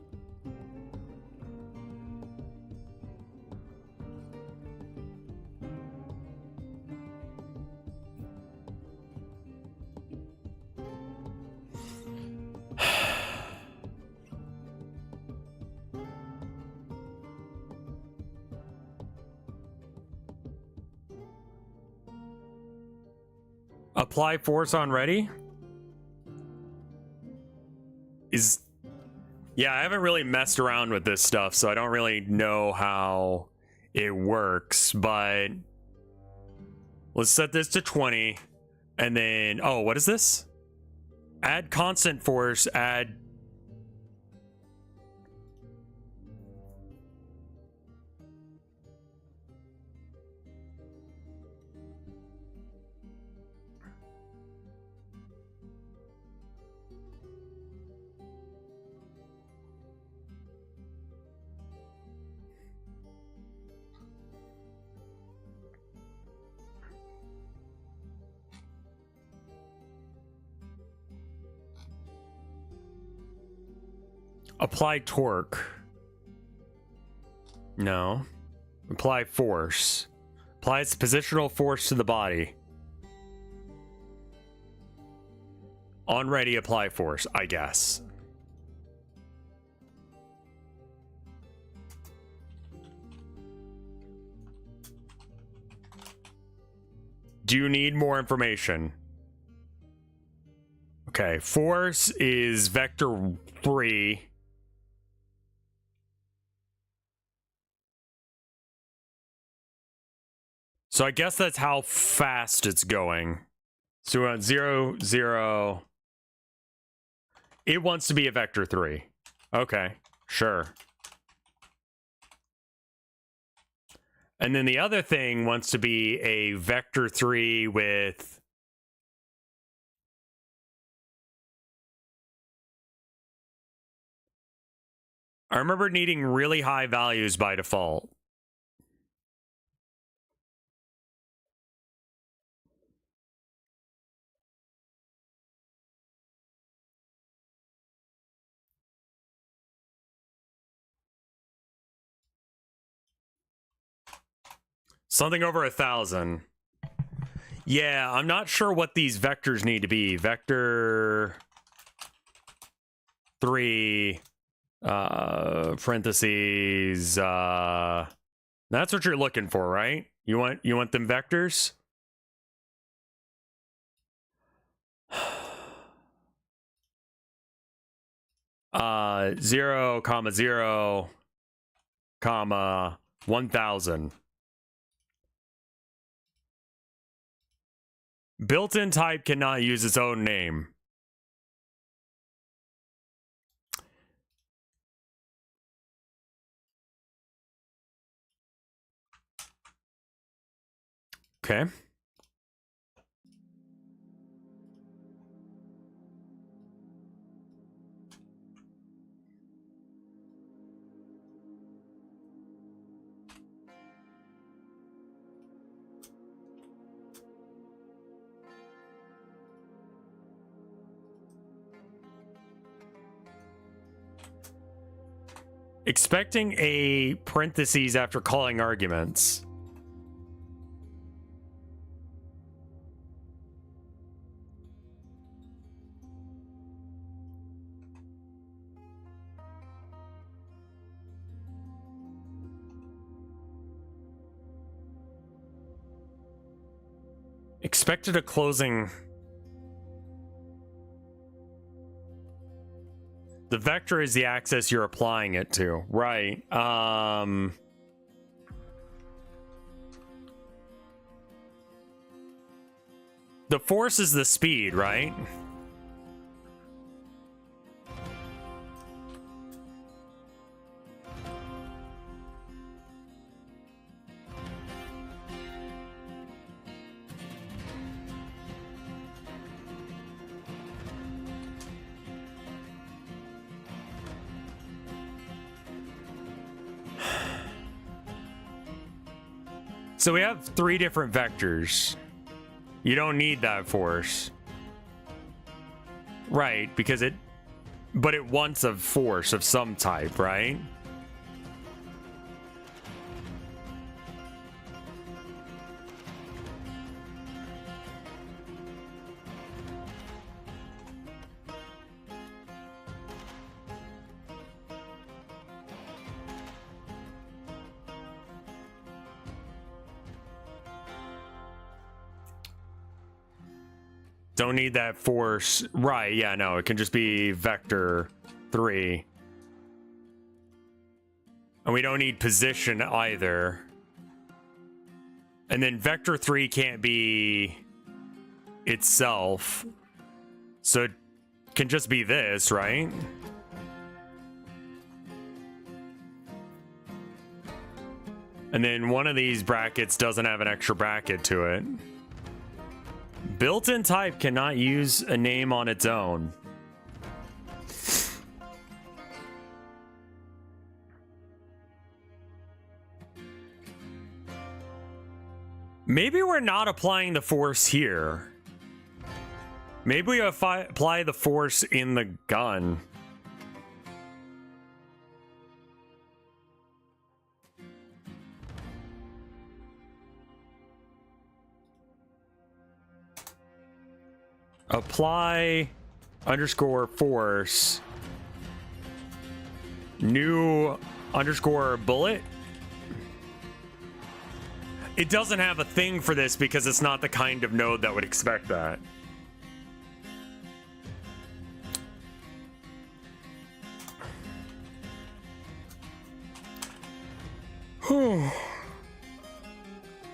S1: Apply force on ready? Yeah, I haven't really messed around with this stuff, so I don't really know how it works, but let's set this to 20, and then, oh, what is this? Add constant force, add... Apply torque. No. Apply force. Applies positional force to the body. On ready, apply force, I guess. Do you need more information? Okay, force is vector 3. So I guess that's how fast it's going. So we're on 0, 0. It wants to be a vector 3. Okay, sure. And then the other thing wants to be a vector 3 with... I remember needing really high values by default. Something over 1,000. Yeah, I'm not sure what these vectors need to be. Vector 3 parentheses that's what you're looking for, right? You want them vectors? 0, 0, 1,000. Built-in type cannot use its own name. Okay. Expecting a parentheses after calling arguments. Expected a closing. The vector is the axis you're applying it to. Right. The force is the speed, right? So we have 3 different vectors. You don't need that force. Right, because but it wants a force of some type, right? Don't need that force. Right, yeah, no, it can just be vector 3. And we don't need position either. And then vector 3 can't be itself. So it can just be this, right? And then one of these brackets doesn't have an extra bracket to it. Built-in type cannot use a name on its own. Maybe we're not applying the force here. Maybe we apply the force in the gun. Apply underscore force new underscore bullet. It doesn't have a thing for this because it's not the kind of node that would expect that.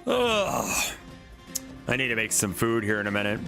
S1: Ugh. I need to make some food here in a minute.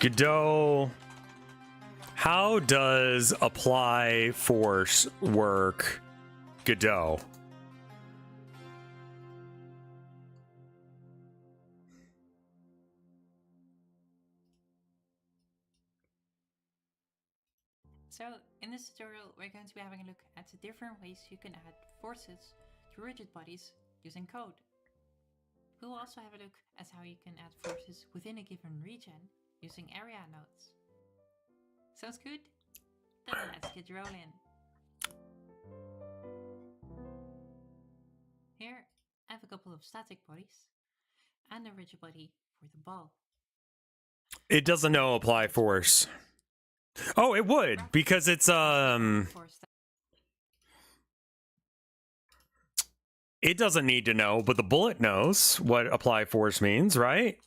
S1: Godot, how does apply force work, Godot?
S3: So, in this tutorial, we're going to be having a look at the different ways you can add forces to rigid bodies using code. We'll also have a look at how you can add forces within a given region using area nodes. Sounds good? Then let's get rolling. Here, I have a couple of static bodies and a rigid body for the ball.
S1: It doesn't know apply force. Oh, it would, because it's it doesn't need to know, but the bullet knows what apply force means, right?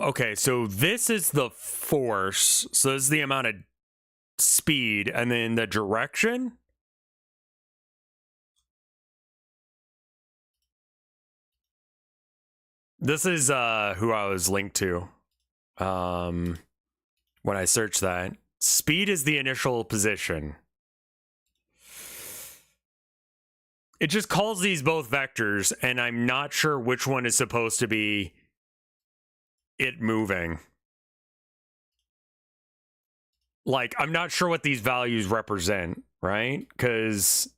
S1: Okay, so this is the force. So this is the amount of speed, and then the direction. This is who I was linked to when I searched that. Speed is the initial position. It just calls these both vectors, and I'm not sure which one is supposed to be it moving. Like, I'm not sure what these values represent, right? Because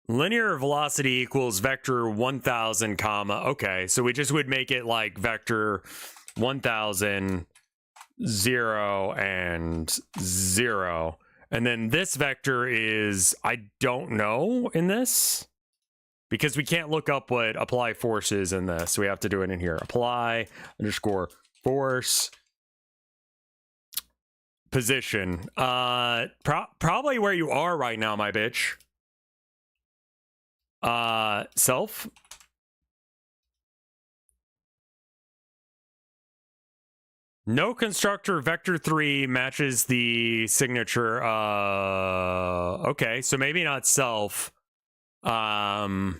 S1: linear velocity equals vector 1000 comma. Okay, so we just would make it like vector 1000, 0, and 0. And then this vector is, I don't know in this, because we can't look up what apply force is in this. So we have to do it in here. Apply underscore force position. Probably where you are right now, my bitch. Self. No constructor vector 3 matches the signature. Okay, so maybe not self. You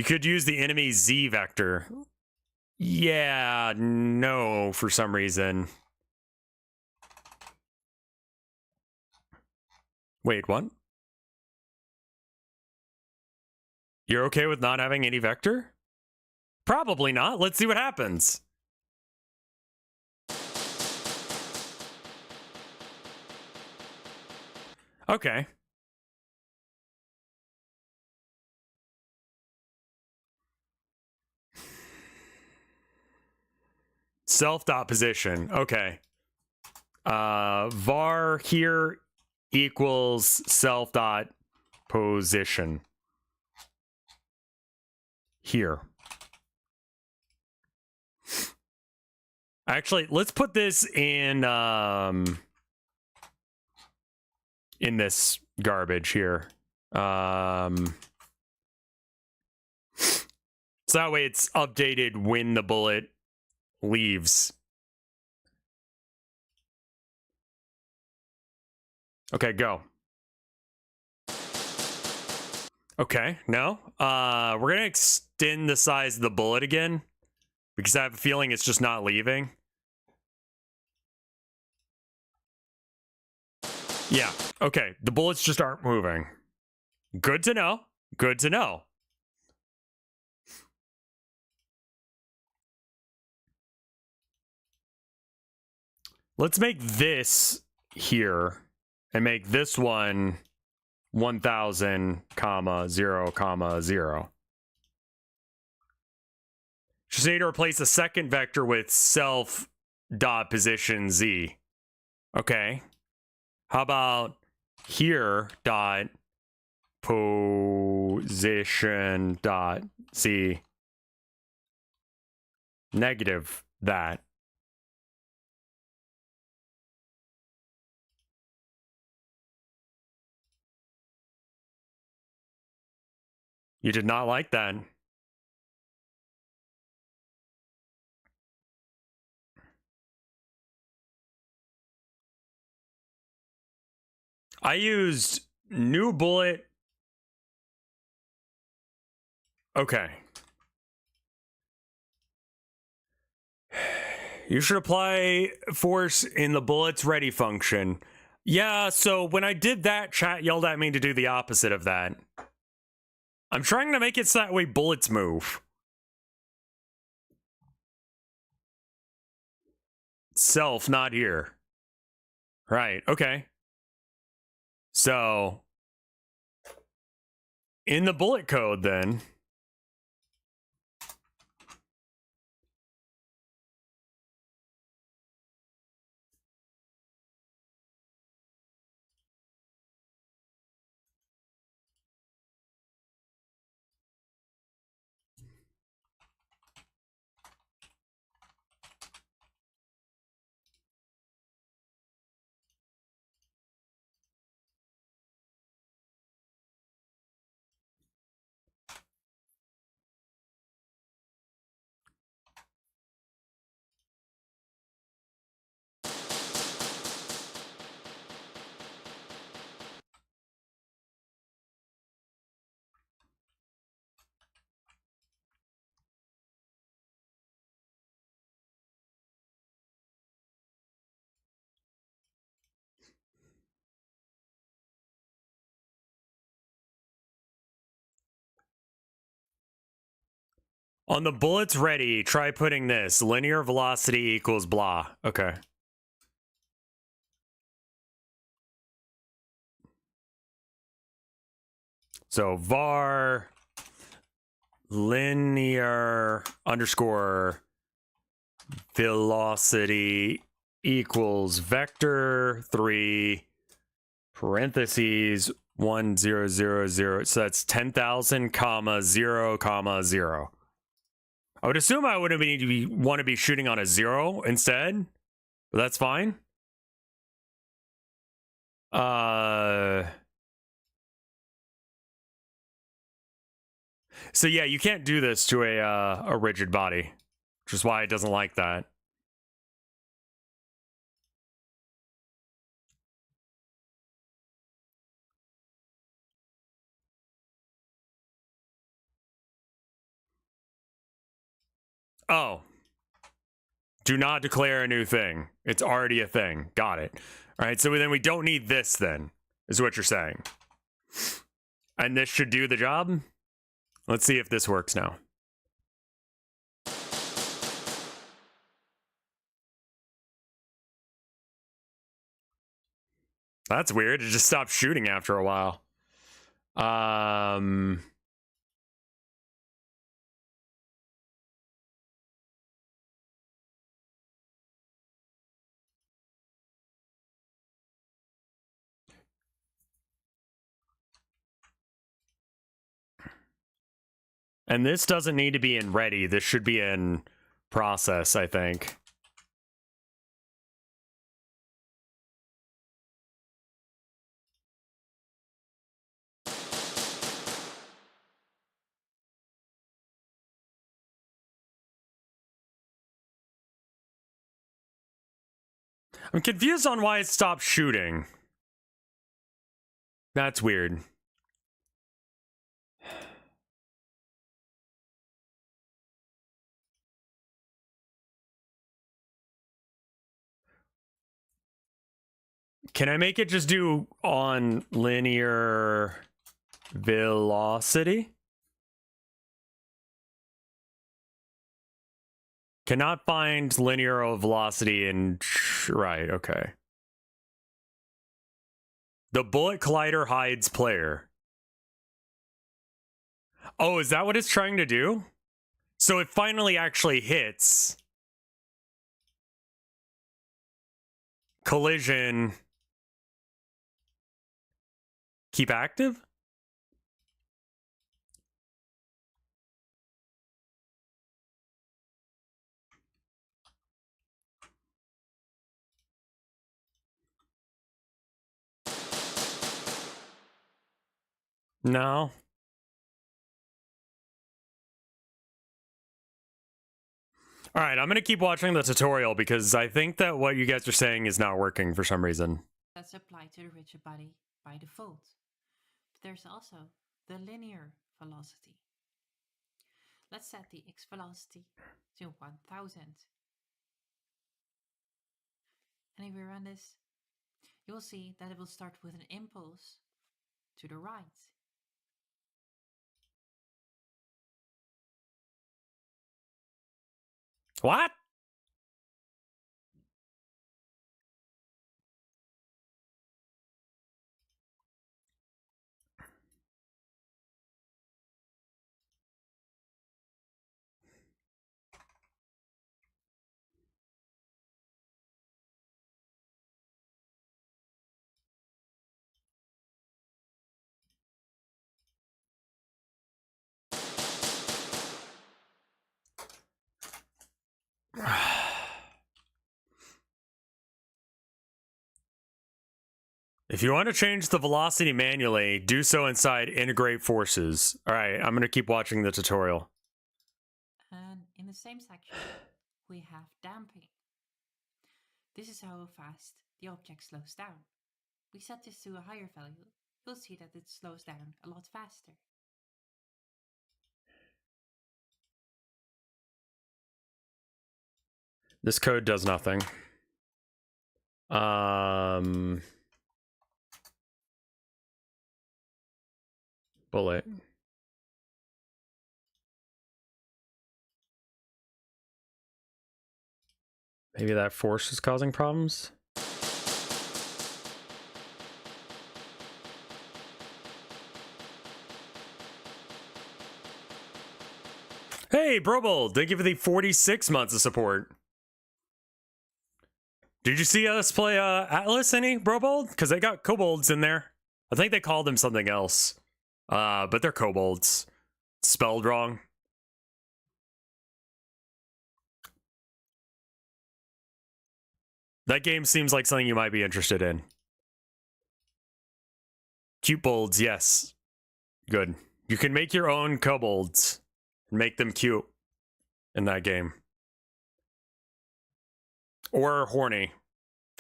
S1: could use the enemy Z vector. Yeah, no, for some reason. Wait, what? You're okay with not having any vector? Probably not. Let's see what happens. Okay. Self dot position. Okay. Var here equals self dot position. Here. Actually, let's put this in this garbage here. So that way it's updated when the bullet leaves. Okay, go. Okay, no. We're gonna extend the size of the bullet again because I have a feeling it's just not leaving. Yeah, okay. The bullets just aren't moving. Good to know. Good to know. Let's make this here and make this one 1000, 0, 0. Just need to replace a second vector with self dot position Z. Okay. How about here dot position dot Z? Negative that. You did not like that. I used new bullet. Okay. You should apply force in the bullets ready function. Yeah, so when I did that, chat yelled at me to do the opposite of that. I'm trying to make it so that way bullets move. Self, not here. Right, okay. So, in the bullet code then, on the bullets ready, try putting this. Linear velocity equals blah. Okay. So var linear underscore velocity equals vector 3 parentheses 1000. So that's 10,000 comma 0 comma 0. I would assume I would want to be shooting on a 0 instead, but that's fine. So yeah, you can't do this to a rigid body, which is why it doesn't like that. Oh. Do not declare a new thing. It's already a thing. Got it. All right, so then we don't need this then, is what you're saying. And this should do the job? Let's see if this works now. That's weird. It just stopped shooting after a while. And this doesn't need to be in ready. This should be in process, I think. I'm confused on why it stopped shooting. That's weird. Can I make it just do on linear velocity? Cannot find linear velocity in... Right, okay. The bullet collider hides player. Oh, is that what it's trying to do? So it finally actually hits. Collision. Keep active? No. All right, I'm going to keep watching the tutorial because I think that what you guys are saying is not working for some reason.
S3: That's applied to the rigid body by default. But there's also the linear velocity. Let's set the x velocity to 1000. And if we run this, you will see that it will start with an impulse to the right.
S1: What? If you want to change the velocity manually, do so inside integrate forces. All right, I'm going to keep watching the tutorial.
S3: And in the same section, we have damping. This is how fast the object slows down. We set this to a higher value. You'll see that it slows down a lot faster.
S1: This code does nothing. Bullet. Maybe that force is causing problems? Hey, Brobold, thank you for the 46 months of support. Did you see us play Atlas any, Brobold? Because they got kobolds in there. I think they called them something else. But they're kobolds. Spelled wrong. That game seems like something you might be interested in. Cute bolds, yes. Good. You can make your own kobolds and make them cute in that game. Or horny,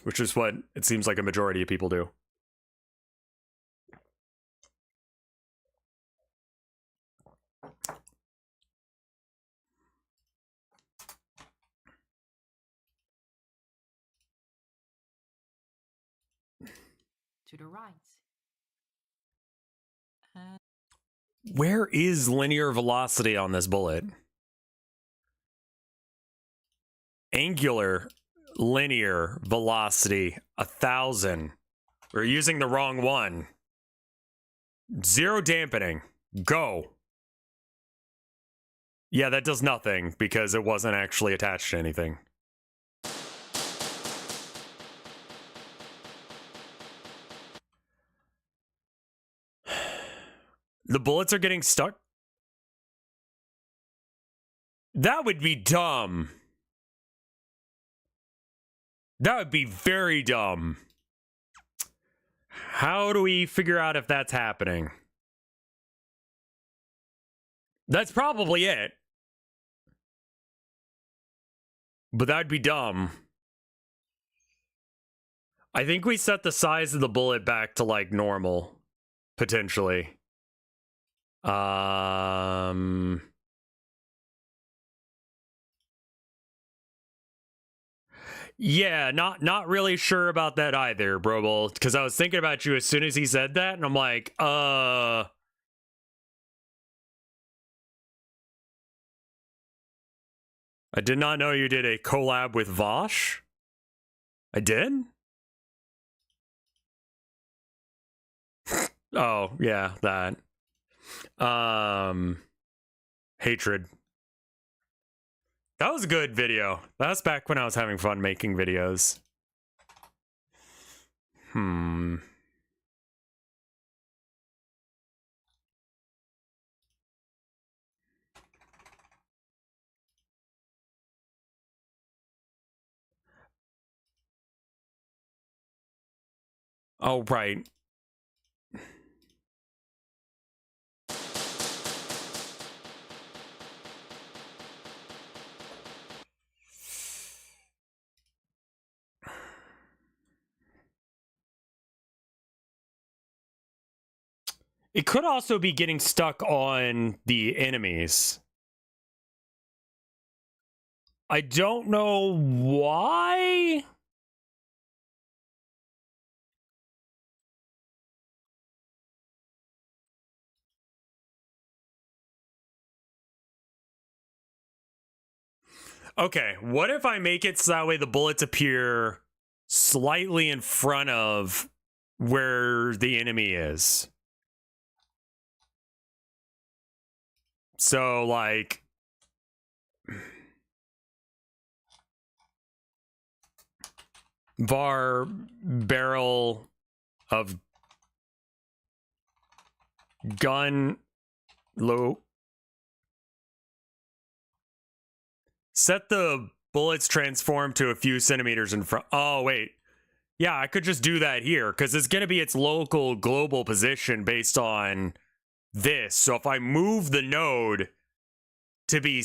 S1: which is what it seems like a majority of people do.
S3: To the right.
S1: Where is linear velocity on this bullet? Angular linear velocity 1,000. We're using the wrong one. 0 dampening. Go. Yeah, that does nothing because it wasn't actually attached to anything. The bullets are getting stuck? That would be dumb. That would be very dumb. How do we figure out if that's happening? That's probably it. But that'd be dumb. I think we set the size of the bullet back to like normal, potentially. Yeah, not really sure about that either, Broble, because I was thinking about you as soon as he said that, and I'm like, I did not know you did a collab with Vosh. I did? Oh, yeah, that. Hatred. That was a good video. That was back when I was having fun making videos. Oh, right. It could also be getting stuck on the enemies. I don't know why. Okay, what if I make it so that way the bullets appear slightly in front of where the enemy is? So, like, var barrel of gun low. Set the bullets transform to a few centimeters in front. Oh, wait. Yeah, I could just do that here because it's going to be its local global position based on this. So if I move the node to be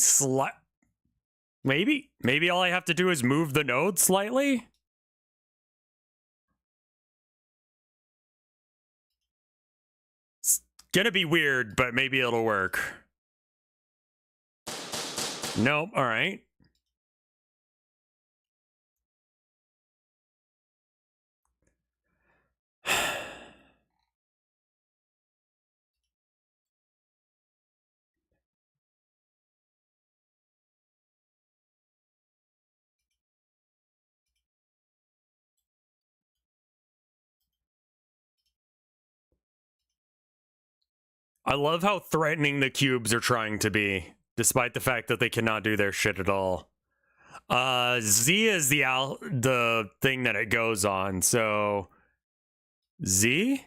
S1: maybe all I have to do is move the node slightly. It's gonna be weird, but maybe it'll work. Nope. All right. I love how threatening the cubes are trying to be, despite the fact that they cannot do their shit at all. Z is the thing that it goes on. So Z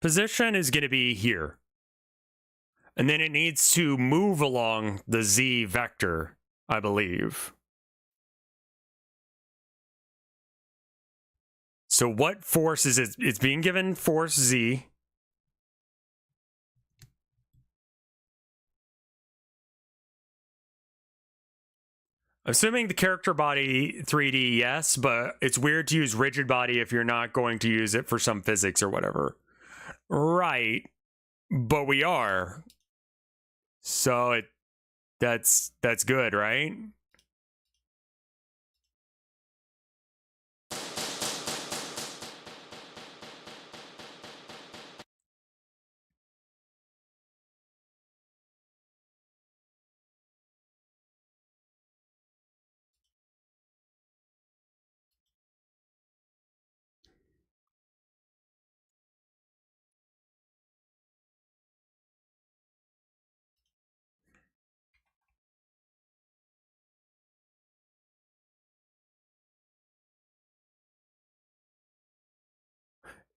S1: position is going to be here. And then it needs to move along the Z vector, I believe. So what force is it? It's being given force Z. Assuming the character body 3D, yes, but it's weird to use rigid body if you're not going to use it for some physics or whatever. Right. But we are. So that's good, right?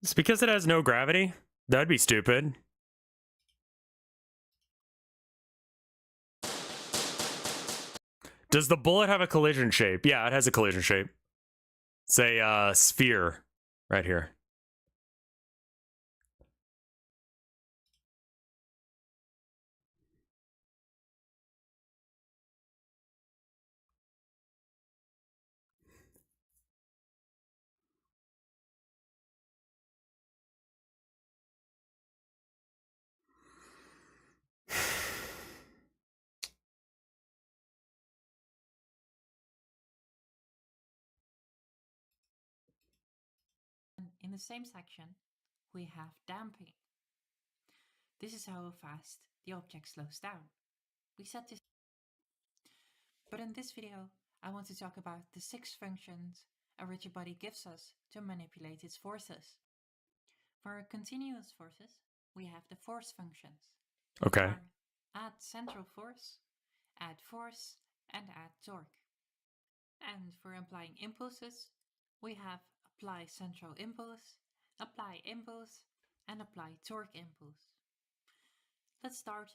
S1: It's because it has no gravity? That'd be stupid. Does the bullet have a collision shape? Yeah, it has a collision shape. It's a sphere right here.
S3: And in the same section, we have damping. This is how fast the object slows down. We set this. But in this video, I want to talk about the 6 functions a rigid body gives us to manipulate its forces. For continuous forces, we have the force functions.
S1: Okay.
S3: Add central force, add force, and add torque. And for applying impulses, we have apply central impulse, apply impulse, and apply torque impulse. Let's start.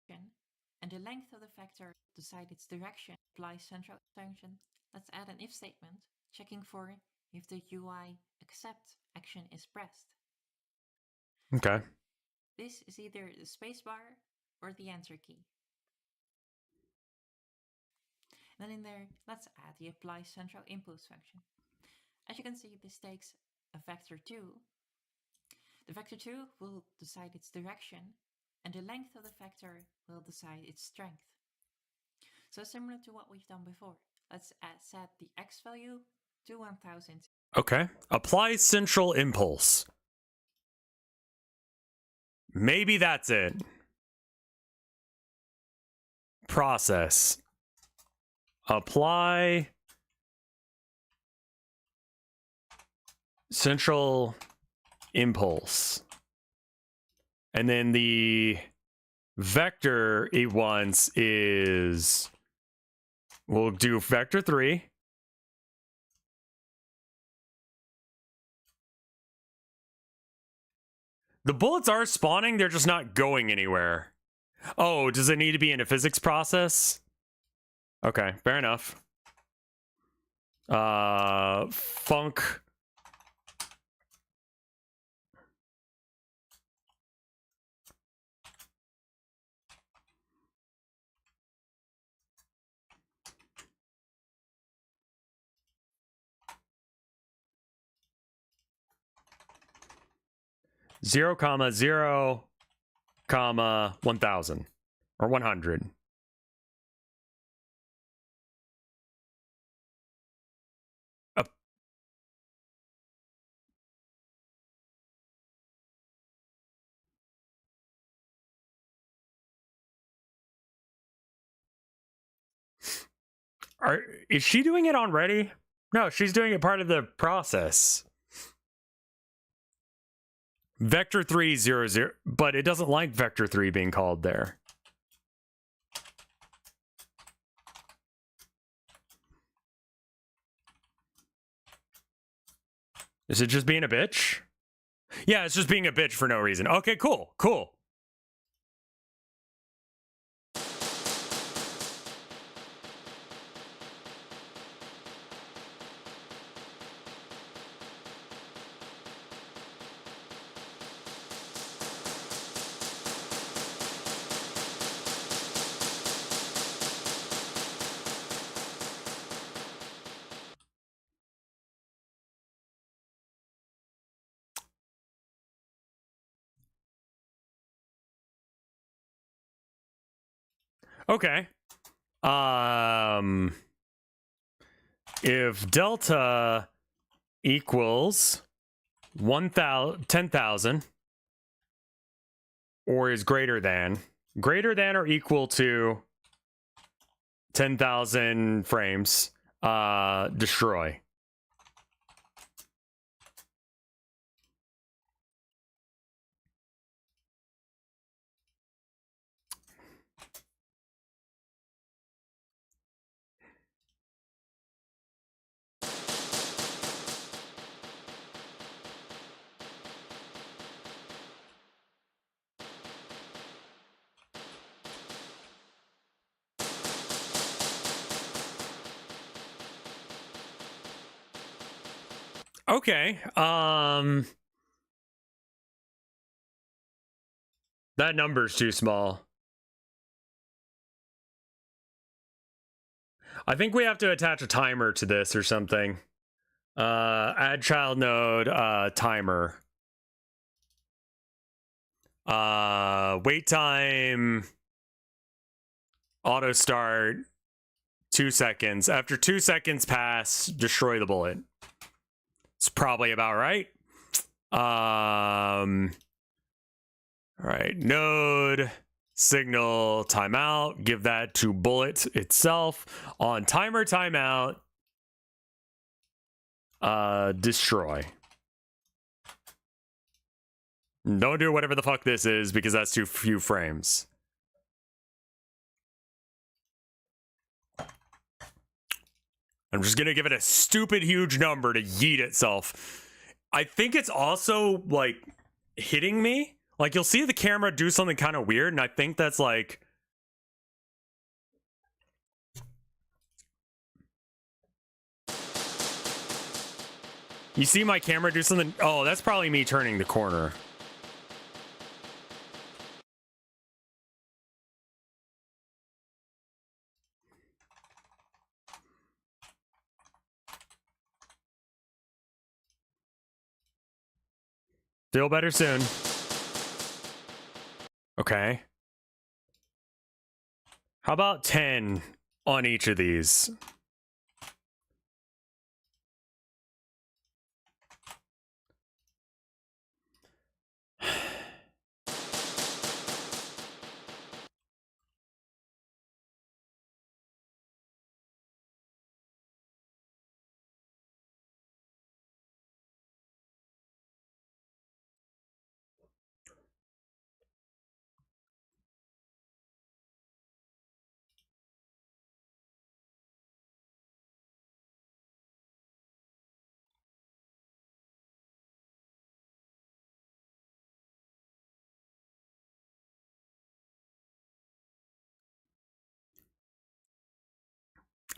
S3: And the length of the vector decide its direction. Apply central function. Let's add an if statement, checking for if the UI accept action is pressed.
S1: Okay.
S3: This is either the spacebar or the enter key. And then in there, let's add the apply central impulse function. As you can see, this takes a vector 2. The vector 2 will decide its direction, and the length of the vector will decide its strength. So similar to what we've done before, let's set the x value to 1000.
S1: Okay. Apply central impulse. Maybe that's it. Process. Apply central impulse. And then the vector it wants is, we'll do vector 3. The bullets are spawning, they're just not going anywhere. Oh, does it need to be in a physics process? Okay, fair enough. Func. Zero comma 0 comma 1000 or 100. Is she doing it already? No, she's doing it part of the process. Vector 3 0 0, but it doesn't like vector 3 being called there. Is it just being a bitch? Yeah, it's just being a bitch for no reason. Okay, cool, cool. Okay. If delta equals 10,000 or is greater than or equal to 10,000 frames, destroy. Okay. That number's too small. I think we have to attach a timer to this or something. Add child node, timer. Wait time, auto start, 2 seconds. After 2 seconds pass, destroy the bullet. It's probably about right. All right, node, signal, timeout, give that to bullet itself. On timer, timeout, destroy. Don't do whatever the fuck this is because that's too few frames. I'm just gonna give it a stupid huge number to yeet itself. I think it's also like hitting me. Like you'll see the camera do something kind of weird, and I think that's like you see my camera do something. Oh, that's probably me turning the corner. Feel better soon. Okay. How about 10 on each of these?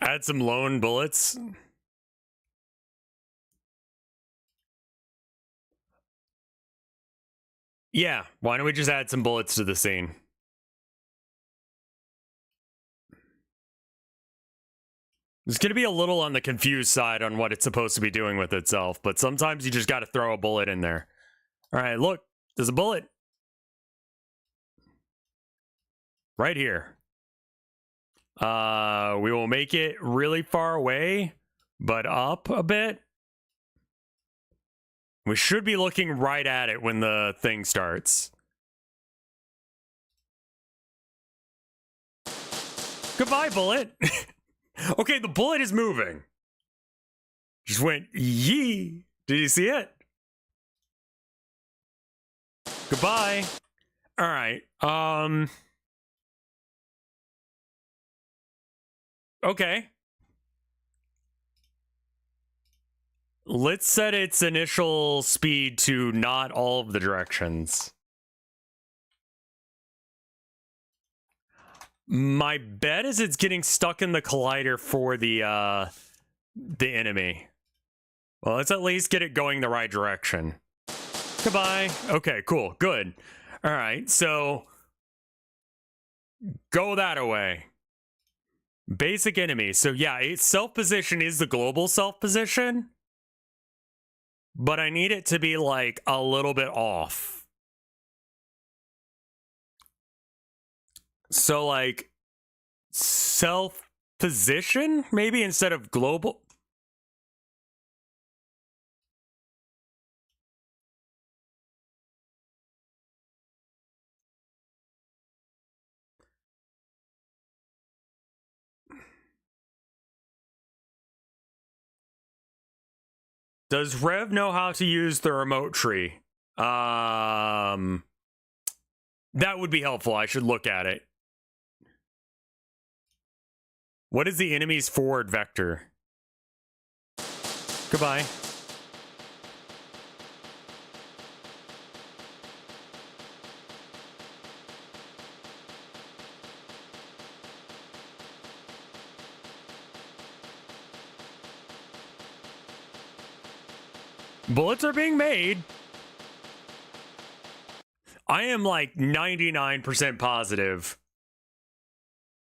S1: Add some lone bullets. Yeah, why don't we just add some bullets to the scene? It's going to be a little on the confused side on what it's supposed to be doing with itself, but sometimes you just got to throw a bullet in there. All right, look, there's a bullet. Right here. We will make it really far away, but up a bit. We should be looking right at it when the thing starts. Goodbye, bullet. Okay, the bullet is moving. Just went yee. Did you see it? Goodbye. All right. Okay. Let's set its initial speed to not all of the directions. My bet is it's getting stuck in the collider for the enemy. Well, let's at least get it going the right direction. Goodbye. Okay, cool. Good. All right, so go that away. Basic enemy. So yeah, its self-position is the global self-position, but I need it to be like a little bit off. So like self position, maybe instead of global. Does Rev know how to use the remote tree? That would be helpful. I should look at it. What is the enemy's forward vector? Goodbye. Bullets are being made. I am like 99% positive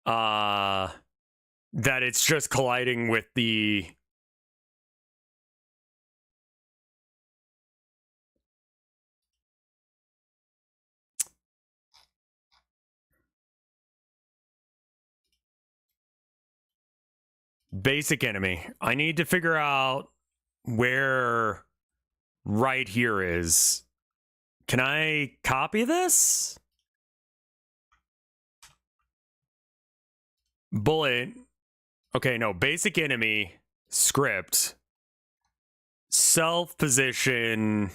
S1: that it's just colliding with the basic enemy. I need to figure out where right here is. Can I copy this? Bullet. Okay, no. Basic enemy. Script. Self position.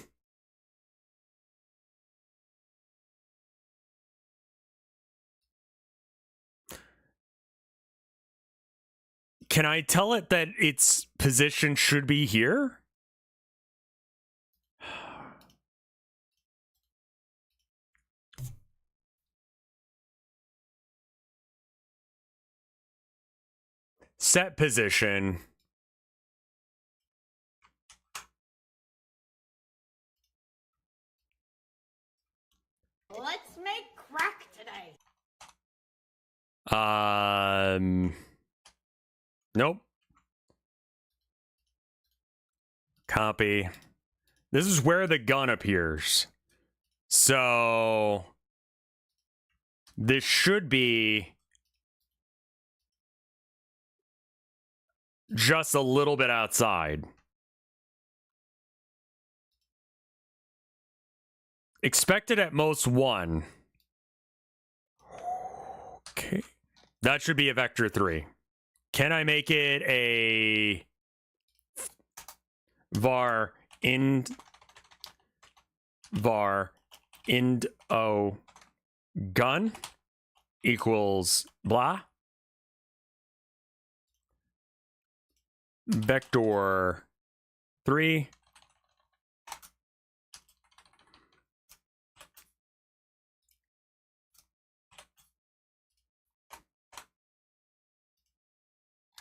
S1: Can I tell it that its position should be here? Set position.
S4: Let's make crack today.
S1: Nope. Copy. This is where the gun appears. So this should be just a little bit outside. Expected at most 1. Okay. That should be a vector 3. Can I make it a var ind o gun equals blah vector 3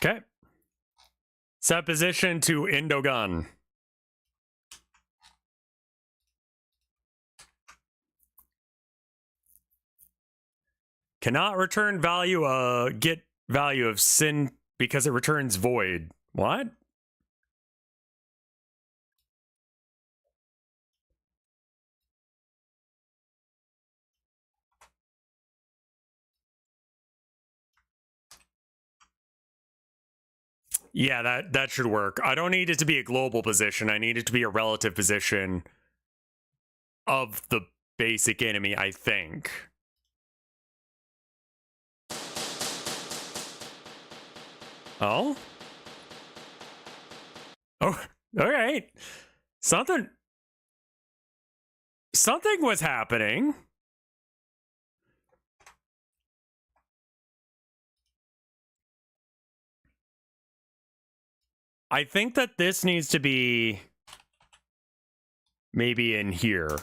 S1: okay. Set position to Indogun. Cannot return value, get value of sin because it returns void. What? Yeah, that should work. I don't need it to be a global position. I need it to be a relative position of the basic enemy, I think. Oh? Oh, all right. Something was happening. I think that this needs to be maybe in here.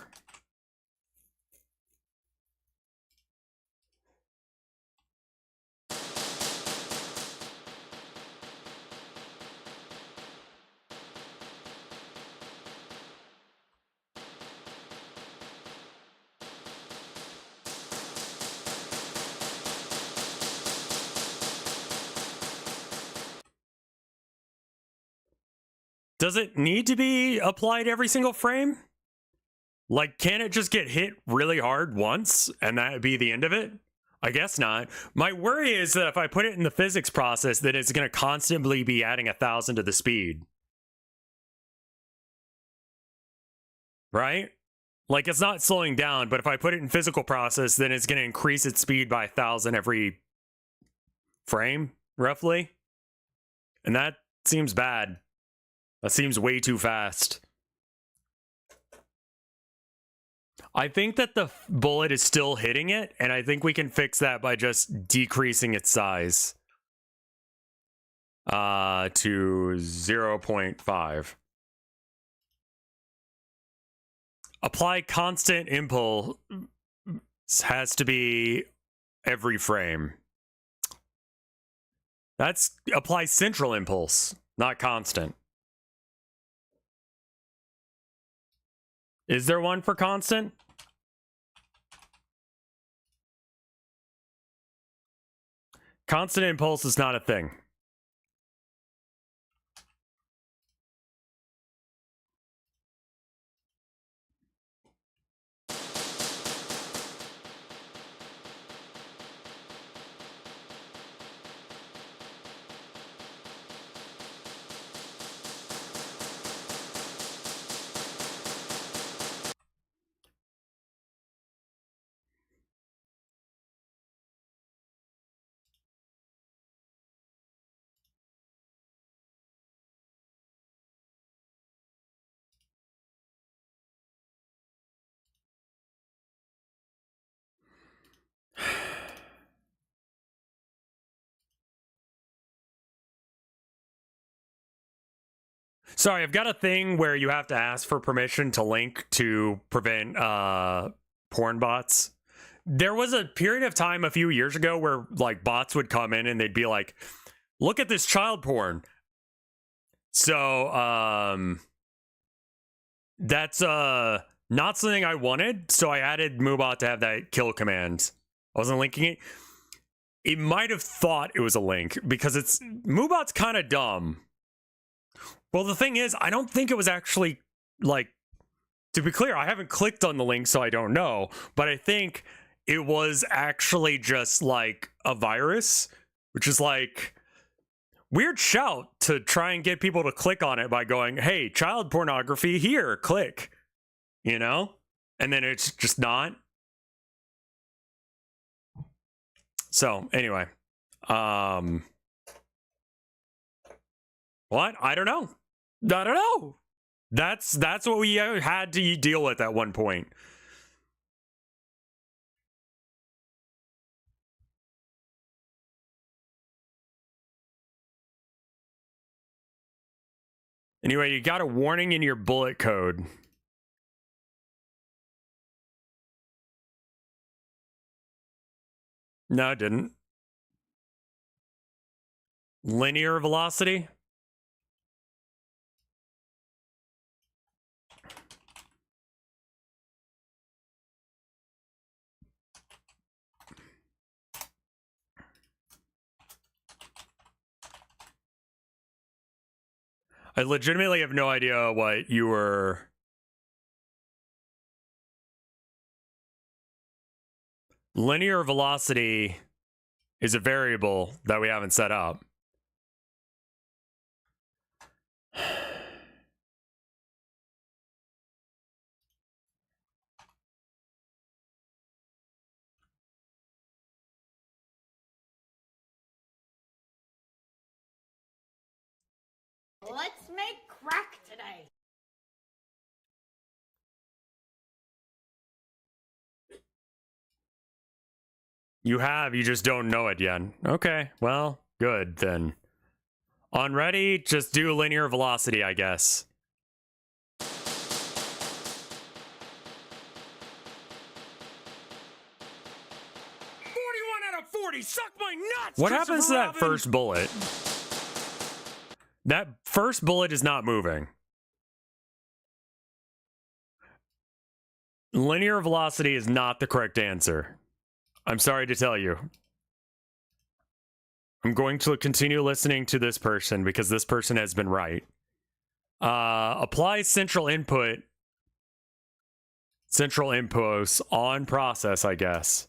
S1: Does it need to be applied every single frame? Like, can it just get hit really hard once and that be the end of it? I guess not. My worry is that if I put it in the physics process, that it's going to constantly be adding 1,000 to the speed. Right? Like, it's not slowing down, but if I put it in physical process, then it's going to increase its speed by 1,000 every frame, roughly. And that seems bad. That seems way too fast. I think that the bullet is still hitting it, and I think we can fix that by just decreasing its size to 0.5. Apply constant impulse has to be every frame. That's apply central impulse, not constant. Is there one for constant? Constant impulse is not a thing. Sorry, I've got a thing where you have to ask for permission to link to prevent porn bots. There was a period of time a few years ago where like bots would come in and they'd be like, look at this child porn. So that's not something I wanted, so I added Moobot to have that kill command. I wasn't linking it. It might have thought it was a link because it's Moobot's kind of dumb. Well, the thing is, I don't think it was actually, like, to be clear, I haven't clicked on the link, so I don't know, but I think it was actually just, like, a virus, which is, like, weird shout to try and get people to click on it by going, hey, child pornography, here, click, you know? And then it's just not. So, anyway. What? I don't know. I don't know. That's what we had to deal with at one point. Anyway, you got a warning in your bullet code. No, it didn't. Linear velocity? I legitimately have no idea what you were... Linear velocity is a variable that we haven't set up.
S4: Let's make crack today.
S1: You have, you just don't know it yet. Okay, well, good then. On ready, just do linear velocity, I guess. 41 out of 40, suck my nuts! What happens to that first bullet? That first bullet is not moving. Linear velocity is not the correct answer. I'm sorry to tell you. I'm going to continue listening to this person because this person has been right. Apply central input. Central inputs on process, I guess.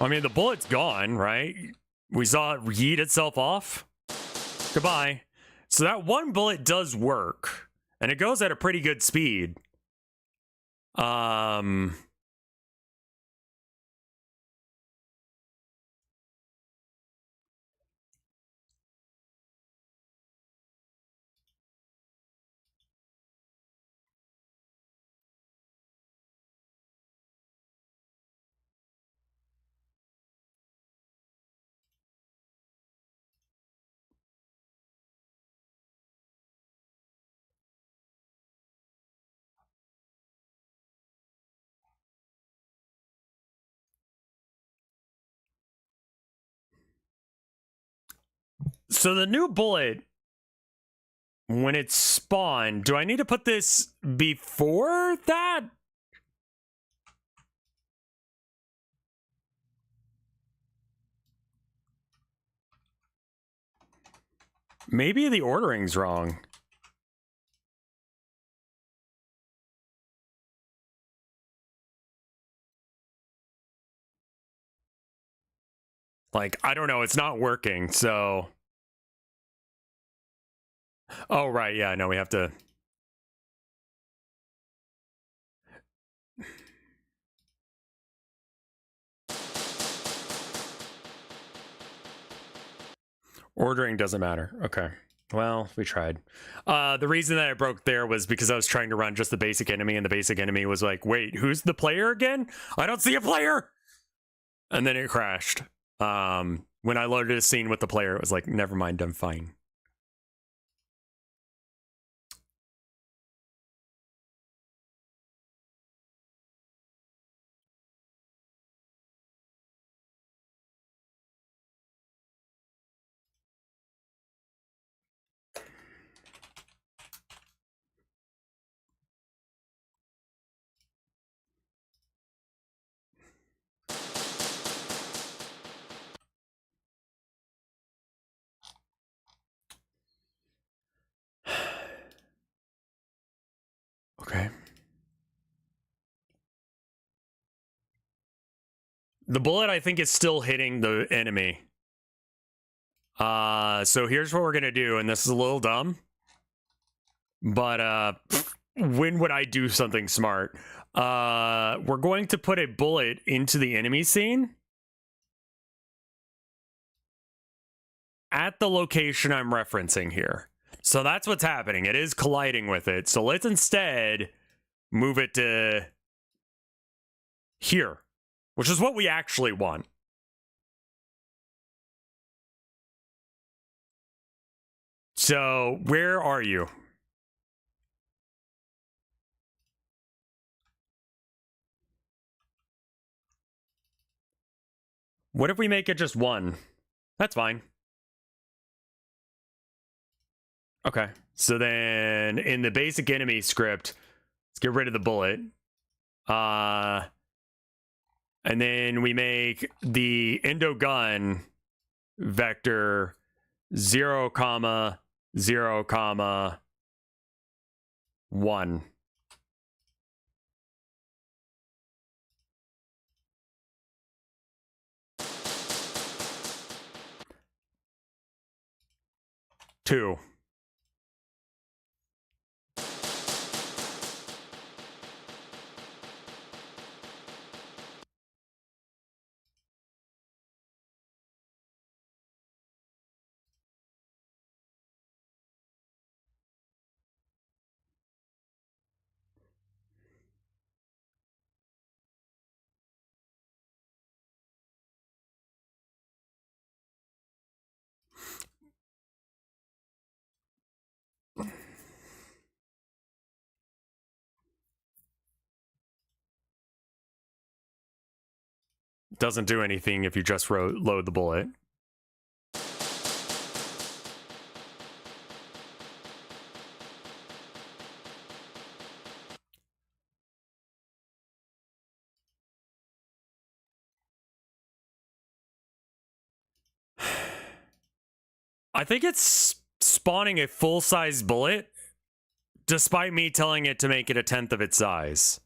S1: I mean, the bullet's gone, right? We saw it yeet itself off. Goodbye. So that one bullet does work, and it goes at a pretty good speed. So the new bullet, when it's spawned, do I need to put this before that? Maybe the ordering's wrong. Like, I don't know, it's not working, so... Oh, right, yeah, no, we have to... Ordering doesn't matter. Okay. Well, we tried. The reason that I broke there was because I was trying to run just the basic enemy, and the basic enemy was like, wait, who's the player again? I don't see a player! And then it crashed. When I loaded a scene with the player, it was like, never mind, I'm fine. Okay. The bullet, I think, is still hitting the enemy. So here's what we're gonna do, and this is a little dumb. But, when would I do something smart? We're going to put a bullet into the enemy scene. At the location I'm referencing here. So that's what's happening. It is colliding with it. So let's instead move it to here, which is what we actually want. So where are you? What if we make it just one? That's fine. Okay, so then in the basic enemy script, let's get rid of the bullet. And then we make the endo gun vector 0, 0, 1. Two. Doesn't do anything if you just load the bullet. I think it's spawning a full-size bullet, despite me telling it to make it 1/10 of its size.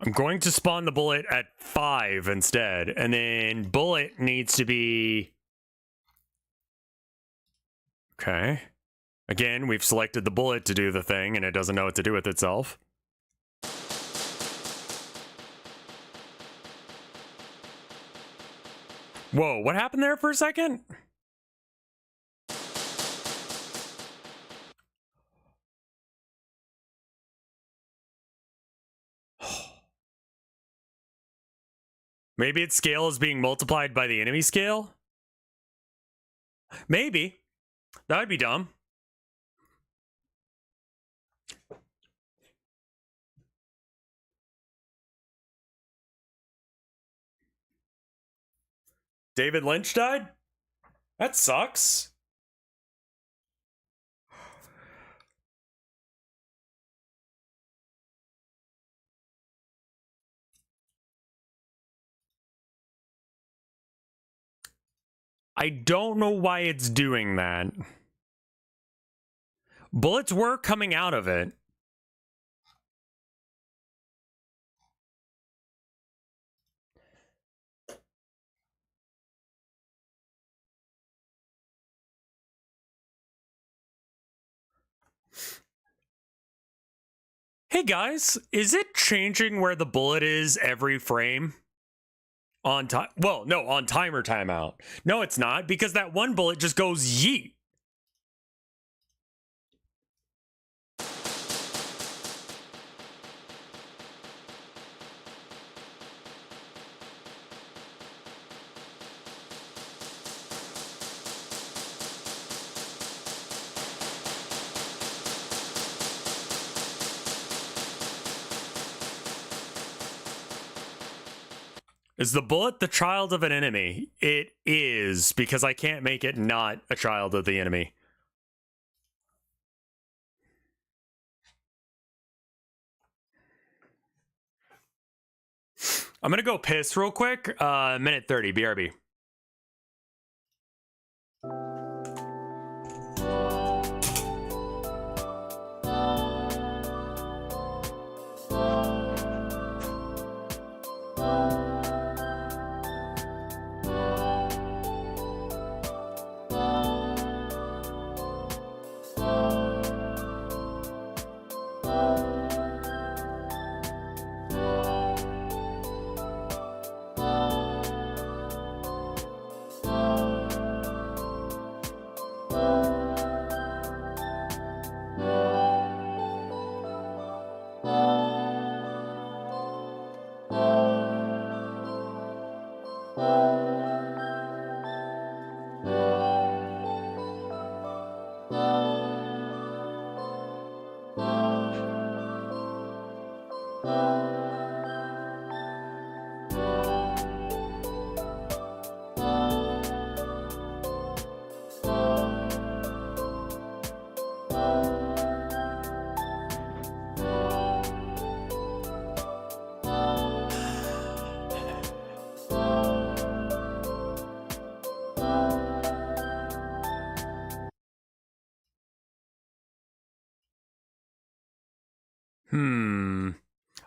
S1: I'm going to spawn the bullet at 5 instead, and then bullet needs to be... Okay. Again, we've selected the bullet to do the thing, and it doesn't know what to do with itself. Whoa, what happened there for a second? Maybe its scale is being multiplied by the enemy scale? Maybe. That would be dumb. David Lynch died? That sucks. I don't know why it's doing that. Bullets were coming out of it. Hey guys, is it changing where the bullet is every frame? On time? Well, no, on timer timeout. No, it's not, because that one bullet just goes yeet. Is the bullet the child of an enemy? It is, because I can't make it not a child of the enemy. I'm gonna go piss real quick. Minute 30, BRB.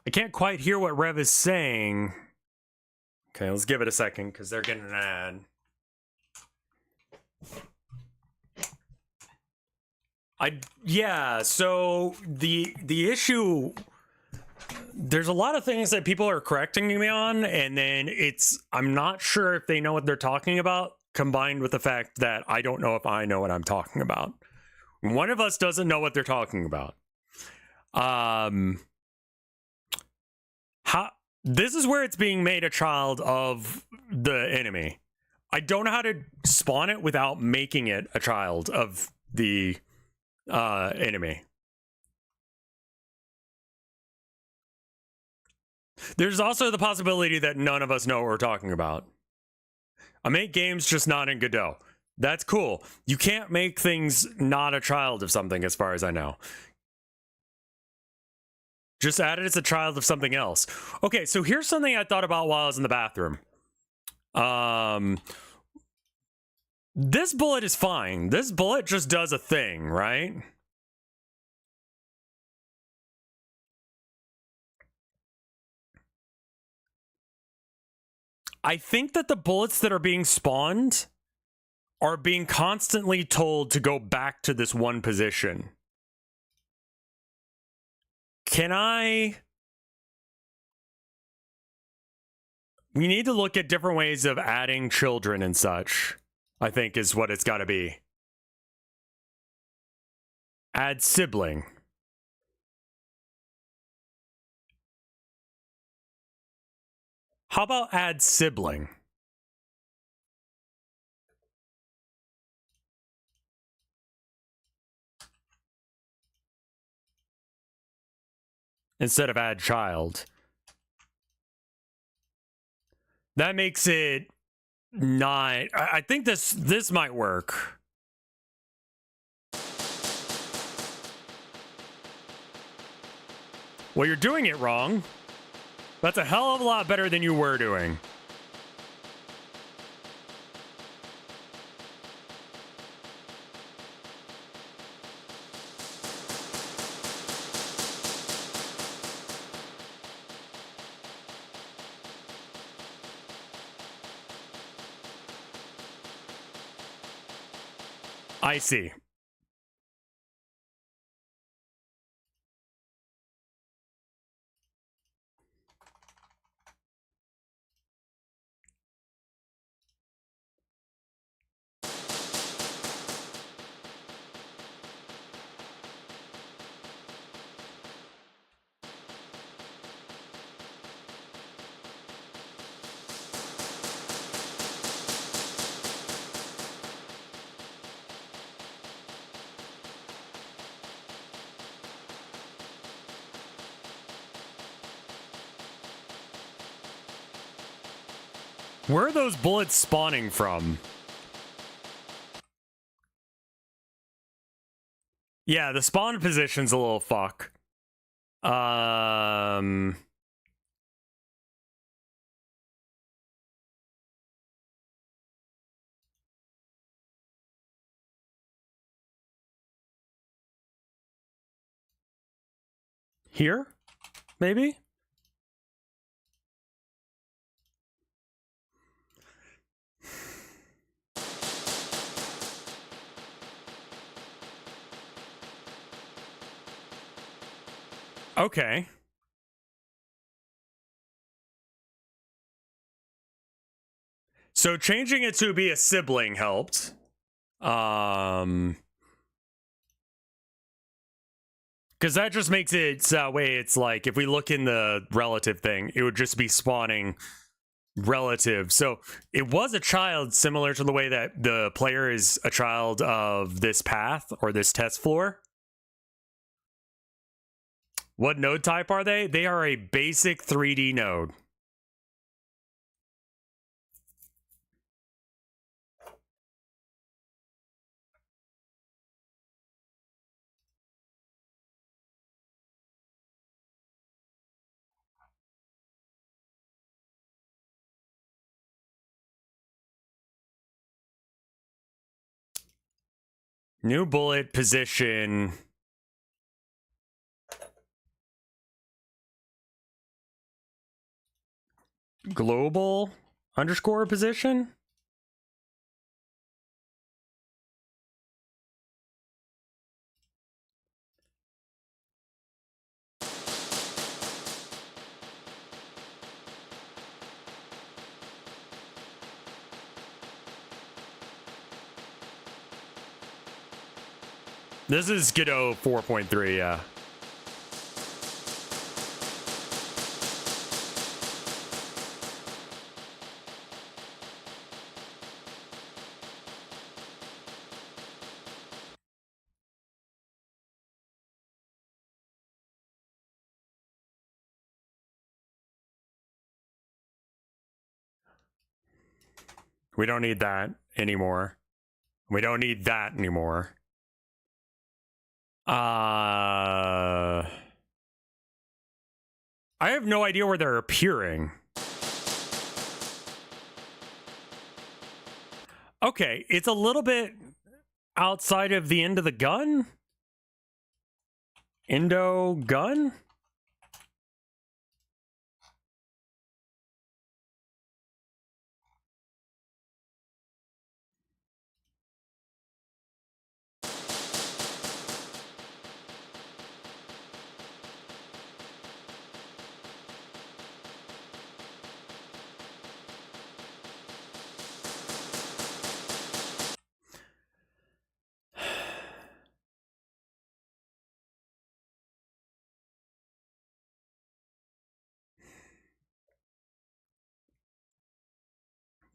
S1: I can't quite hear what Rev is saying. Okay, let's give it a second because they're getting an ad. Yeah, so the issue, there's a lot of things that people are correcting me on, and then I'm not sure if they know what they're talking about, combined with the fact that I don't know if I know what I'm talking about. One of us doesn't know what they're talking about. This is where it's being made a child of the enemy. I don't know how to spawn it without making it a child of the enemy. There's also the possibility that none of us know what we're talking about. I make games just not in Godot. That's cool. You can't make things not a child of something, as far as I know. Just add it as a child of something else. Okay, so here's something I thought about while I was in the bathroom. This bullet is fine. This bullet just does a thing, right? I think that the bullets that are being spawned are being constantly told to go back to this one position. Can I... We need to look at different ways of adding children and such, I think is what it's got to be. Add sibling. How about add sibling? Instead of add child. That makes it not... I think this might work. Well, you're doing it wrong. That's a hell of a lot better than you were doing. I see. Where are those bullets spawning from? Yeah, the spawn position's a little fuck. Here? Maybe? Okay. So changing it to be a sibling helped. Because that just makes it so that way it's like, if we look in the relative thing, it would just be spawning relative. So it was a child, similar to the way that the player is a child of this path or this test floor. What node type are they? They are a basic 3D node. New bullet position. Global underscore position. This is Godot 4.3, yeah. We don't need that anymore. We don't need that anymore. I have no idea where they're appearing. Okay, it's a little bit outside of the end of the gun. Endo gun?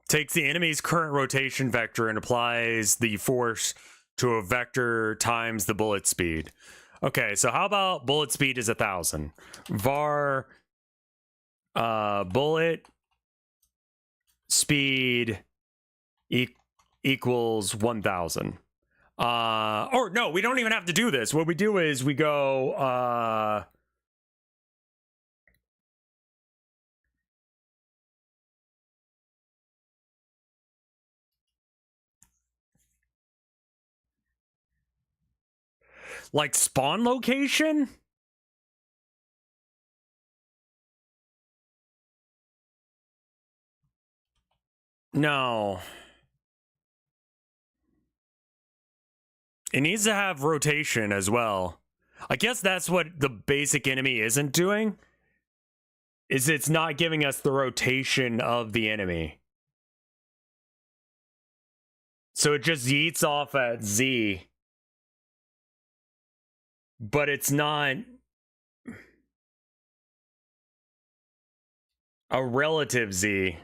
S1: Takes the enemy's current rotation vector and applies the force to a vector times the bullet speed. Okay, so how about bullet speed is 1,000? Var bullet speed equals 1,000. Or no, we don't even have to do this. What we do is we go like spawn location? No. It needs to have rotation as well. I guess that's what the basic enemy isn't doing. Is it's not giving us the rotation of the enemy. So it just yeets off at Z. But it's not a relative Z.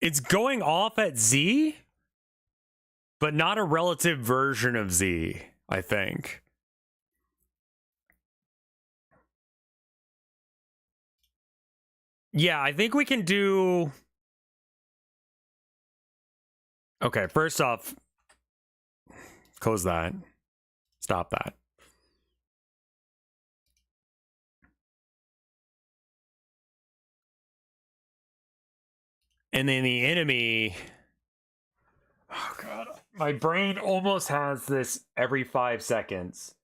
S1: It's going off at Z, but not a relative version of Z, I think. Yeah, I think we can do... Okay, first off, close that. Stop that. And then the enemy... Oh, God. My brain almost has this every 5 seconds.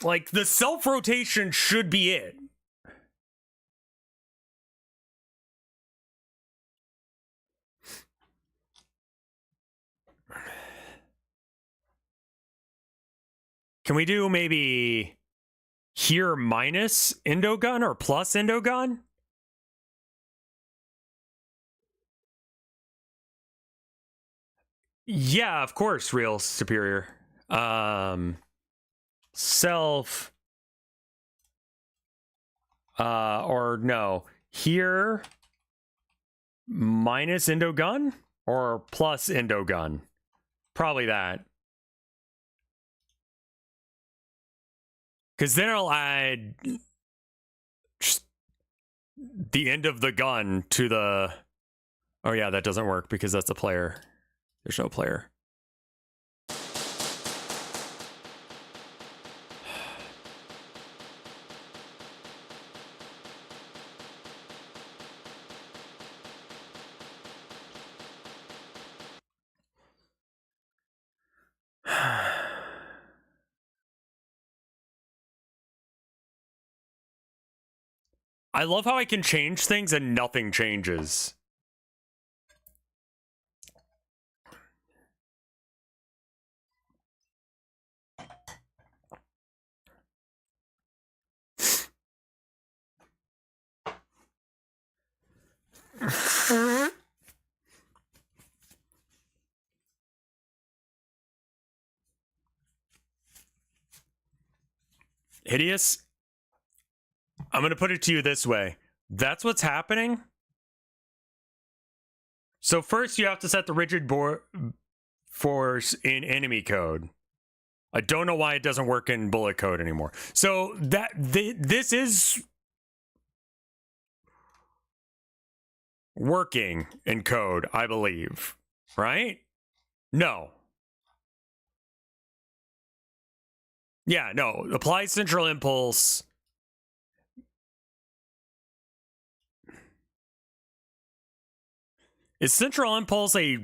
S1: Like, the self-rotation should be it. Can we do maybe here minus Endogun or plus Endogun? Yeah, of course, real superior. Self or no. Here minus Endogun or plus Endogun? Probably that. Because then I'll add just the end of the gun to the... Oh yeah, that doesn't work because that's a player. There's no player. I love how I can change things and nothing changes. Hideous, I'm going to put it to you this way. That's what's happening. So first you have to set the rigid force in enemy code. I don't know why it doesn't work in bullet code anymore. So that this is working in code, I believe. Right? No. Yeah, no. Apply central impulse. Is central impulse a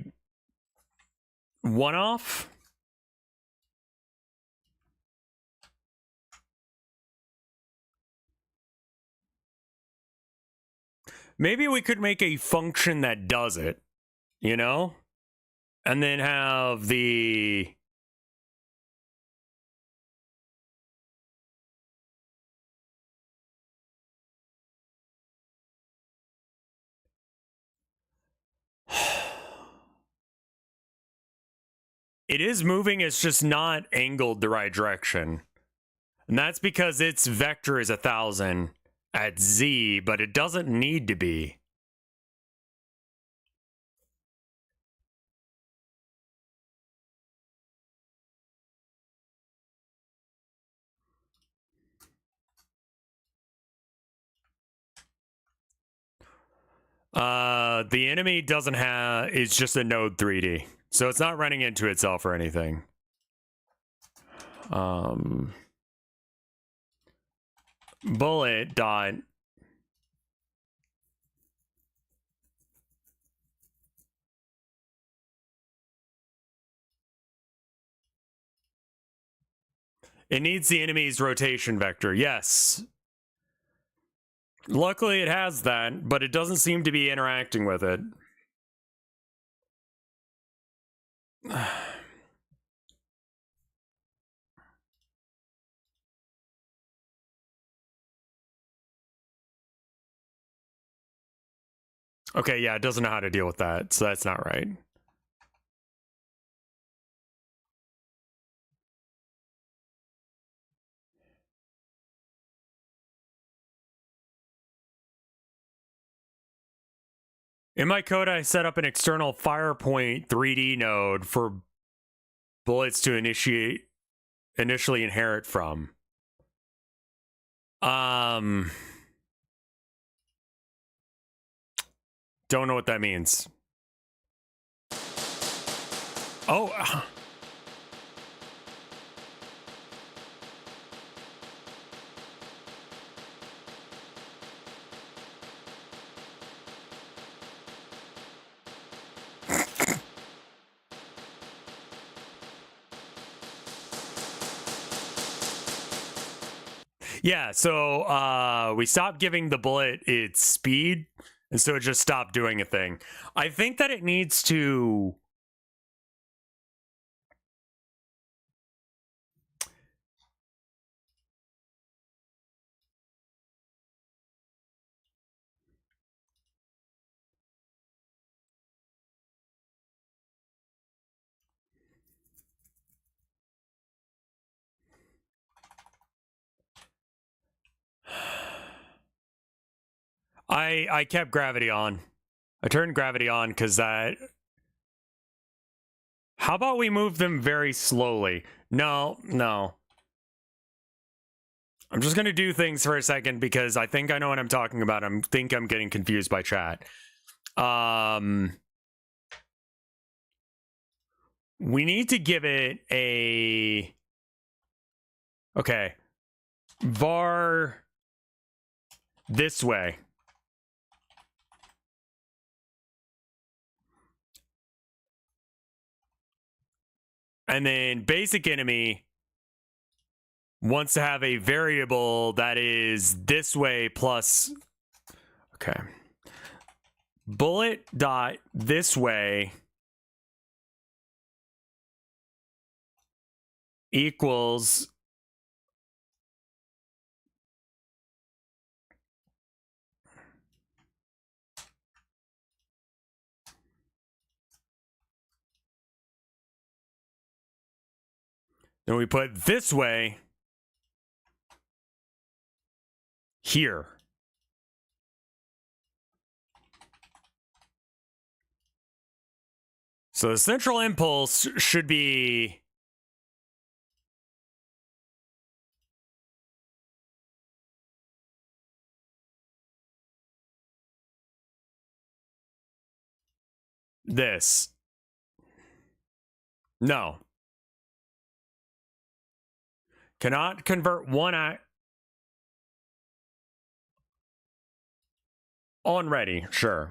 S1: one-off? Maybe we could make a function that does it, you know? And then have the... It is moving, it's just not angled the right direction. And that's because its vector is 1,000 at z, but it doesn't need to be. The enemy doesn't have, it's just a node 3D. So it's not running into itself or anything. Bullet dot. It needs the enemy's rotation vector, yes. Luckily it has that, but it doesn't seem to be interacting with it. Okay, yeah, it doesn't know how to deal with that, so that's not right. In my code, I set up an external FirePoint 3D node for bullets to initially inherit from. Don't know what that means. Oh. Yeah, so we stopped giving the bullet its speed, and so it just stopped doing a thing. I think that it needs to... I kept gravity on. I turned gravity on because that... How about we move them very slowly? No. I'm just going to do things for a second because I think I know what I'm talking about. I think I'm getting confused by chat. We need to give it a... Okay. Var this way. And then basic enemy wants to have a variable that is this way plus... Okay. Bullet dot this way equals... Then we put this way here. So the central impulse should be... this. No. Cannot convert one on ready, sure.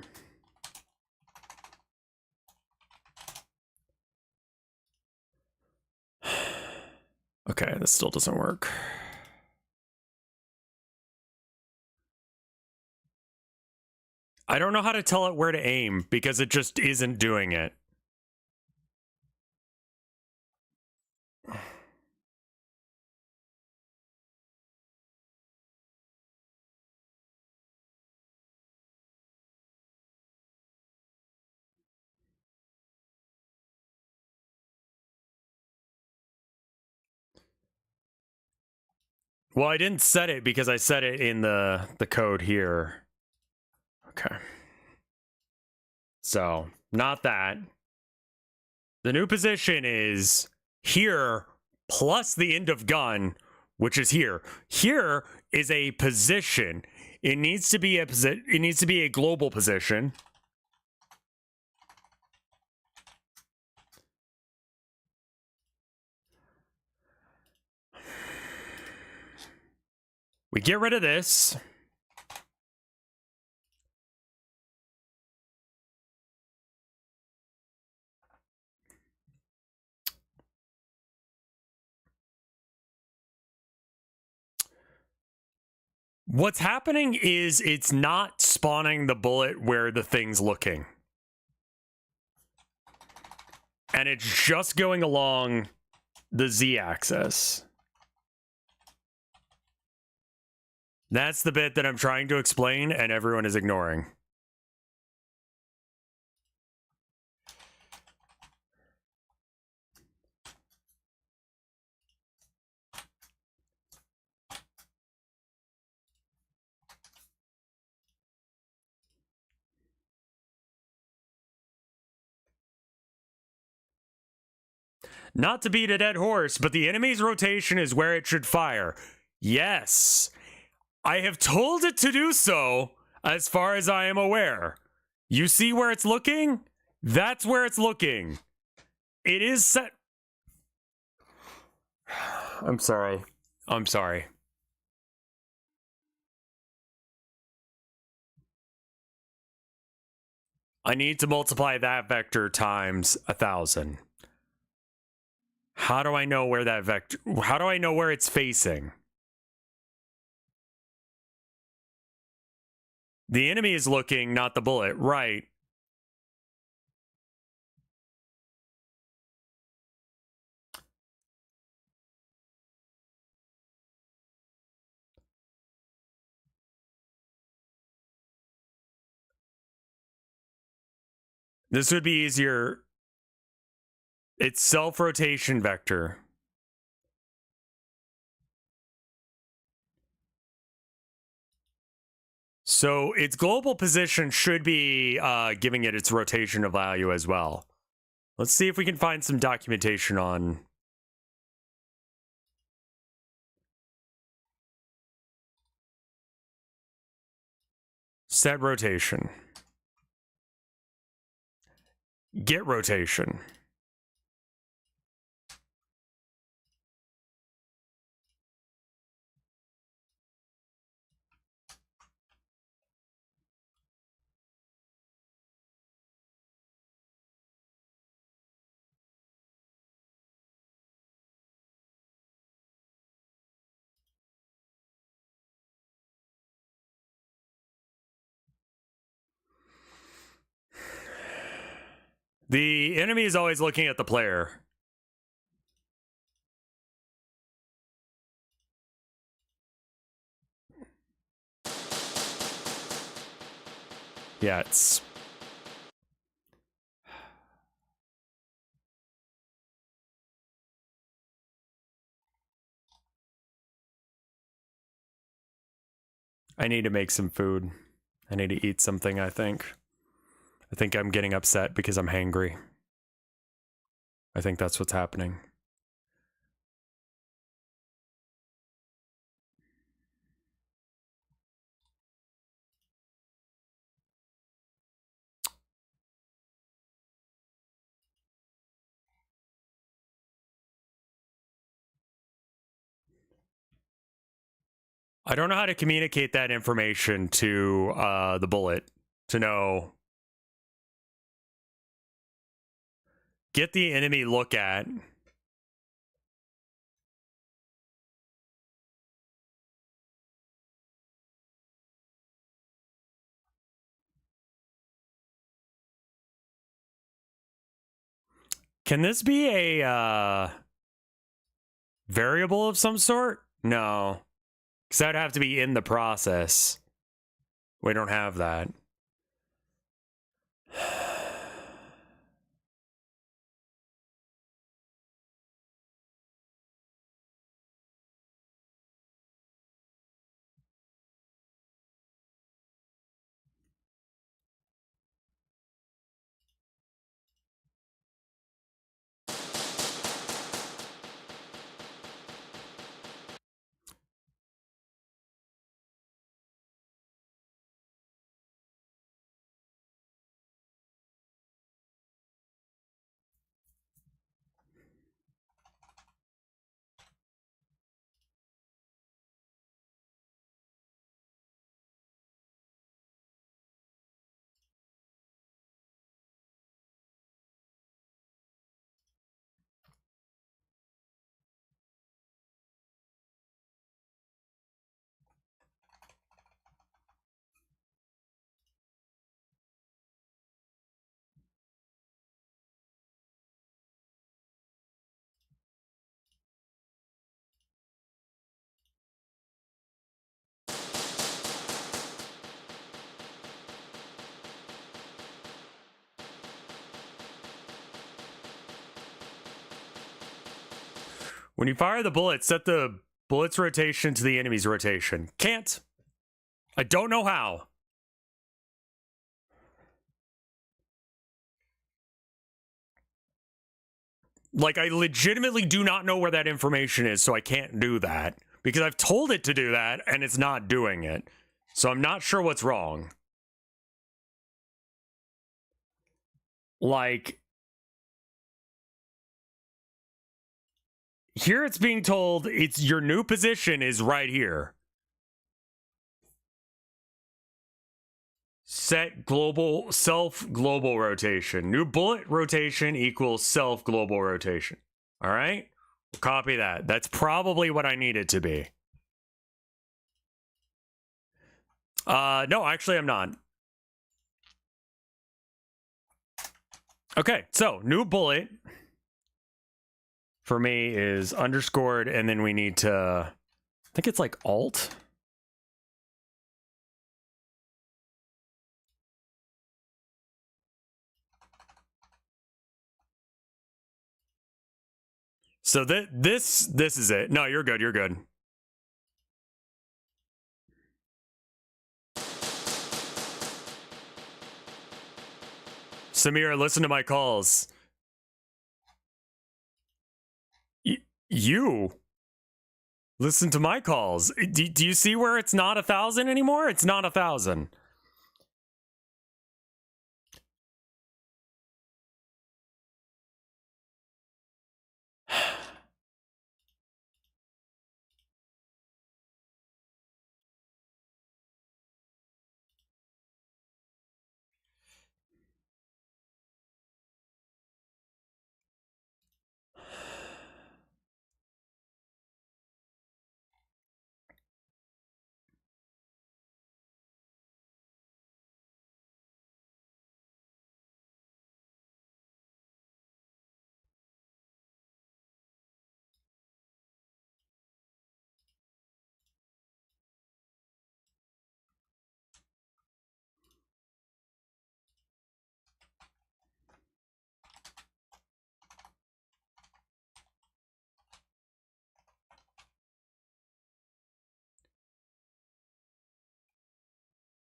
S1: Okay, this still doesn't work. I don't know how to tell it where to aim because it just isn't doing it. Well, I didn't set it because I set it in the code here. Okay. So, not that. The new position is here plus the end of gun, which is here. Here is a position. It needs to be a global position. We get rid of this. What's happening is it's not spawning the bullet where the thing's looking. And it's just going along the Z-axis. That's the bit that I'm trying to explain and everyone is ignoring. Not to beat a dead horse, but the enemy's rotation is where it should fire. Yes. I have told it to do so, as far as I am aware. You see where it's looking? That's where it's looking. It is set. I'm sorry. I'm sorry. I need to multiply that vector times 1,000. How do I know where that vector... How do I know where it's facing? The enemy is looking, not the bullet. Right. This would be easier. It's self-rotation vector. So its global position should be giving it its rotational value as well. Let's see if we can find some documentation on... Set rotation. Get rotation. The enemy is always looking at the player. Yeah, it's... I need to make some food. I need to eat something, I think. I think I'm getting upset because I'm hangry. I think that's what's happening. I don't know how to communicate that information to the bullet to know. Get the enemy look at. Can this be a variable of some sort? No. Because that'd have to be in the process. We don't have that. When you fire the bullet, set the bullet's rotation to the enemy's rotation. Can't. I don't know how. Like, I legitimately do not know where that information is, so I can't do that. Because I've told it to do that, and it's not doing it. So I'm not sure what's wrong. Like, here it's being told it's your new position is right here. Set global, self-global rotation. New bullet rotation equals self-global rotation. All right? Copy that. That's probably what I need it to be. No, actually I'm not. Okay, so new bullet for me is underscored, and then we need to, I think it's like alt. So this is it. No, you're good. You're good. Samir, listen to my calls. You listen to my calls. Do you see where it's not 1,000 anymore? It's not 1,000.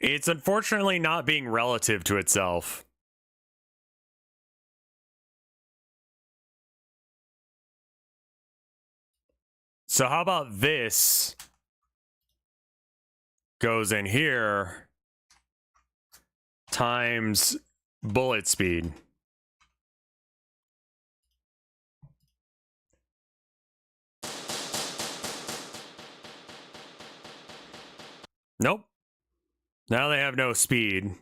S1: It's unfortunately not being relative to itself. So how about this goes in here times bullet speed. Nope. Now they have no speed.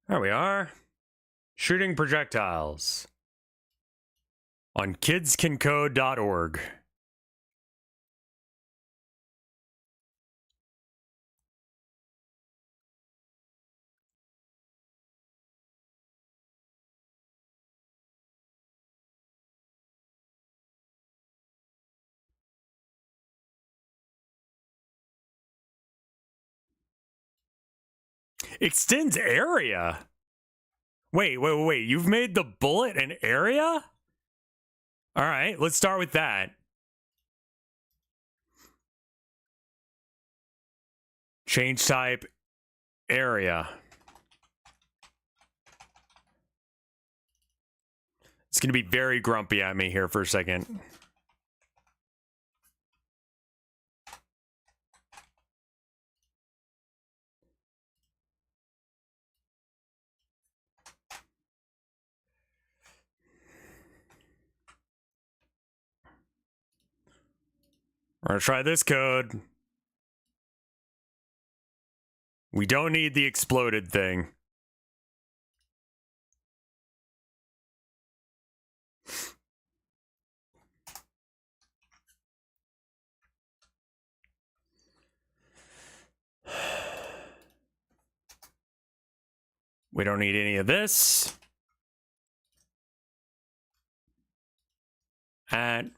S1: There we are. Shooting projectiles. On kidscancode.org. Extends area? Wait. You've made the bullet an area? All right, let's start with that. Change type, area. It's going to be very grumpy at me here for a second. We're going to try this code. We don't need the exploded thing. We don't need any of this. And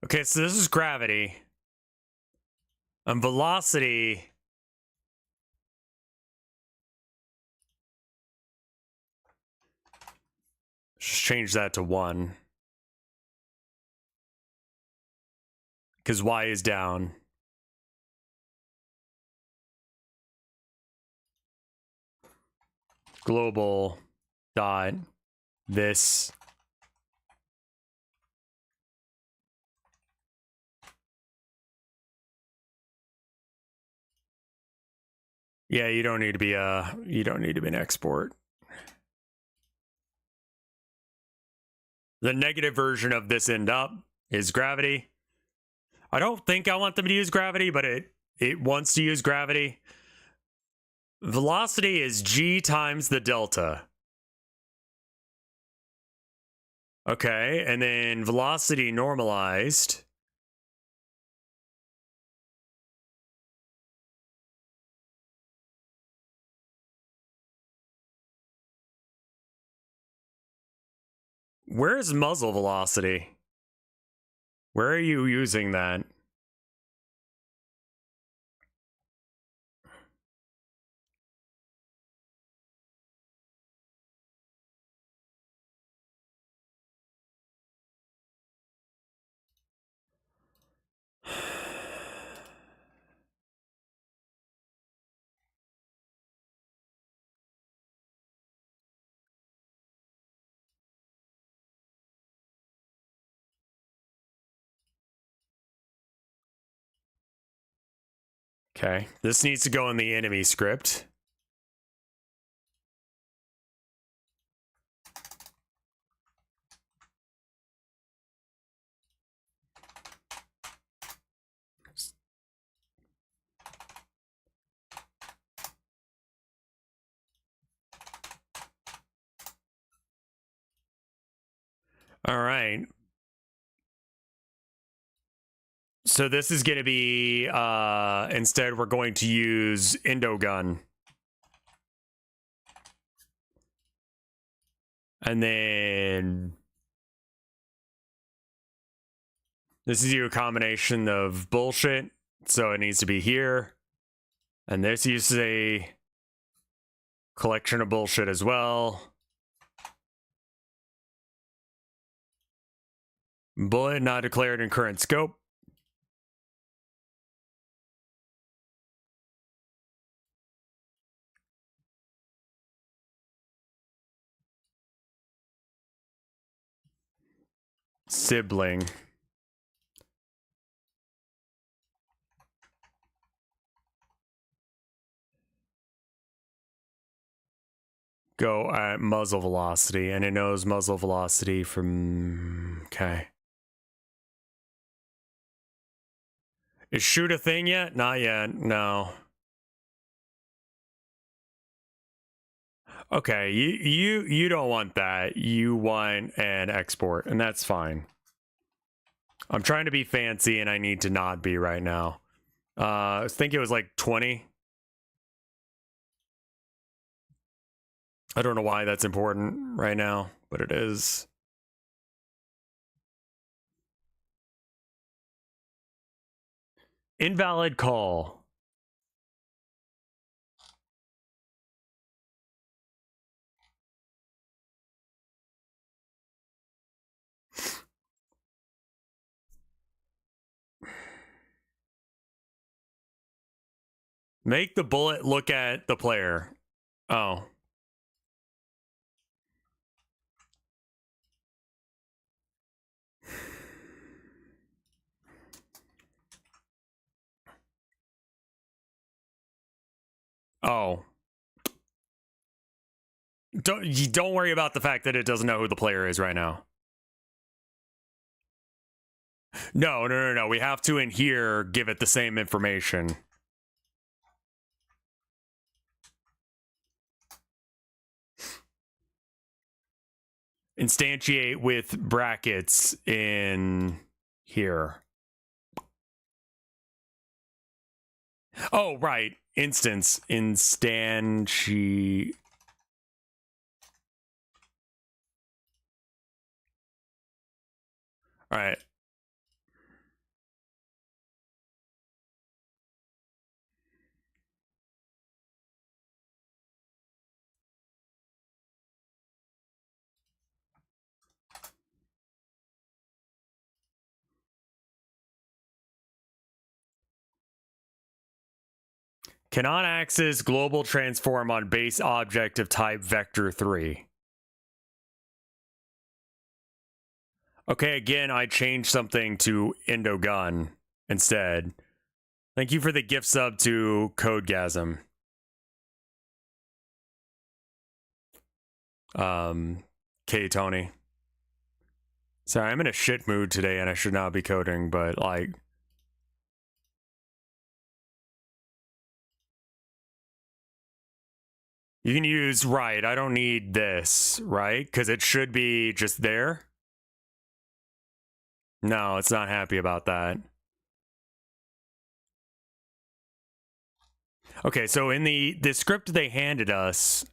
S1: okay, so this is gravity. And velocity. Just change that to 1. Because Y is down. Global dot this. Yeah, you don't need to be an export. The negative version of this end up is gravity. I don't think I want them to use gravity, but it wants to use gravity. Velocity is g times the delta. Okay, and then velocity normalized. Where is muzzle velocity? Where are you using that? Okay, this needs to go in the enemy script. All right. So this is going to be, instead we're going to use Indogun. And then this is a combination of bullshit. So it needs to be here. And this uses a collection of bullshit as well. Bullet not declared in current scope. Sibling. Go at muzzle velocity, and it knows muzzle velocity from... Okay. Is shoot a thing yet? Not yet, no. Okay, you don't want that. You want an export, and that's fine. I'm trying to be fancy, and I need to not be right now. I think it was like 20. I don't know why that's important right now, but it is. Invalid call. Make the bullet look at the player. Oh. Oh. Don't worry about the fact that it doesn't know who the player is right now. No. We have to in here give it the same information. Instantiate with brackets in here. Oh, right. Instance. Instantiate. All right. Cannot access global transform on base object of type vector 3. Okay, again, I changed something to Indogun instead. Thank you for the gift sub to Codegasm. K Tony. Sorry, I'm in a shit mood today and I should not be coding, but like... You can use, right, I don't need this, right? Because it should be just there. No, it's not happy about that. Okay, so in the script they handed us...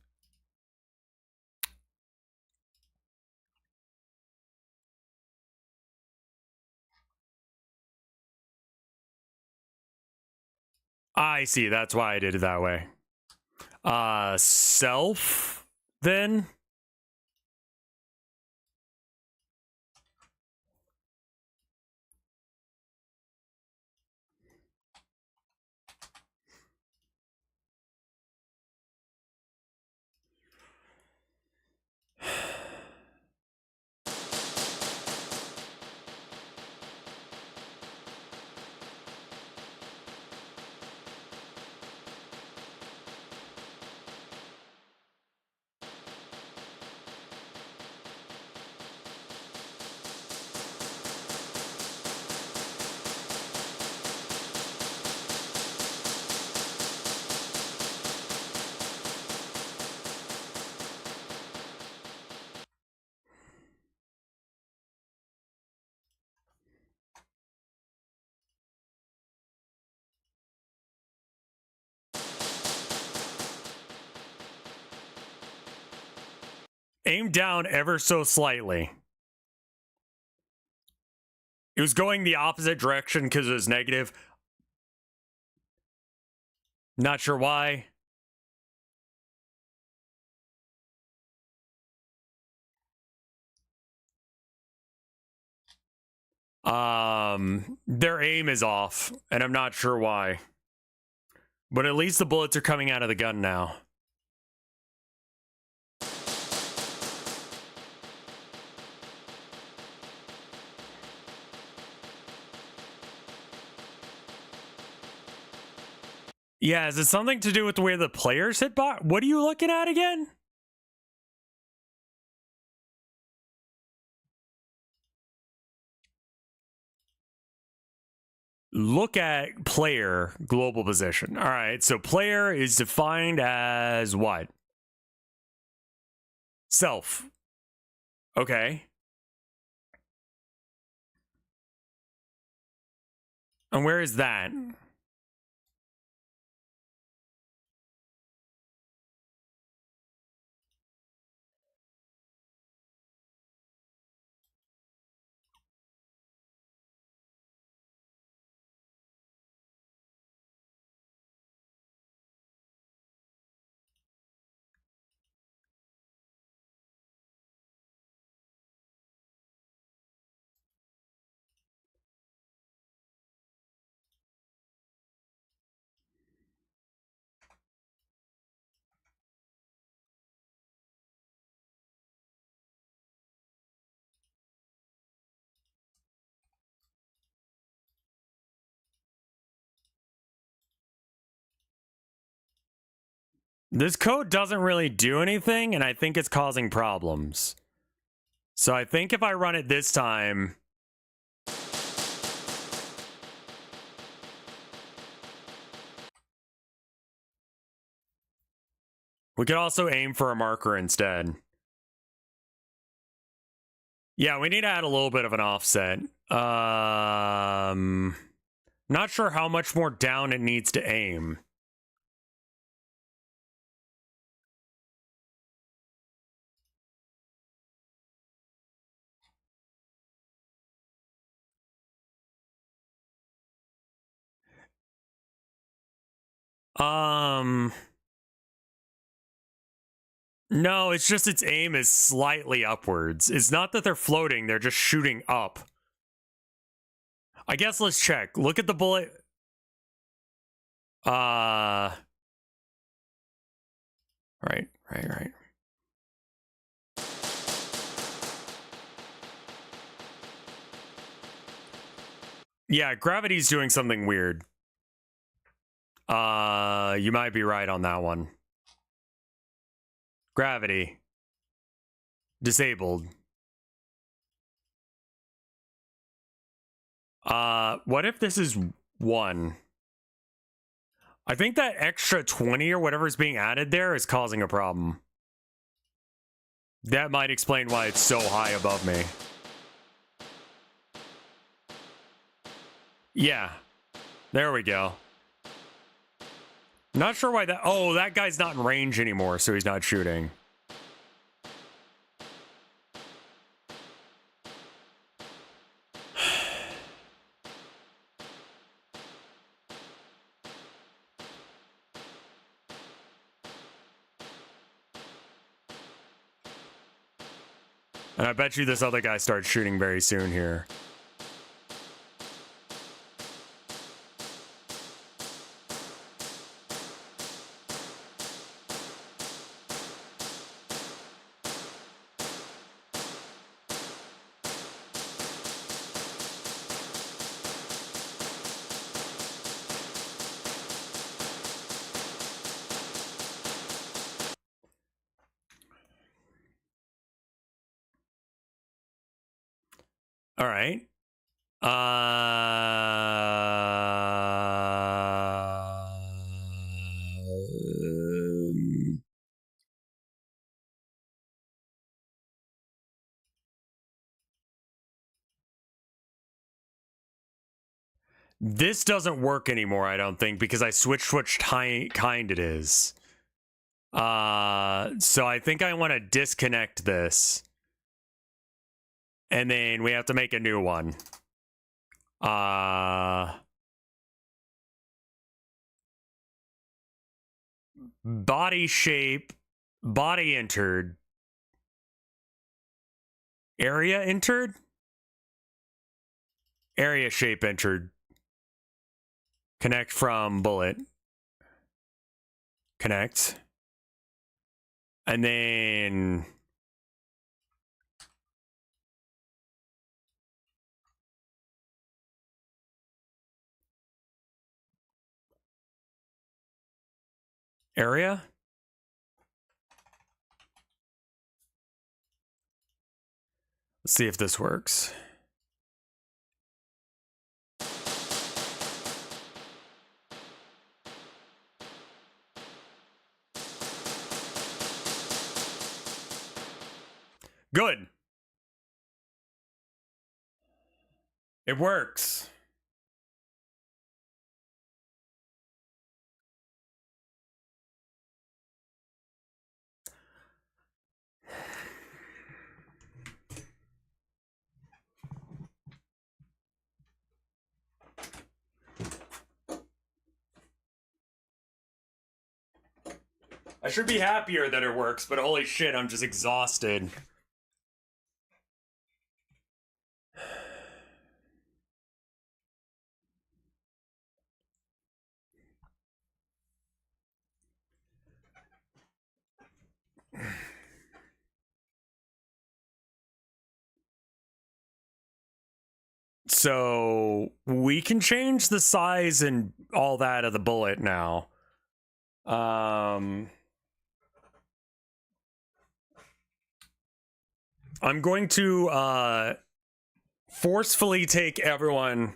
S1: I see, that's why I did it that way. Self, then? Aim down ever so slightly. It was going the opposite direction because it was negative. Not sure why. Their aim is off, and I'm not sure why. But at least the bullets are coming out of the gun now. Yeah, is it something to do with the way the players hit box? What are you looking at again? Look at player global position. All right, so player is defined as what? Self. Okay. And where is that? This code doesn't really do anything, and I think it's causing problems. So I think if I run it this time... we could also aim for a marker instead. Yeah, we need to add a little bit of an offset. Not sure how much more down it needs to aim. No, it's just its aim is slightly upwards. It's not that they're floating, they're just shooting up. I guess let's check. Look at the bullet. Right. Yeah, gravity's doing something weird. You might be right on that one. Gravity. Disabled. What if this is 1? I think that extra 20 or whatever is being added there is causing a problem. That might explain why it's so high above me. Yeah. There we go. Not sure why that... oh, that guy's not in range anymore, so he's not shooting. And I bet you this other guy starts shooting very soon here. All right. This doesn't work anymore, I don't think, because I switched which kind it is. So I think I want to disconnect this. And then we have to make a new one. Body shape, body entered. Area entered? Area shape entered. Connect from bullet. Connect. And then area? Let's see if this works. Good. It works. I should be happier that it works, but holy shit, I'm just exhausted. So we can change the size and all that of the bullet now. I'm going to forcefully take everyone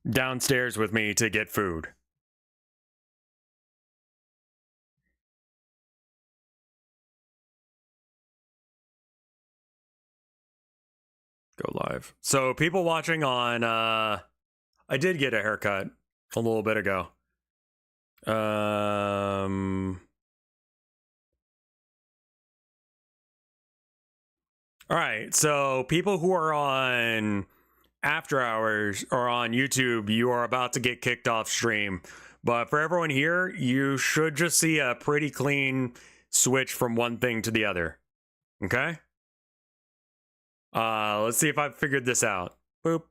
S1: downstairs with me to get food. Go live. So people watching on I did get a haircut a little bit ago. All right, so people who are on After Hours or on YouTube, you are about to get kicked off stream. But for everyone here, you should just see a pretty clean switch from one thing to the other. Okay? Let's see if I've figured this out. Boop.